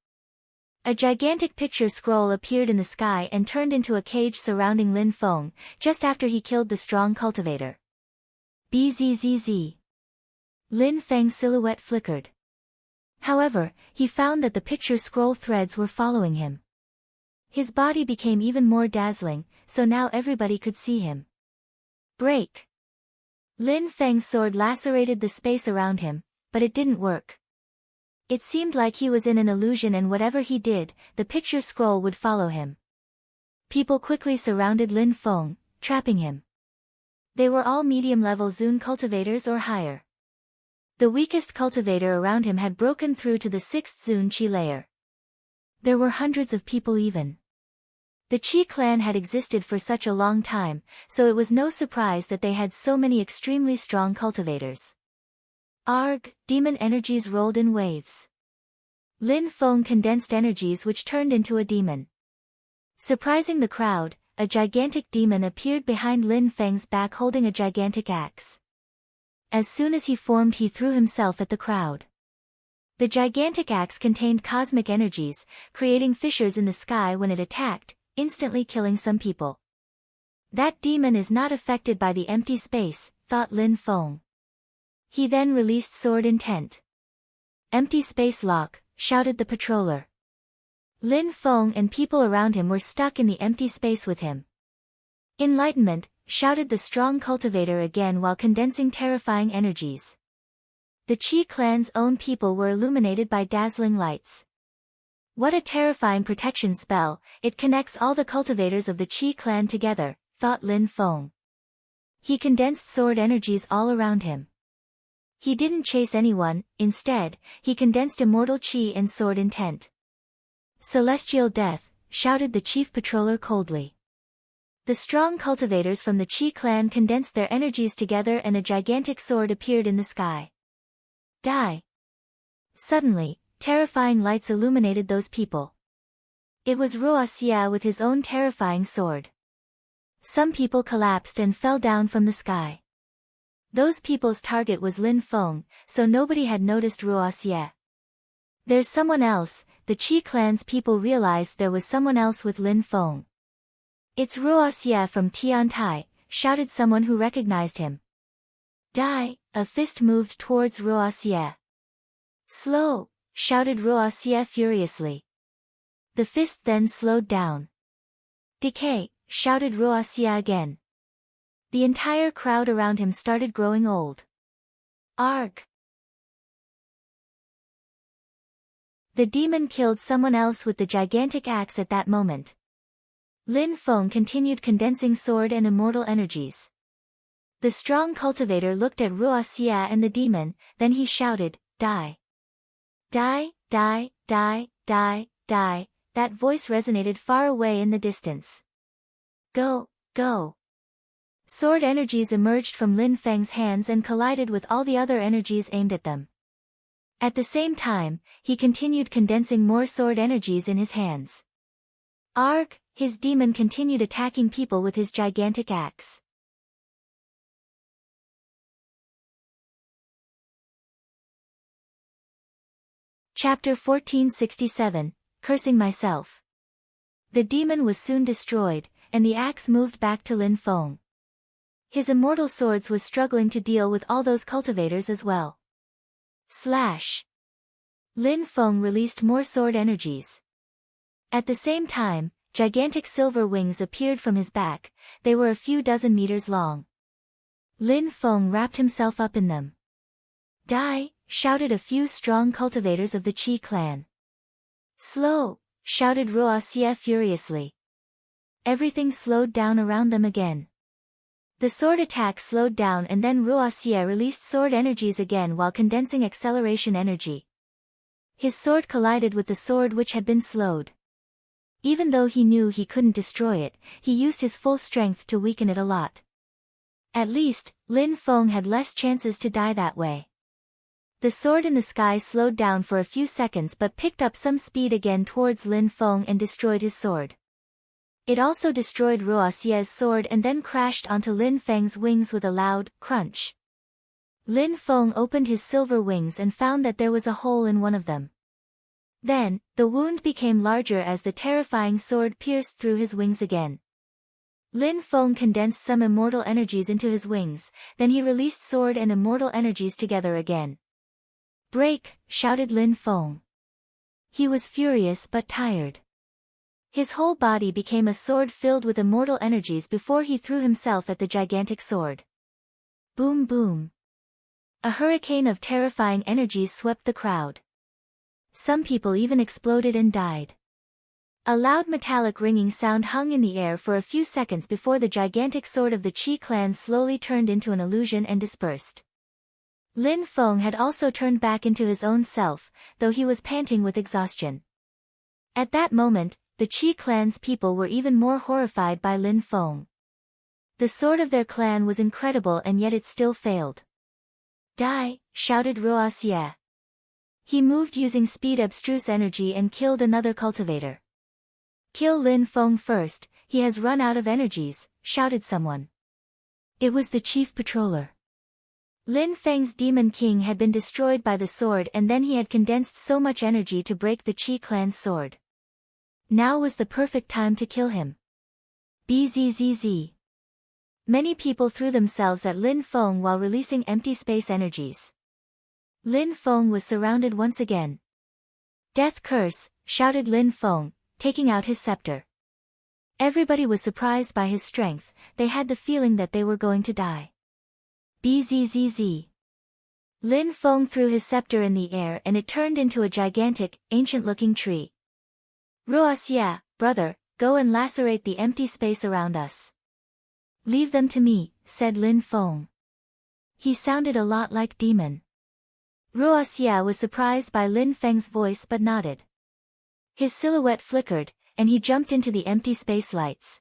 [SPEAKER 1] A gigantic picture scroll appeared in the sky and turned into a cage surrounding Lin Feng, just after he killed the strong cultivator. Bzzz. Lin Feng's silhouette flickered. However, he found that the picture scroll threads were following him. His body became even more dazzling, so now everybody could see him. Break! Lin Feng's sword lacerated the space around him, but it didn't work. It seemed like he was in an illusion, and whatever he did, the picture scroll would follow him. People quickly surrounded Lin Feng, trapping him. They were all medium-level Zun cultivators or higher. The weakest cultivator around him had broken through to the 6th Zun Qi layer. There were hundreds of people even. The Qi clan had existed for such a long time, so it was no surprise that they had so many extremely strong cultivators. Arg, demon energies rolled in waves. Lin Feng condensed energies which turned into a demon. Surprising the crowd, a gigantic demon appeared behind Lin Feng's back holding a gigantic axe. As soon as he formed, he threw himself at the crowd. The gigantic axe contained cosmic energies, creating fissures in the sky when it attacked, instantly killing some people. That demon is not affected by the empty space, thought Lin Feng. He then released sword intent. Empty space lock, shouted the patroller. Lin Feng and people around him were stuck in the empty space with him. Enlightenment, shouted the strong cultivator again while condensing terrifying energies. The Qi clan's own people were illuminated by dazzling lights. What a terrifying protection spell, it connects all the cultivators of the Qi clan together, thought Lin Feng. He condensed sword energies all around him. He didn't chase anyone, instead, he condensed immortal Qi and sword intent. Celestial death, shouted the chief patroller coldly. The strong cultivators from the Qi clan condensed their energies together and a gigantic sword appeared in the sky. Die! Suddenly, terrifying lights illuminated those people. It was Ruo Xia with his own terrifying sword. Some people collapsed and fell down from the sky. Those people's target was Lin Feng, so nobody had noticed Ruo Xia. There's someone else, the Qi clan's people realized there was someone else with Lin Feng. It's Ruo Xia from Tiantai, shouted someone who recognized him. Die! A fist moved towards Ruo Xia. Slow! Shouted Ruo Xia furiously. The fist then slowed down. Decay! Shouted Ruo Xia again. The entire crowd around him started growing old. Arg! The demon killed someone else with the gigantic axe at that moment. Lin Feng continued condensing sword and immortal energies. The strong cultivator looked at Ruo Xia and the demon, then he shouted, Die! Die, die, die, die, die, that voice resonated far away in the distance. Go, go! Sword energies emerged from Lin Feng's hands and collided with all the other energies aimed at them. At the same time, he continued condensing more sword energies in his hands. Arg! His demon continued attacking people with his gigantic axe. Chapter 1467, Cursing Myself. The demon was soon destroyed, and the axe moved back to Lin Feng. His immortal swords was struggling to deal with all those cultivators as well. Slash! Lin Feng released more sword energies. At the same time, gigantic silver wings appeared from his back, they were a few dozen meters long. Lin Feng wrapped himself up in them. Die! Shouted a few strong cultivators of the Qi clan. Slow! Shouted Ruo Xia furiously. Everything slowed down around them again. The sword attack slowed down and then Ruo Xia released sword energies again while condensing acceleration energy. His sword collided with the sword which had been slowed. Even though he knew he couldn't destroy it, he used his full strength to weaken it a lot. At least, Lin Feng had less chances to die that way. The sword in the sky slowed down for a few seconds but picked up some speed again towards Lin Feng and destroyed his sword. It also destroyed Ruo Xia's sword and then crashed onto Lin Feng's wings with a loud crunch. Lin Feng opened his silver wings and found that there was a hole in one of them. Then, the wound became larger as the terrifying sword pierced through his wings again. Lin Feng condensed some immortal energies into his wings, then he released sword and immortal energies together again. Break! Shouted Lin Feng. He was furious but tired. His whole body became a sword filled with immortal energies before he threw himself at the gigantic sword. Boom boom. A hurricane of terrifying energies swept the crowd. Some people even exploded and died. A loud metallic ringing sound hung in the air for a few seconds before the gigantic sword of the Qi clan slowly turned into an illusion and dispersed. Lin Feng had also turned back into his own self, though he was panting with exhaustion. At that moment, the Qi clan's people were even more horrified by Lin Feng. The sword of their clan was incredible and yet it still failed. Die, shouted Ruo Xie. He moved using speed abstruse energy and killed another cultivator. Kill Lin Feng first, he has run out of energies, shouted someone. It was the chief patroller. Lin Feng's Demon King had been destroyed by the sword and then he had condensed so much energy to break the Qi clan's sword. Now was the perfect time to kill him. Bzzz. Many people threw themselves at Lin Feng while releasing empty space energies. Lin Feng was surrounded once again. Death curse, shouted Lin Feng, taking out his scepter. Everybody was surprised by his strength, they had the feeling that they were going to die. Bzzz. Lin Feng threw his scepter in the air and it turned into a gigantic, ancient-looking tree. Ruo Xie, brother, go and lacerate the empty space around us. Leave them to me, said Lin Feng. He sounded a lot like demon. Ruo Xie was surprised by Lin Feng's voice but nodded. His silhouette flickered, and he jumped into the empty space lights.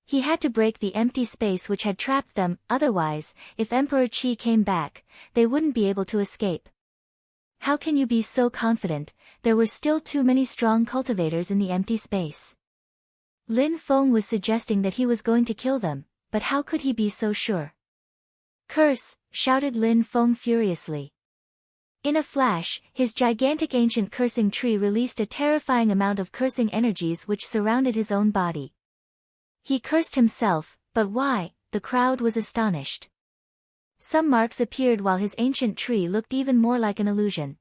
[SPEAKER 1] He had to break the empty space which had trapped them, otherwise, if Emperor Qi came back, they wouldn't be able to escape. How can you be so confident? There were still too many strong cultivators in the empty space. Lin Feng was suggesting that he was going to kill them, but how could he be so sure? Curse, shouted Lin Feng furiously. In a flash, his gigantic ancient cursing tree released a terrifying amount of cursing energies which surrounded his own body. He cursed himself, but why? The crowd was astonished. Some marks appeared while his ancient tree looked even more like an illusion.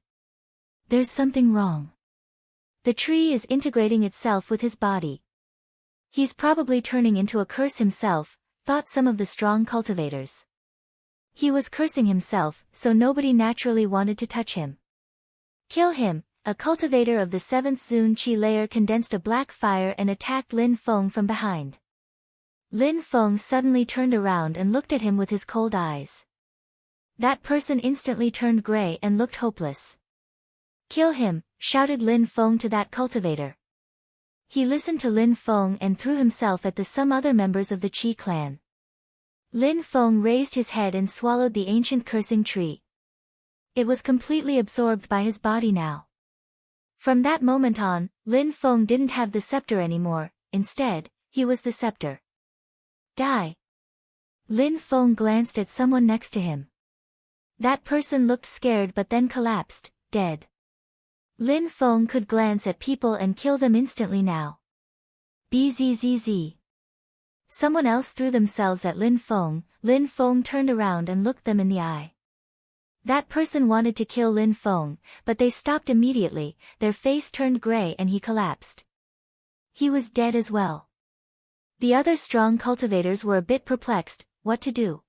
[SPEAKER 1] There's something wrong. The tree is integrating itself with his body. He's probably turning into a curse himself, thought some of the strong cultivators. He was cursing himself, so nobody naturally wanted to touch him. Kill him, a cultivator of the 7th Zun Qi layer condensed a black fire and attacked Lin Feng from behind. Lin Feng suddenly turned around and looked at him with his cold eyes. That person instantly turned gray and looked hopeless. Kill him, shouted Lin Feng to that cultivator. He listened to Lin Feng and threw himself at some other members of the Qi clan. Lin Feng raised his head and swallowed the ancient cursing tree. It was completely absorbed by his body now. From that moment on, Lin Feng didn't have the scepter anymore, instead, he was the scepter. Die. Lin Feng glanced at someone next to him. That person looked scared but then collapsed, dead. Lin Feng could glance at people and kill them instantly now. Bzzz. Someone else threw themselves at Lin Feng. Lin Feng turned around and looked them in the eye. That person wanted to kill Lin Feng, but they stopped immediately, their face turned gray and he collapsed. He was dead as well. The other strong cultivators were a bit perplexed, what to do?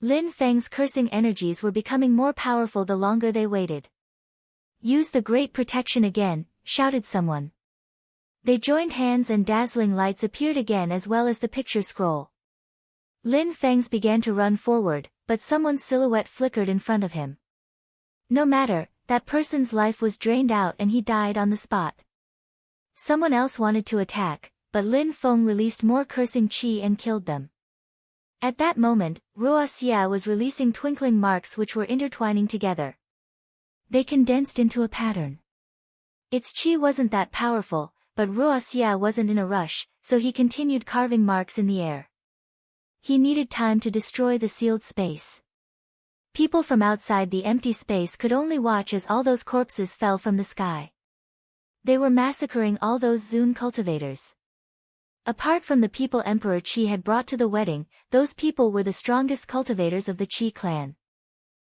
[SPEAKER 1] Lin Feng's cursing energies were becoming more powerful the longer they waited. Use the great protection again, shouted someone. They joined hands and dazzling lights appeared again as well as the picture scroll. Lin Feng's began to run forward, but someone's silhouette flickered in front of him. No matter, that person's life was drained out and he died on the spot. Someone else wanted to attack, but Lin Feng released more cursing qi and killed them. At that moment, Ruo Xie was releasing twinkling marks which were intertwining together. They condensed into a pattern. Its qi wasn't that powerful, but Ruo Xie wasn't in a rush, so he continued carving marks in the air. He needed time to destroy the sealed space. People from outside the empty space could only watch as all those corpses fell from the sky. They were massacring all those Zun cultivators. Apart from the people Emperor Qi had brought to the wedding, those people were the strongest cultivators of the Qi clan.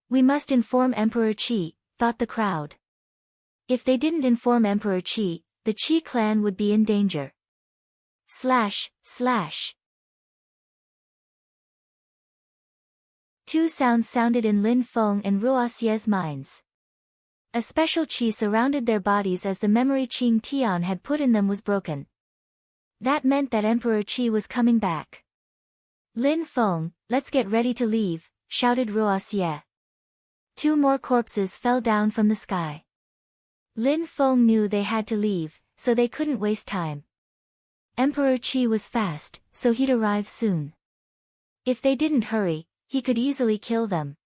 [SPEAKER 1] We must inform Emperor Qi, thought the crowd. If they didn't inform Emperor Qi, the Qi clan would be in danger. Two sounds sounded in Lin Feng and Ruo Xie's minds. A special qi surrounded their bodies as the memory Qing Tian had put in them was broken. That meant that Emperor Qi was coming back. Lin Feng, let's get ready to leave, shouted Ruo Xie. 2 more corpses fell down from the sky. Lin Feng knew they had to leave, so they couldn't waste time. Emperor Qi was fast, so he'd arrive soon. If they didn't hurry, he could easily kill them.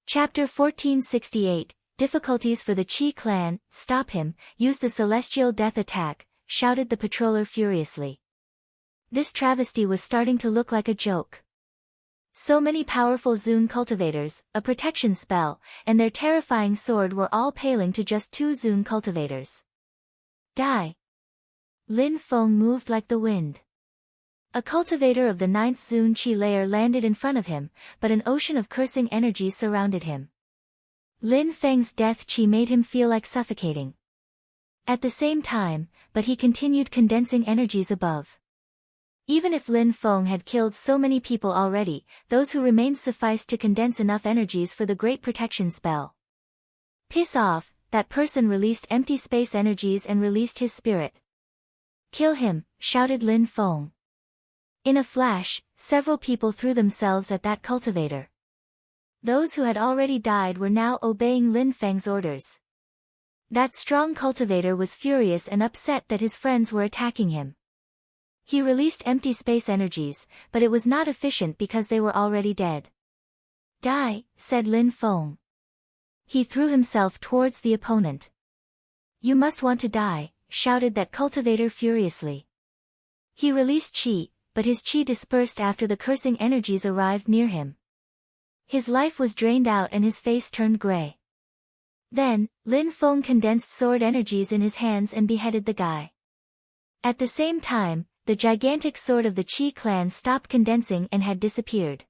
[SPEAKER 1] Chapter 1468, Difficulties for the Qi clan. Stop him, use the celestial death attack, shouted the patroller furiously. This travesty was starting to look like a joke. So many powerful Zun cultivators, a protection spell, and their terrifying sword were all paling to just 2 Zun cultivators. Die! Lin Feng moved like the wind. A cultivator of the 9th Zun Qi layer landed in front of him, but an ocean of cursing energy surrounded him. Lin Feng's death qi made him feel like suffocating. At the same time, but he continued condensing energies above. Even if Lin Feng had killed so many people already, those who remained sufficed to condense enough energies for the great protection spell. Piss off, that person released empty space energies and released his spirit. Kill him, shouted Lin Feng. In a flash, several people threw themselves at that cultivator. Those who had already died were now obeying Lin Feng's orders. That strong cultivator was furious and upset that his friends were attacking him. He released empty space energies, but it was not efficient because they were already dead. Die, said Lin Feng. He threw himself towards the opponent. You must want to die, shouted that cultivator furiously. He released qi, but his qi dispersed after the cursing energies arrived near him. His life was drained out and his face turned gray. Then, Lin Feng condensed sword energies in his hands and beheaded the guy. At the same time, the gigantic sword of the Qi clan stopped condensing and had disappeared.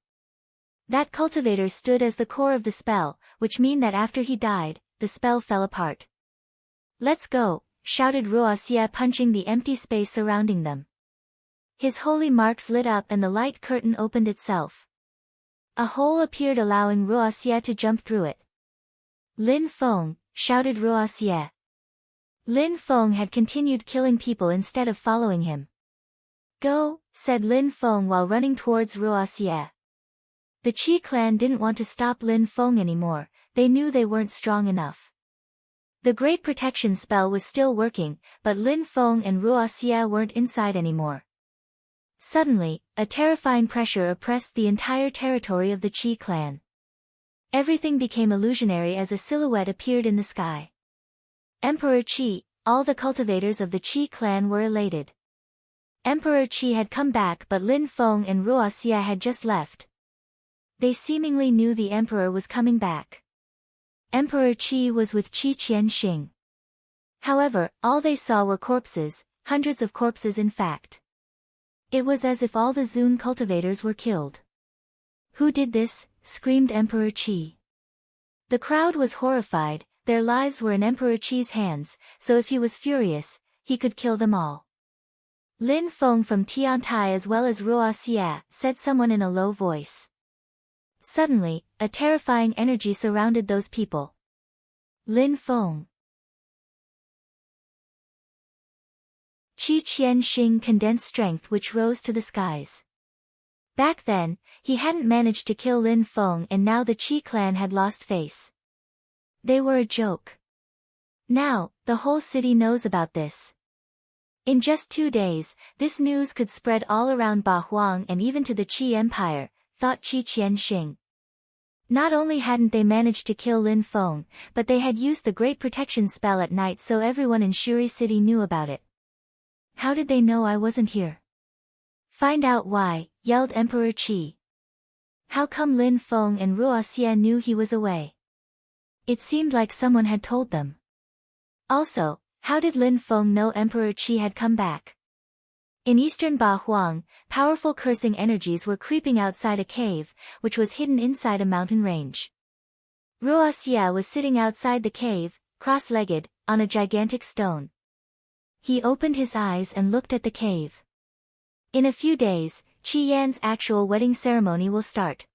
[SPEAKER 1] That cultivator stood as the core of the spell, which meant that after he died, the spell fell apart. Let's go, shouted Ruo Xie, punching the empty space surrounding them. His holy marks lit up and the light curtain opened itself. A hole appeared, allowing Ruo Xie to jump through it. Lin Feng, shouted Ruo Xie. Lin Feng had continued killing people instead of following him. Go, said Lin Feng while running towards Ruo Xie. The Qi clan didn't want to stop Lin Feng anymore, they knew they weren't strong enough. The great protection spell was still working, but Lin Feng and Ruo Xie weren't inside anymore. Suddenly, a terrifying pressure oppressed the entire territory of the Qi clan. Everything became illusionary as a silhouette appeared in the sky. Emperor Qi, all the cultivators of the Qi clan were elated. Emperor Qi had come back, but Lin Feng and Ruo Xie had just left. They seemingly knew the emperor was coming back. Emperor Qi was with Qi Qianxing. However, all they saw were corpses, hundreds of corpses in fact. It was as if all the Zun cultivators were killed. Who did this? Screamed Emperor Qi. The crowd was horrified, their lives were in Emperor Qi's hands, so if he was furious, he could kill them all. Lin Feng from Tiantai as well as Ruo Xie, said someone in a low voice. Suddenly, a terrifying energy surrounded those people. Lin Feng. Qi Qianxing condensed strength which rose to the skies. Back then, he hadn't managed to kill Lin Feng and now the Qi clan had lost face. They were a joke. Now, the whole city knows about this. In just 2 days, this news could spread all around Bahuang and even to the Qi Empire, thought Qi Qianxing. Not only hadn't they managed to kill Lin Feng, but they had used the great protection spell at night so everyone in Shuri City knew about it. How did they know I wasn't here? Find out why, yelled Emperor Qi. How come Lin Feng and Ruo Xie knew he was away? It seemed like someone had told them. Also, how did Lin Feng know Emperor Qi had come back? In eastern Bahuang, powerful cursing energies were creeping outside a cave, which was hidden inside a mountain range. Ruo Xie was sitting outside the cave, cross-legged, on a gigantic stone. He opened his eyes and looked at the cave. In a few days, Qi Yan's actual wedding ceremony will start.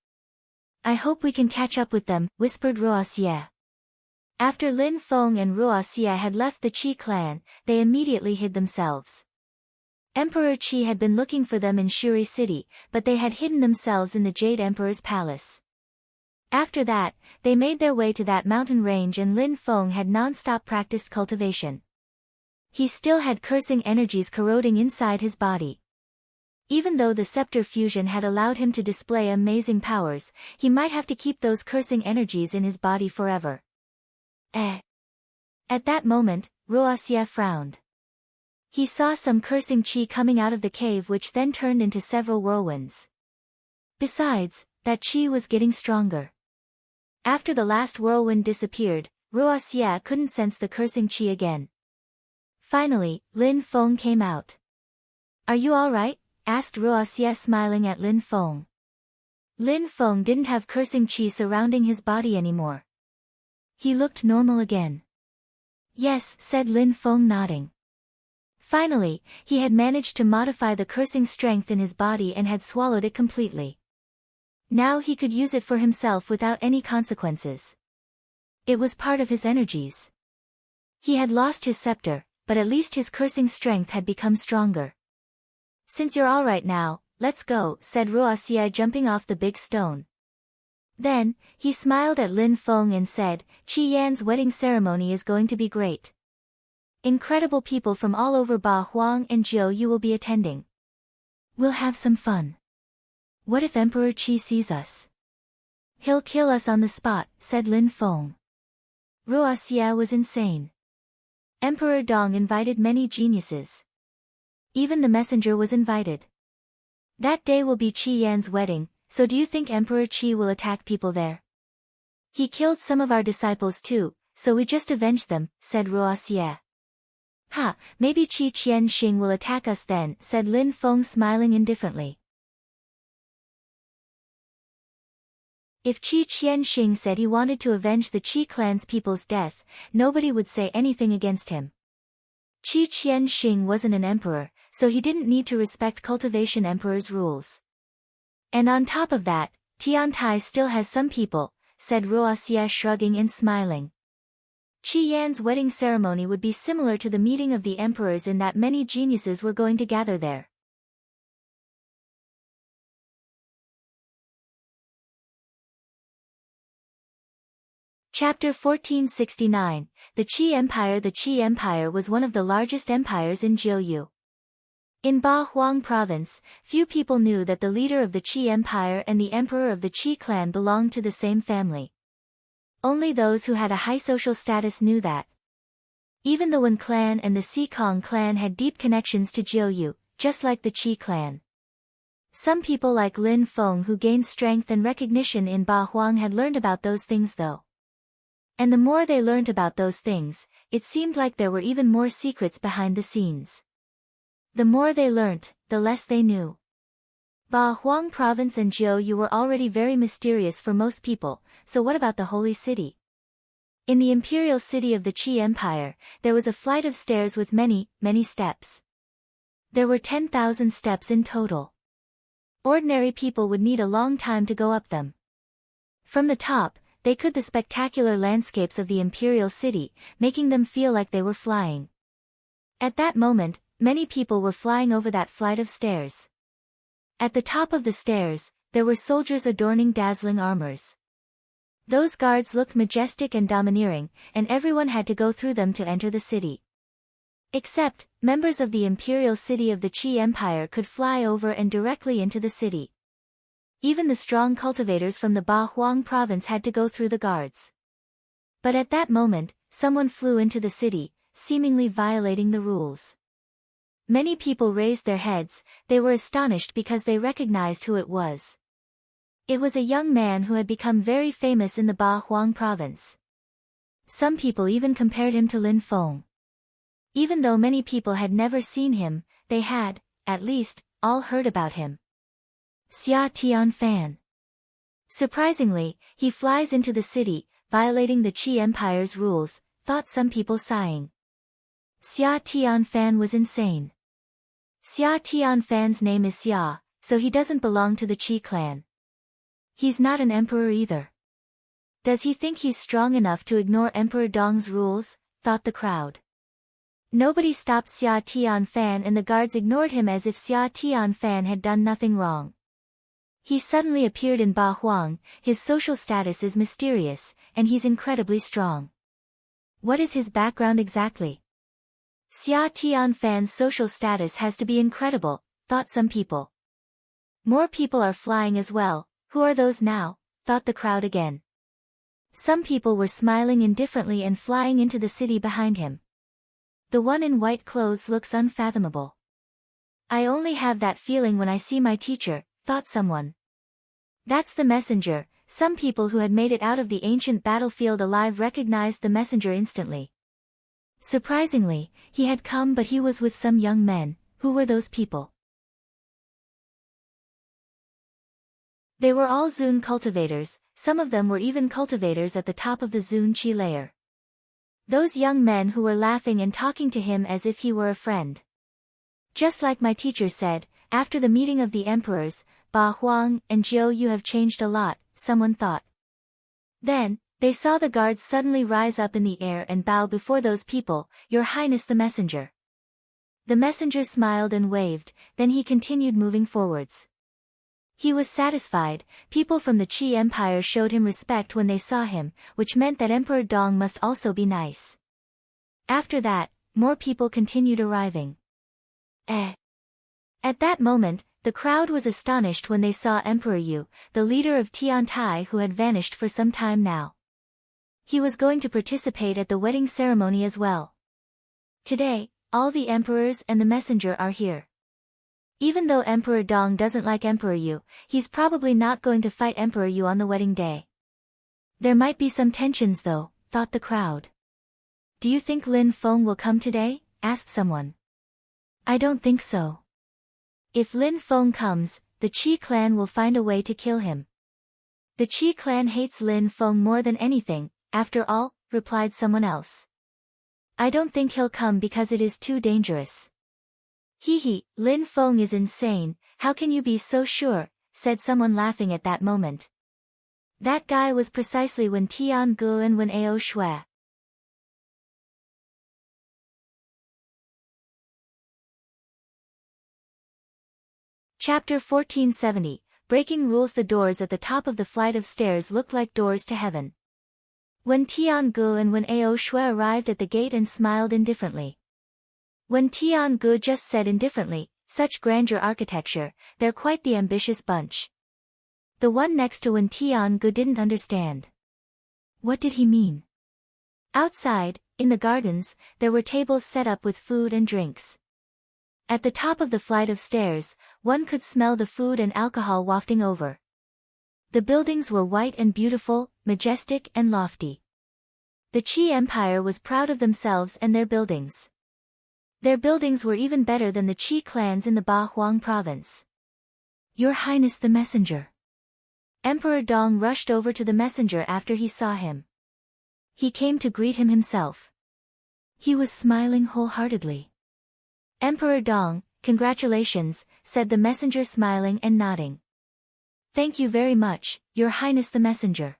[SPEAKER 1] I hope we can catch up with them, whispered Ruo Xie. After Lin Feng and Ruo Xie had left the Qi clan, they immediately hid themselves. Emperor Qi had been looking for them in Shuri City, but they had hidden themselves in the Jade Emperor's palace. After that, they made their way to that mountain range and Lin Feng had non-stop practiced cultivation. He still had cursing energies corroding inside his body. Even though the scepter fusion had allowed him to display amazing powers, he might have to keep those cursing energies in his body forever. At that moment, Ruo Xie frowned. He saw some cursing qi coming out of the cave which then turned into several whirlwinds. Besides, that qi was getting stronger. After the last whirlwind disappeared, Ruo Xie couldn't sense the cursing qi again. Finally, Lin Feng came out. Are you alright? Asked Ruo Xie smiling at Lin Feng. Lin Feng didn't have cursing qi surrounding his body anymore. He looked normal again. Yes, said Lin Feng nodding. Finally, he had managed to modify the cursing strength in his body and had swallowed it completely. Now he could use it for himself without any consequences. It was part of his energies. He had lost his scepter, but at least his cursing strength had become stronger. Since you're alright now, let's go, said Ruo Xie jumping off the big stone. Then, he smiled at Lin Feng and said, Qi Yan's wedding ceremony is going to be great. Incredible people from all over Ba Huang and Jiu Yu will be attending. We'll have some fun. What if Emperor Qi sees us? He'll kill us on the spot, said Lin Feng. Ruo Xie was insane. Emperor Dong invited many geniuses. Even the messenger was invited. That day will be Qi Yan's wedding, so do you think Emperor Qi will attack people there? He killed some of our disciples too, so we just avenged them, said Ruo Xie. Ha, maybe Qi Qianxing will attack us then, said Lin Feng smiling indifferently. If Qi Qianxing said he wanted to avenge the Qi clan's people's death, nobody would say anything against him. Qi Qianxing wasn't an emperor, so he didn't need to respect cultivation emperor's rules. And on top of that, Tiantai still has some people, said Ruo Xie shrugging and smiling. Qi Yan's wedding ceremony would be similar to the meeting of the emperors in that many geniuses were going to gather there. Chapter 1469, The Qi Empire. The Qi Empire was one of the largest empires in Jiu Yu. In Ba Huang province, few people knew that the leader of the Qi Empire and the emperor of the Qi clan belonged to the same family. Only those who had a high social status knew that. Even the Wen clan and the Xikong clan had deep connections to Jiu Yu, just like the Qi clan. Some people like Lin Feng who gained strength and recognition in Ba Huang had learned about those things though. And the more they learned about those things, it seemed like there were even more secrets behind the scenes. The more they learnt, the less they knew. Ba Huang province and Jiu Yu were already very mysterious for most people, so what about the holy city? In the imperial city of the Qi Empire, there was a flight of stairs with many, many steps. There were 10,000 steps in total. Ordinary people would need a long time to go up them. From the top, they could see the spectacular landscapes of the imperial city, making them feel like they were flying. At that moment, many people were flying over that flight of stairs. At the top of the stairs, there were soldiers adorning dazzling armors. Those guards looked majestic and domineering, and everyone had to go through them to enter the city. Except, members of the imperial city of the Qi Empire could fly over and directly into the city. Even the strong cultivators from the Ba Huang province had to go through the guards. But at that moment, someone flew into the city, seemingly violating the rules. Many people raised their heads, they were astonished because they recognized who it was. It was a young man who had become very famous in the Ba Huang province. Some people even compared him to Lin Feng. Even though many people had never seen him, they had, at least, all heard about him. Xia Tianfan. Surprisingly, he flies into the city, violating the Qi Empire's rules, thought some people sighing. Xia Tianfan was insane. Xia Tianfan's name is Xia, so he doesn't belong to the Qi clan. He's not an emperor either. Does he think he's strong enough to ignore Emperor Dong's rules? Thought the crowd. Nobody stopped Xia Tianfan and the guards ignored him as if Xia Tianfan had done nothing wrong. He suddenly appeared in Ba Huang, his social status is mysterious, and he's incredibly strong. What is his background exactly? Xia Tianfan's social status has to be incredible, thought some people. More people are flying as well. Who are those now? Thought the crowd again. Some people were smiling indifferently and flying into the city behind him. The one in white clothes looks unfathomable. I only have that feeling when I see my teacher, thought someone. That's the messenger. Some people who had made it out of the ancient battlefield alive recognized the messenger instantly. Surprisingly, he had come but he was with some young men. Who were those people? They were all Zun cultivators, some of them were even cultivators at the top of the Zun Qi layer. Those young men who were laughing and talking to him as if he were a friend. Just like my teacher said, after the meeting of the emperors, Ba Huang and Jiu you have changed a lot, someone thought. Then, they saw the guards suddenly rise up in the air and bow before those people, Your Highness the messenger. The messenger smiled and waved, then he continued moving forwards. He was satisfied. People from the Qi Empire showed him respect when they saw him, which meant that Emperor Dong must also be nice. After that, more people continued arriving. At that moment, the crowd was astonished when they saw Emperor Yu, the leader of Tiantai who had vanished for some time now. He was going to participate at the wedding ceremony as well. Today, all the emperors and the messenger are here. Even though Emperor Dong doesn't like Emperor Yu, he's probably not going to fight Emperor Yu on the wedding day. There might be some tensions though, thought the crowd. Do you think Lin Feng will come today? Asked someone. I don't think so. If Lin Feng comes, the Qi clan will find a way to kill him. The Qi clan hates Lin Feng more than anything, after all, replied someone else. I don't think he'll come because it is too dangerous. Lin Feng is insane, how can you be so sure, said someone laughing at that moment. That guy was precisely Wen Tiangu and Wen Ao Shui. Chapter 1470, Breaking Rules. The doors at the top of the flight of stairs looked like doors to heaven. Wen Tiangu and Wen Ao Shui arrived at the gate and smiled indifferently. Wen Tiangu just said indifferently, such grandeur architecture, they're quite the ambitious bunch. The one next to Wen Tiangu didn't understand. What did he mean? Outside, in the gardens, there were tables set up with food and drinks. At the top of the flight of stairs, one could smell the food and alcohol wafting over. The buildings were white and beautiful, majestic and lofty. The Qi Empire was proud of themselves and their buildings. Their buildings were even better than the Qi clans in the Ba Huang province. Your Highness the messenger. Emperor Dong rushed over to the messenger after he saw him. He came to greet him himself. He was smiling wholeheartedly. Emperor Dong, congratulations, said the messenger smiling and nodding. Thank you very much, Your Highness the messenger.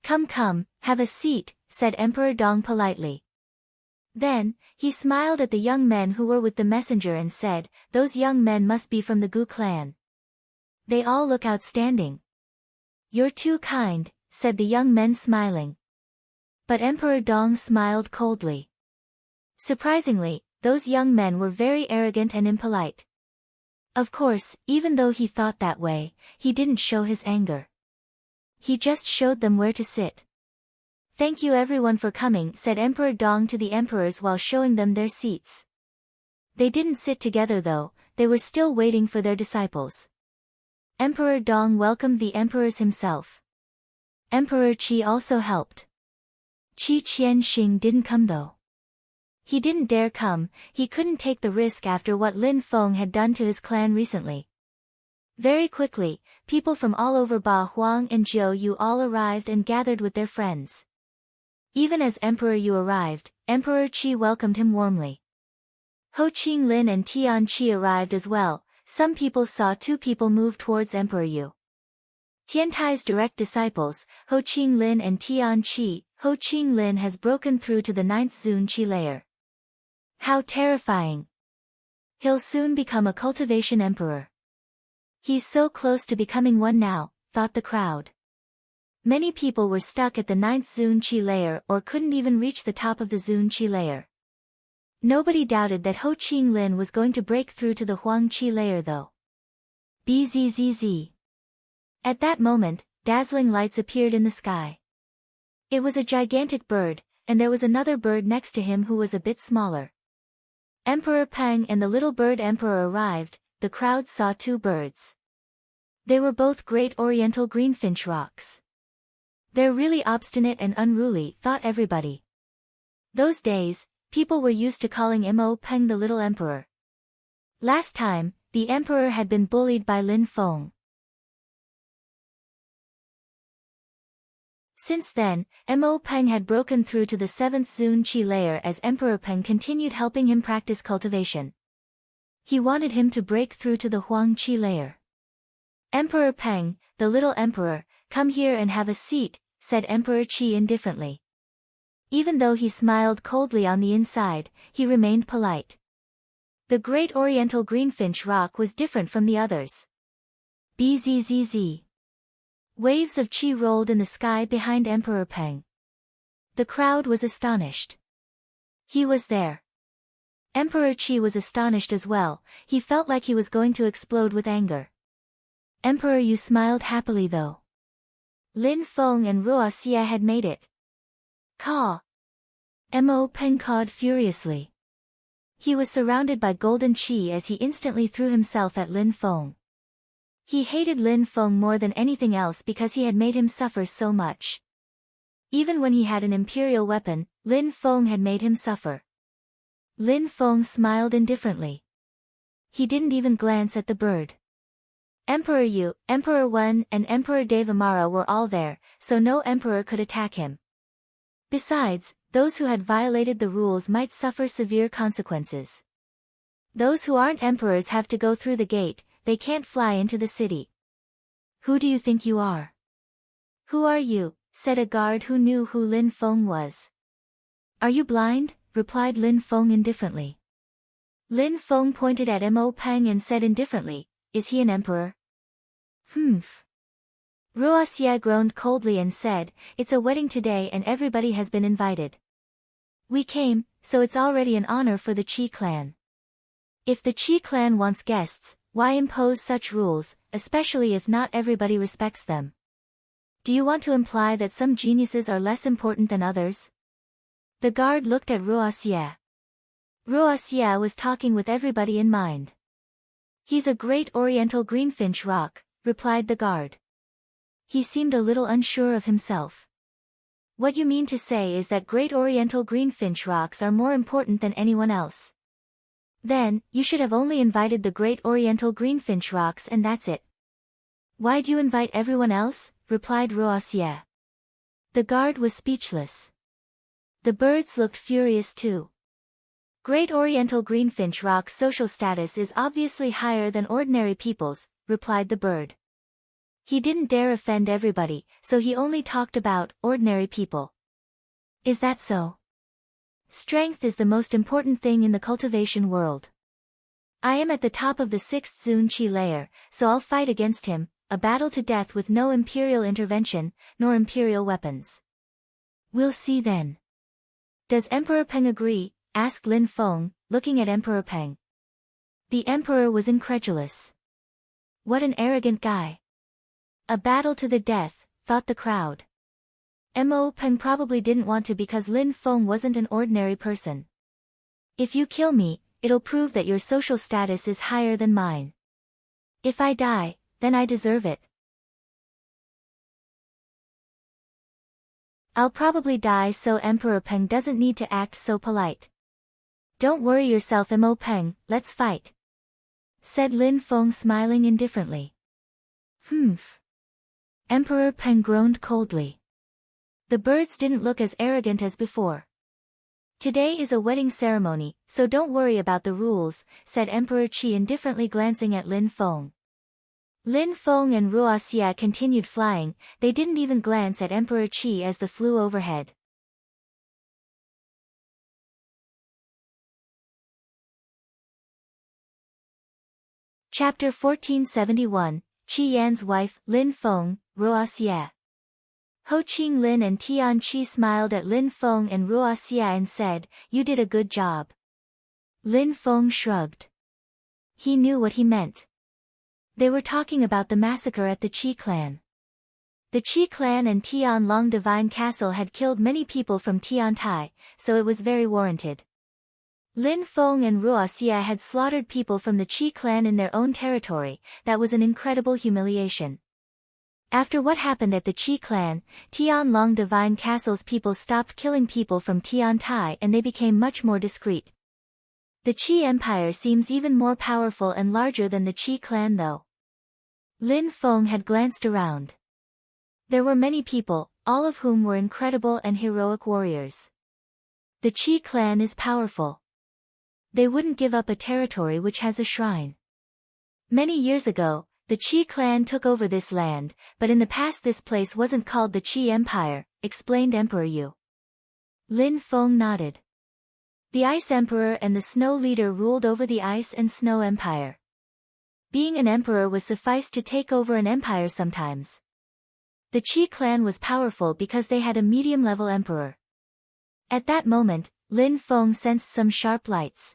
[SPEAKER 1] Come, have a seat, said Emperor Dong politely. Then, he smiled at the young men who were with the messenger and said, those young men must be from the Gu clan. They all look outstanding. You're too kind, said the young men smiling. But Emperor Dong smiled coldly. Surprisingly, those young men were very arrogant and impolite. Of course, even though he thought that way, he didn't show his anger. He just showed them where to sit. Thank you everyone for coming, said Emperor Dong to the emperors while showing them their seats. They didn't sit together though, they were still waiting for their disciples. Emperor Dong welcomed the emperors himself. Emperor Qi also helped. Qi Qianxing didn't come though. He didn't dare come, he couldn't take the risk after what Lin Feng had done to his clan recently. Very quickly, people from all over Ba Huang and Jiu Yu all arrived and gathered with their friends. Even as Emperor Yu arrived, Emperor Qi welcomed him warmly. Ho Qing Lin and Tian Qi arrived as well, Some people saw two people move towards Emperor Yu. Tiantai's direct disciples, Ho Qinglin and Tian Qi. Ho Qinglin has broken through to the 9th Zun Qi layer. How terrifying! He'll soon become a cultivation emperor. He's so close to becoming one now, thought the crowd. Many people were stuck at the 9th Zun Qi layer or couldn't even reach the top of the Zun Qi layer. Nobody doubted that Ho Qinglin was going to break through to the Huang Qi layer though. Bzzz. At that moment, dazzling lights appeared in the sky. It was a gigantic bird, and there was another bird next to him who was a bit smaller. Emperor Peng and the little bird emperor arrived. The crowd saw two birds. They were both great oriental greenfinch rocks. They're really obstinate and unruly, thought everybody. Those days, people were used to calling Mo Peng the little emperor. Last time, the emperor had been bullied by Lin Feng. Since then, Mo Peng had broken through to the 7th Zun Qi layer as Emperor Peng continued helping him practice cultivation. He wanted him to break through to the Huang Qi layer. Emperor Peng, the little emperor, come here and have a seat, said Emperor Qi indifferently. Even though he smiled coldly on the inside, he remained polite. The great oriental greenfinch rock was different from the others. Bzzz. Waves of qi rolled in the sky behind Emperor Peng. The crowd was astonished. He was there. Emperor Qi was astonished as well. He felt like he was going to explode with anger. Emperor Yu smiled happily though. Lin Feng and Ruo Xie had made it. Caw! Mo Peng cawed furiously. He was surrounded by golden qi as he instantly threw himself at Lin Feng. He hated Lin Feng more than anything else because he had made him suffer so much. Even when he had an imperial weapon, Lin Feng had made him suffer. Lin Feng smiled indifferently. He didn't even glance at the bird. Emperor Yu, Emperor Wen and Emperor Devamara were all there, so no emperor could attack him. Besides, those who had violated the rules might suffer severe consequences. Those who aren't emperors have to go through the gate, they can't fly into the city. Who do you think you are? Who are you? Said a guard who knew who Lin Feng was. Are you blind? Replied Lin Feng indifferently. Lin Feng pointed at Mo Peng and said indifferently, is he an emperor? Humph. Ruo Xie groaned coldly and said, it's a wedding today and everybody has been invited. We came, so it's already an honor for the Qi clan. If the Qi clan wants guests, why impose such rules, especially if not everybody respects them? Do you want to imply that some geniuses are less important than others? The guard looked at Ruo Xie. Ruo Xie was talking with everybody in mind. He's a great oriental greenfinch rock, replied the guard. He seemed a little unsure of himself. What you mean to say is that great oriental greenfinch rocks are more important than anyone else. Then, you should have only invited the great oriental greenfinch rocks and that's it. Why'd you invite everyone else? Replied Ruo Xie. The guard was speechless. The birds looked furious too. Great Oriental Greenfinch Rock's social status is obviously higher than ordinary people's, replied the bird. He didn't dare offend everybody, so he only talked about ordinary people. Is that so? Strength is the most important thing in the cultivation world. I am at the top of the 6th Zun Qi layer, so I'll fight against him, a battle to death with no imperial intervention, nor imperial weapons. We'll see then. Does Emperor Peng agree? Asked Lin Feng, looking at Emperor Peng. The emperor was incredulous. What an arrogant guy. A battle to the death, thought the crowd. Mo Peng probably didn't want to because Lin Feng wasn't an ordinary person. If you kill me, it'll prove that your social status is higher than mine. If I die, then I deserve it. I'll probably die so Emperor Peng doesn't need to act so polite. Don't worry yourself Mo Peng, let's fight. Said Lin Feng smiling indifferently. Humph. Emperor Peng groaned coldly. The birds didn't look as arrogant as before. Today is a wedding ceremony, so don't worry about the rules, said Emperor Qi indifferently glancing at Lin Feng. Lin Feng and Ruo Xia continued flying, they didn't even glance at Emperor Qi as they flew overhead. Chapter 1471, Qi Yan's wife, Lin Feng, Ruo Xia. Ho Qing Lin and Tian Qi smiled at Lin Feng and Ruo Xia and said, "You did a good job." Lin Feng shrugged. He knew what he meant. They were talking about the massacre at the Qi clan. The Qi clan and Tianlong Divine Castle had killed many people from Tiantai, so it was very warranted. Lin Feng and Ruo Xia had slaughtered people from the Qi clan in their own territory. That was an incredible humiliation. After what happened at the Qi clan, Tianlong Divine Castle's people stopped killing people from Tiantai and they became much more discreet. The Qi Empire seems even more powerful and larger than the Qi clan though. Lin Feng had glanced around. There were many people, all of whom were incredible and heroic warriors. The Qi clan is powerful. They wouldn't give up a territory which has a shrine. Many years ago, the Qi clan took over this land, but in the past this place wasn't called the Qi Empire, explained Emperor Yu. Lin Feng nodded. The Ice Emperor and the Snow Leader ruled over the Ice and Snow Empire. Being an emperor was suffice to take over an empire sometimes. The Qi clan was powerful because they had a medium-level emperor. At that moment, Lin Feng sensed some sharp lights.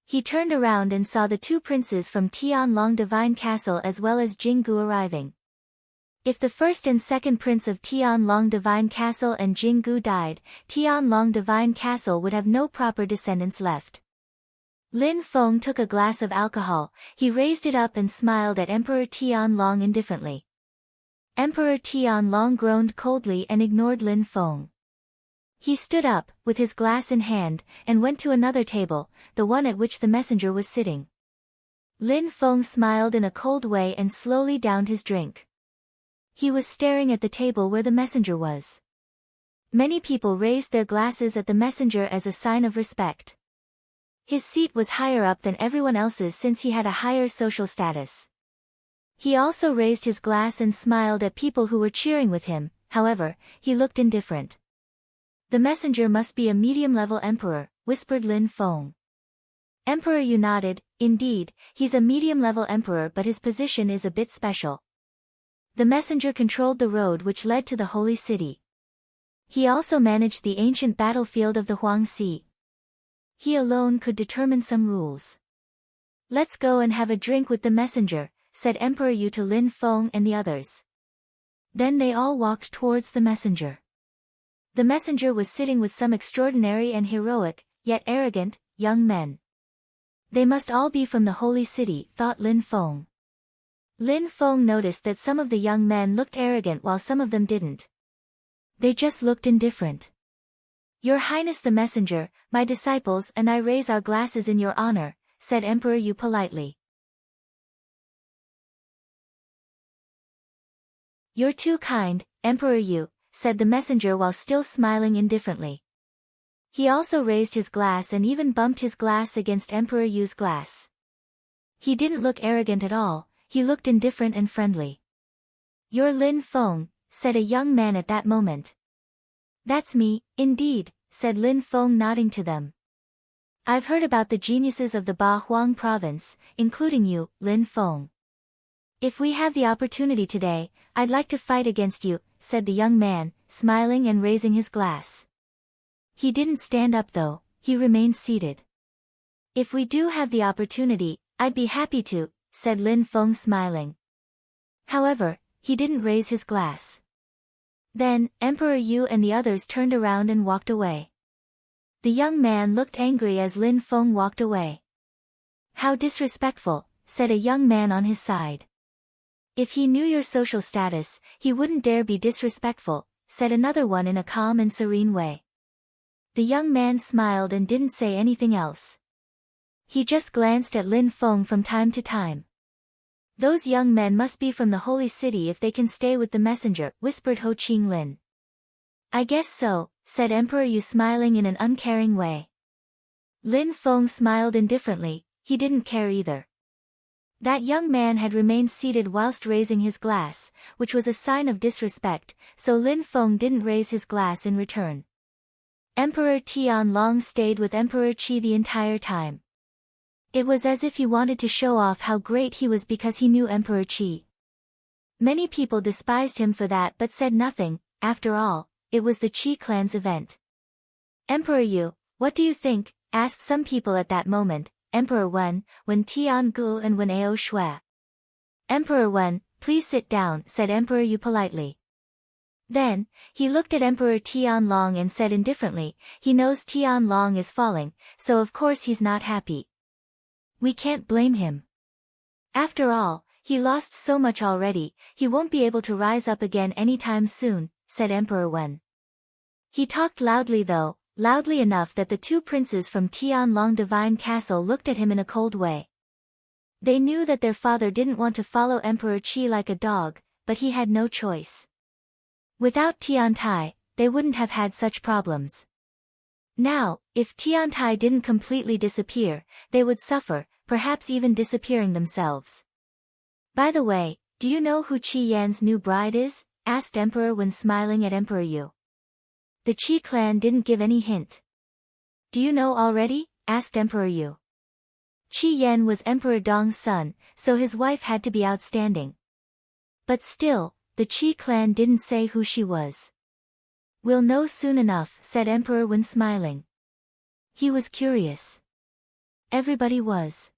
[SPEAKER 1] He turned around and saw the two princes from Tianlong Divine Castle as well as Jinggu arriving. If the first and second prince of Tianlong Divine Castle and Jinggu died, Tianlong Divine Castle would have no proper descendants left. Lin Feng took a glass of alcohol, he raised it up and smiled at Emperor Tianlong indifferently. Emperor Tianlong groaned coldly and ignored Lin Feng. He stood up, with his glass in hand, and went to another table, the one at which the messenger was sitting. Lin Feng smiled in a cold way and slowly downed his drink. He was staring at the table where the messenger was. Many people raised their glasses at the messenger as a sign of respect. His seat was higher up than everyone else's since he had a higher social status. He also raised his glass and smiled at people who were cheering with him, however, he looked indifferent. "The messenger must be a medium-level emperor," whispered Lin Feng. Emperor Yu nodded, "Indeed, he's a medium-level emperor but his position is a bit special." The messenger controlled the road which led to the holy city. He also managed the ancient battlefield of the Huangxi. He alone could determine some rules. "Let's go and have a drink with the messenger," said Emperor Yu to Lin Feng and the others. Then they all walked towards the messenger. The messenger was sitting with some extraordinary and heroic, yet arrogant, young men. They must all be from the holy city, thought Lin Feng. Lin Feng noticed that some of the young men looked arrogant while some of them didn't. They just looked indifferent. "Your Highness the messenger, my disciples and I raise our glasses in your honor," said Emperor Yu politely. "You're too kind, Emperor Yu," said the messenger while still smiling indifferently. He also raised his glass and even bumped his glass against Emperor Yu's glass. He didn't look arrogant at all, he looked indifferent and friendly. "You're Lin Feng," said a young man at that moment. "That's me, indeed," said Lin Feng nodding to them. "I've heard about the geniuses of the Ba Huang province, including you, Lin Feng. If we have the opportunity today, I'd like to fight against you," said the young man, smiling and raising his glass. He didn't stand up though, he remained seated. "If we do have the opportunity, I'd be happy to," said Lin Feng smiling. However, he didn't raise his glass. Then, Emperor Yu and the others turned around and walked away. The young man looked angry as Lin Feng walked away. "How disrespectful," said a young man on his side. "If he knew your social status, he wouldn't dare be disrespectful," said another one in a calm and serene way. The young man smiled and didn't say anything else. He just glanced at Lin Feng from time to time. "Those young men must be from the holy city if they can stay with the messenger," whispered Ho Qing Lin. I guess so, said Emperor Yu smiling in an uncaring way. Lin Feng smiled indifferently, he didn't care either. That young man had remained seated whilst raising his glass, which was a sign of disrespect, so Lin Feng didn't raise his glass in return. Emperor Tianlong stayed with Emperor Qi the entire time. It was as if he wanted to show off how great he was because he knew Emperor Qi. Many people despised him for that but said nothing. After all, it was the Qi clan's event. Emperor Yu, what do you think? Asked some people at that moment, Emperor Wen, Wen Tiangu and Wen Ao Shui. Emperor Wen, please sit down, said Emperor Yu politely. Then, he looked at Emperor Tianlong and said indifferently, he knows Tianlong is falling, so of course he's not happy. We can't blame him. After all, he lost so much already, he won't be able to rise up again anytime soon, said Emperor Wen. He talked loudly though, loudly enough that the two princes from Tianlong Divine Castle looked at him in a cold way. They knew that their father didn't want to follow Emperor Qi like a dog, but he had no choice. Without Tiantai, they wouldn't have had such problems. Now, if Tiantai didn't completely disappear, they would suffer, perhaps even disappearing themselves. By the way, do you know who Qi Yan's new bride is? Asked Emperor when smiling at Emperor Yu. The Qi clan didn't give any hint. Do you know already? Asked Emperor Yu. Qi Yan was Emperor Dong's son, so his wife had to be outstanding. But still, the Qi clan didn't say who she was. We'll know soon enough, said Emperor Wen smiling. He was curious. Everybody was.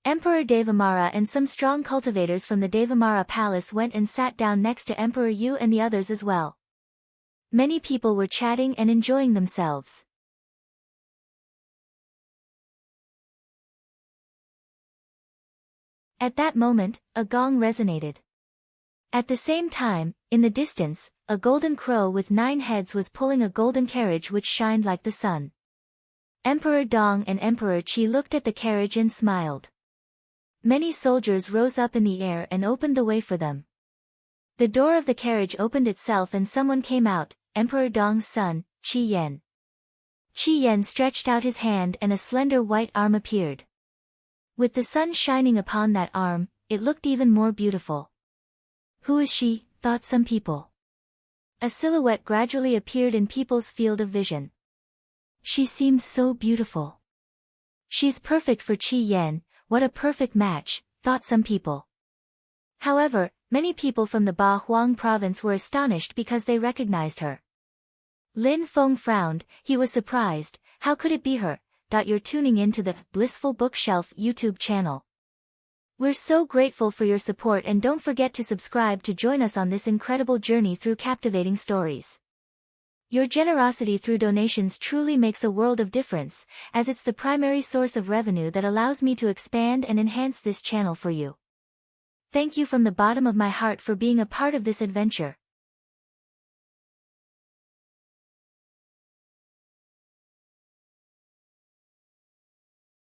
[SPEAKER 1] Emperor Devamara and some strong cultivators from the Devamara palace went and sat down next to Emperor Yu and the others as well. Many people were chatting and enjoying themselves. At that moment, a gong resonated. At the same time, in the distance, a golden crow with 9 heads was pulling a golden carriage which shined like the sun. Emperor Dong and Emperor Qi looked at the carriage and smiled. Many soldiers rose up in the air and opened the way for them. The door of the carriage opened itself and someone came out, Emperor Dong's son, Qi Yan. Qi Yan stretched out his hand and a slender white arm appeared. With the sun shining upon that arm, it looked even more beautiful. Who is she? Thought some people. A silhouette gradually appeared in people's field of vision. She seemed so beautiful. She's perfect for Qi Yan, what a perfect match, thought some people. However, many people from the Ba Huang province were astonished because they recognized her. Lin Feng frowned, he was surprised, how could it be her? You're tuning in to the Blissful Bookshelf YouTube channel. We're so grateful for your support and don't forget to subscribe to join us on this incredible journey through captivating stories. Your generosity through donations truly makes a world of difference, as it's the primary source of revenue that allows me to expand and enhance this channel for you. Thank you from the bottom of my heart for being a part of this adventure.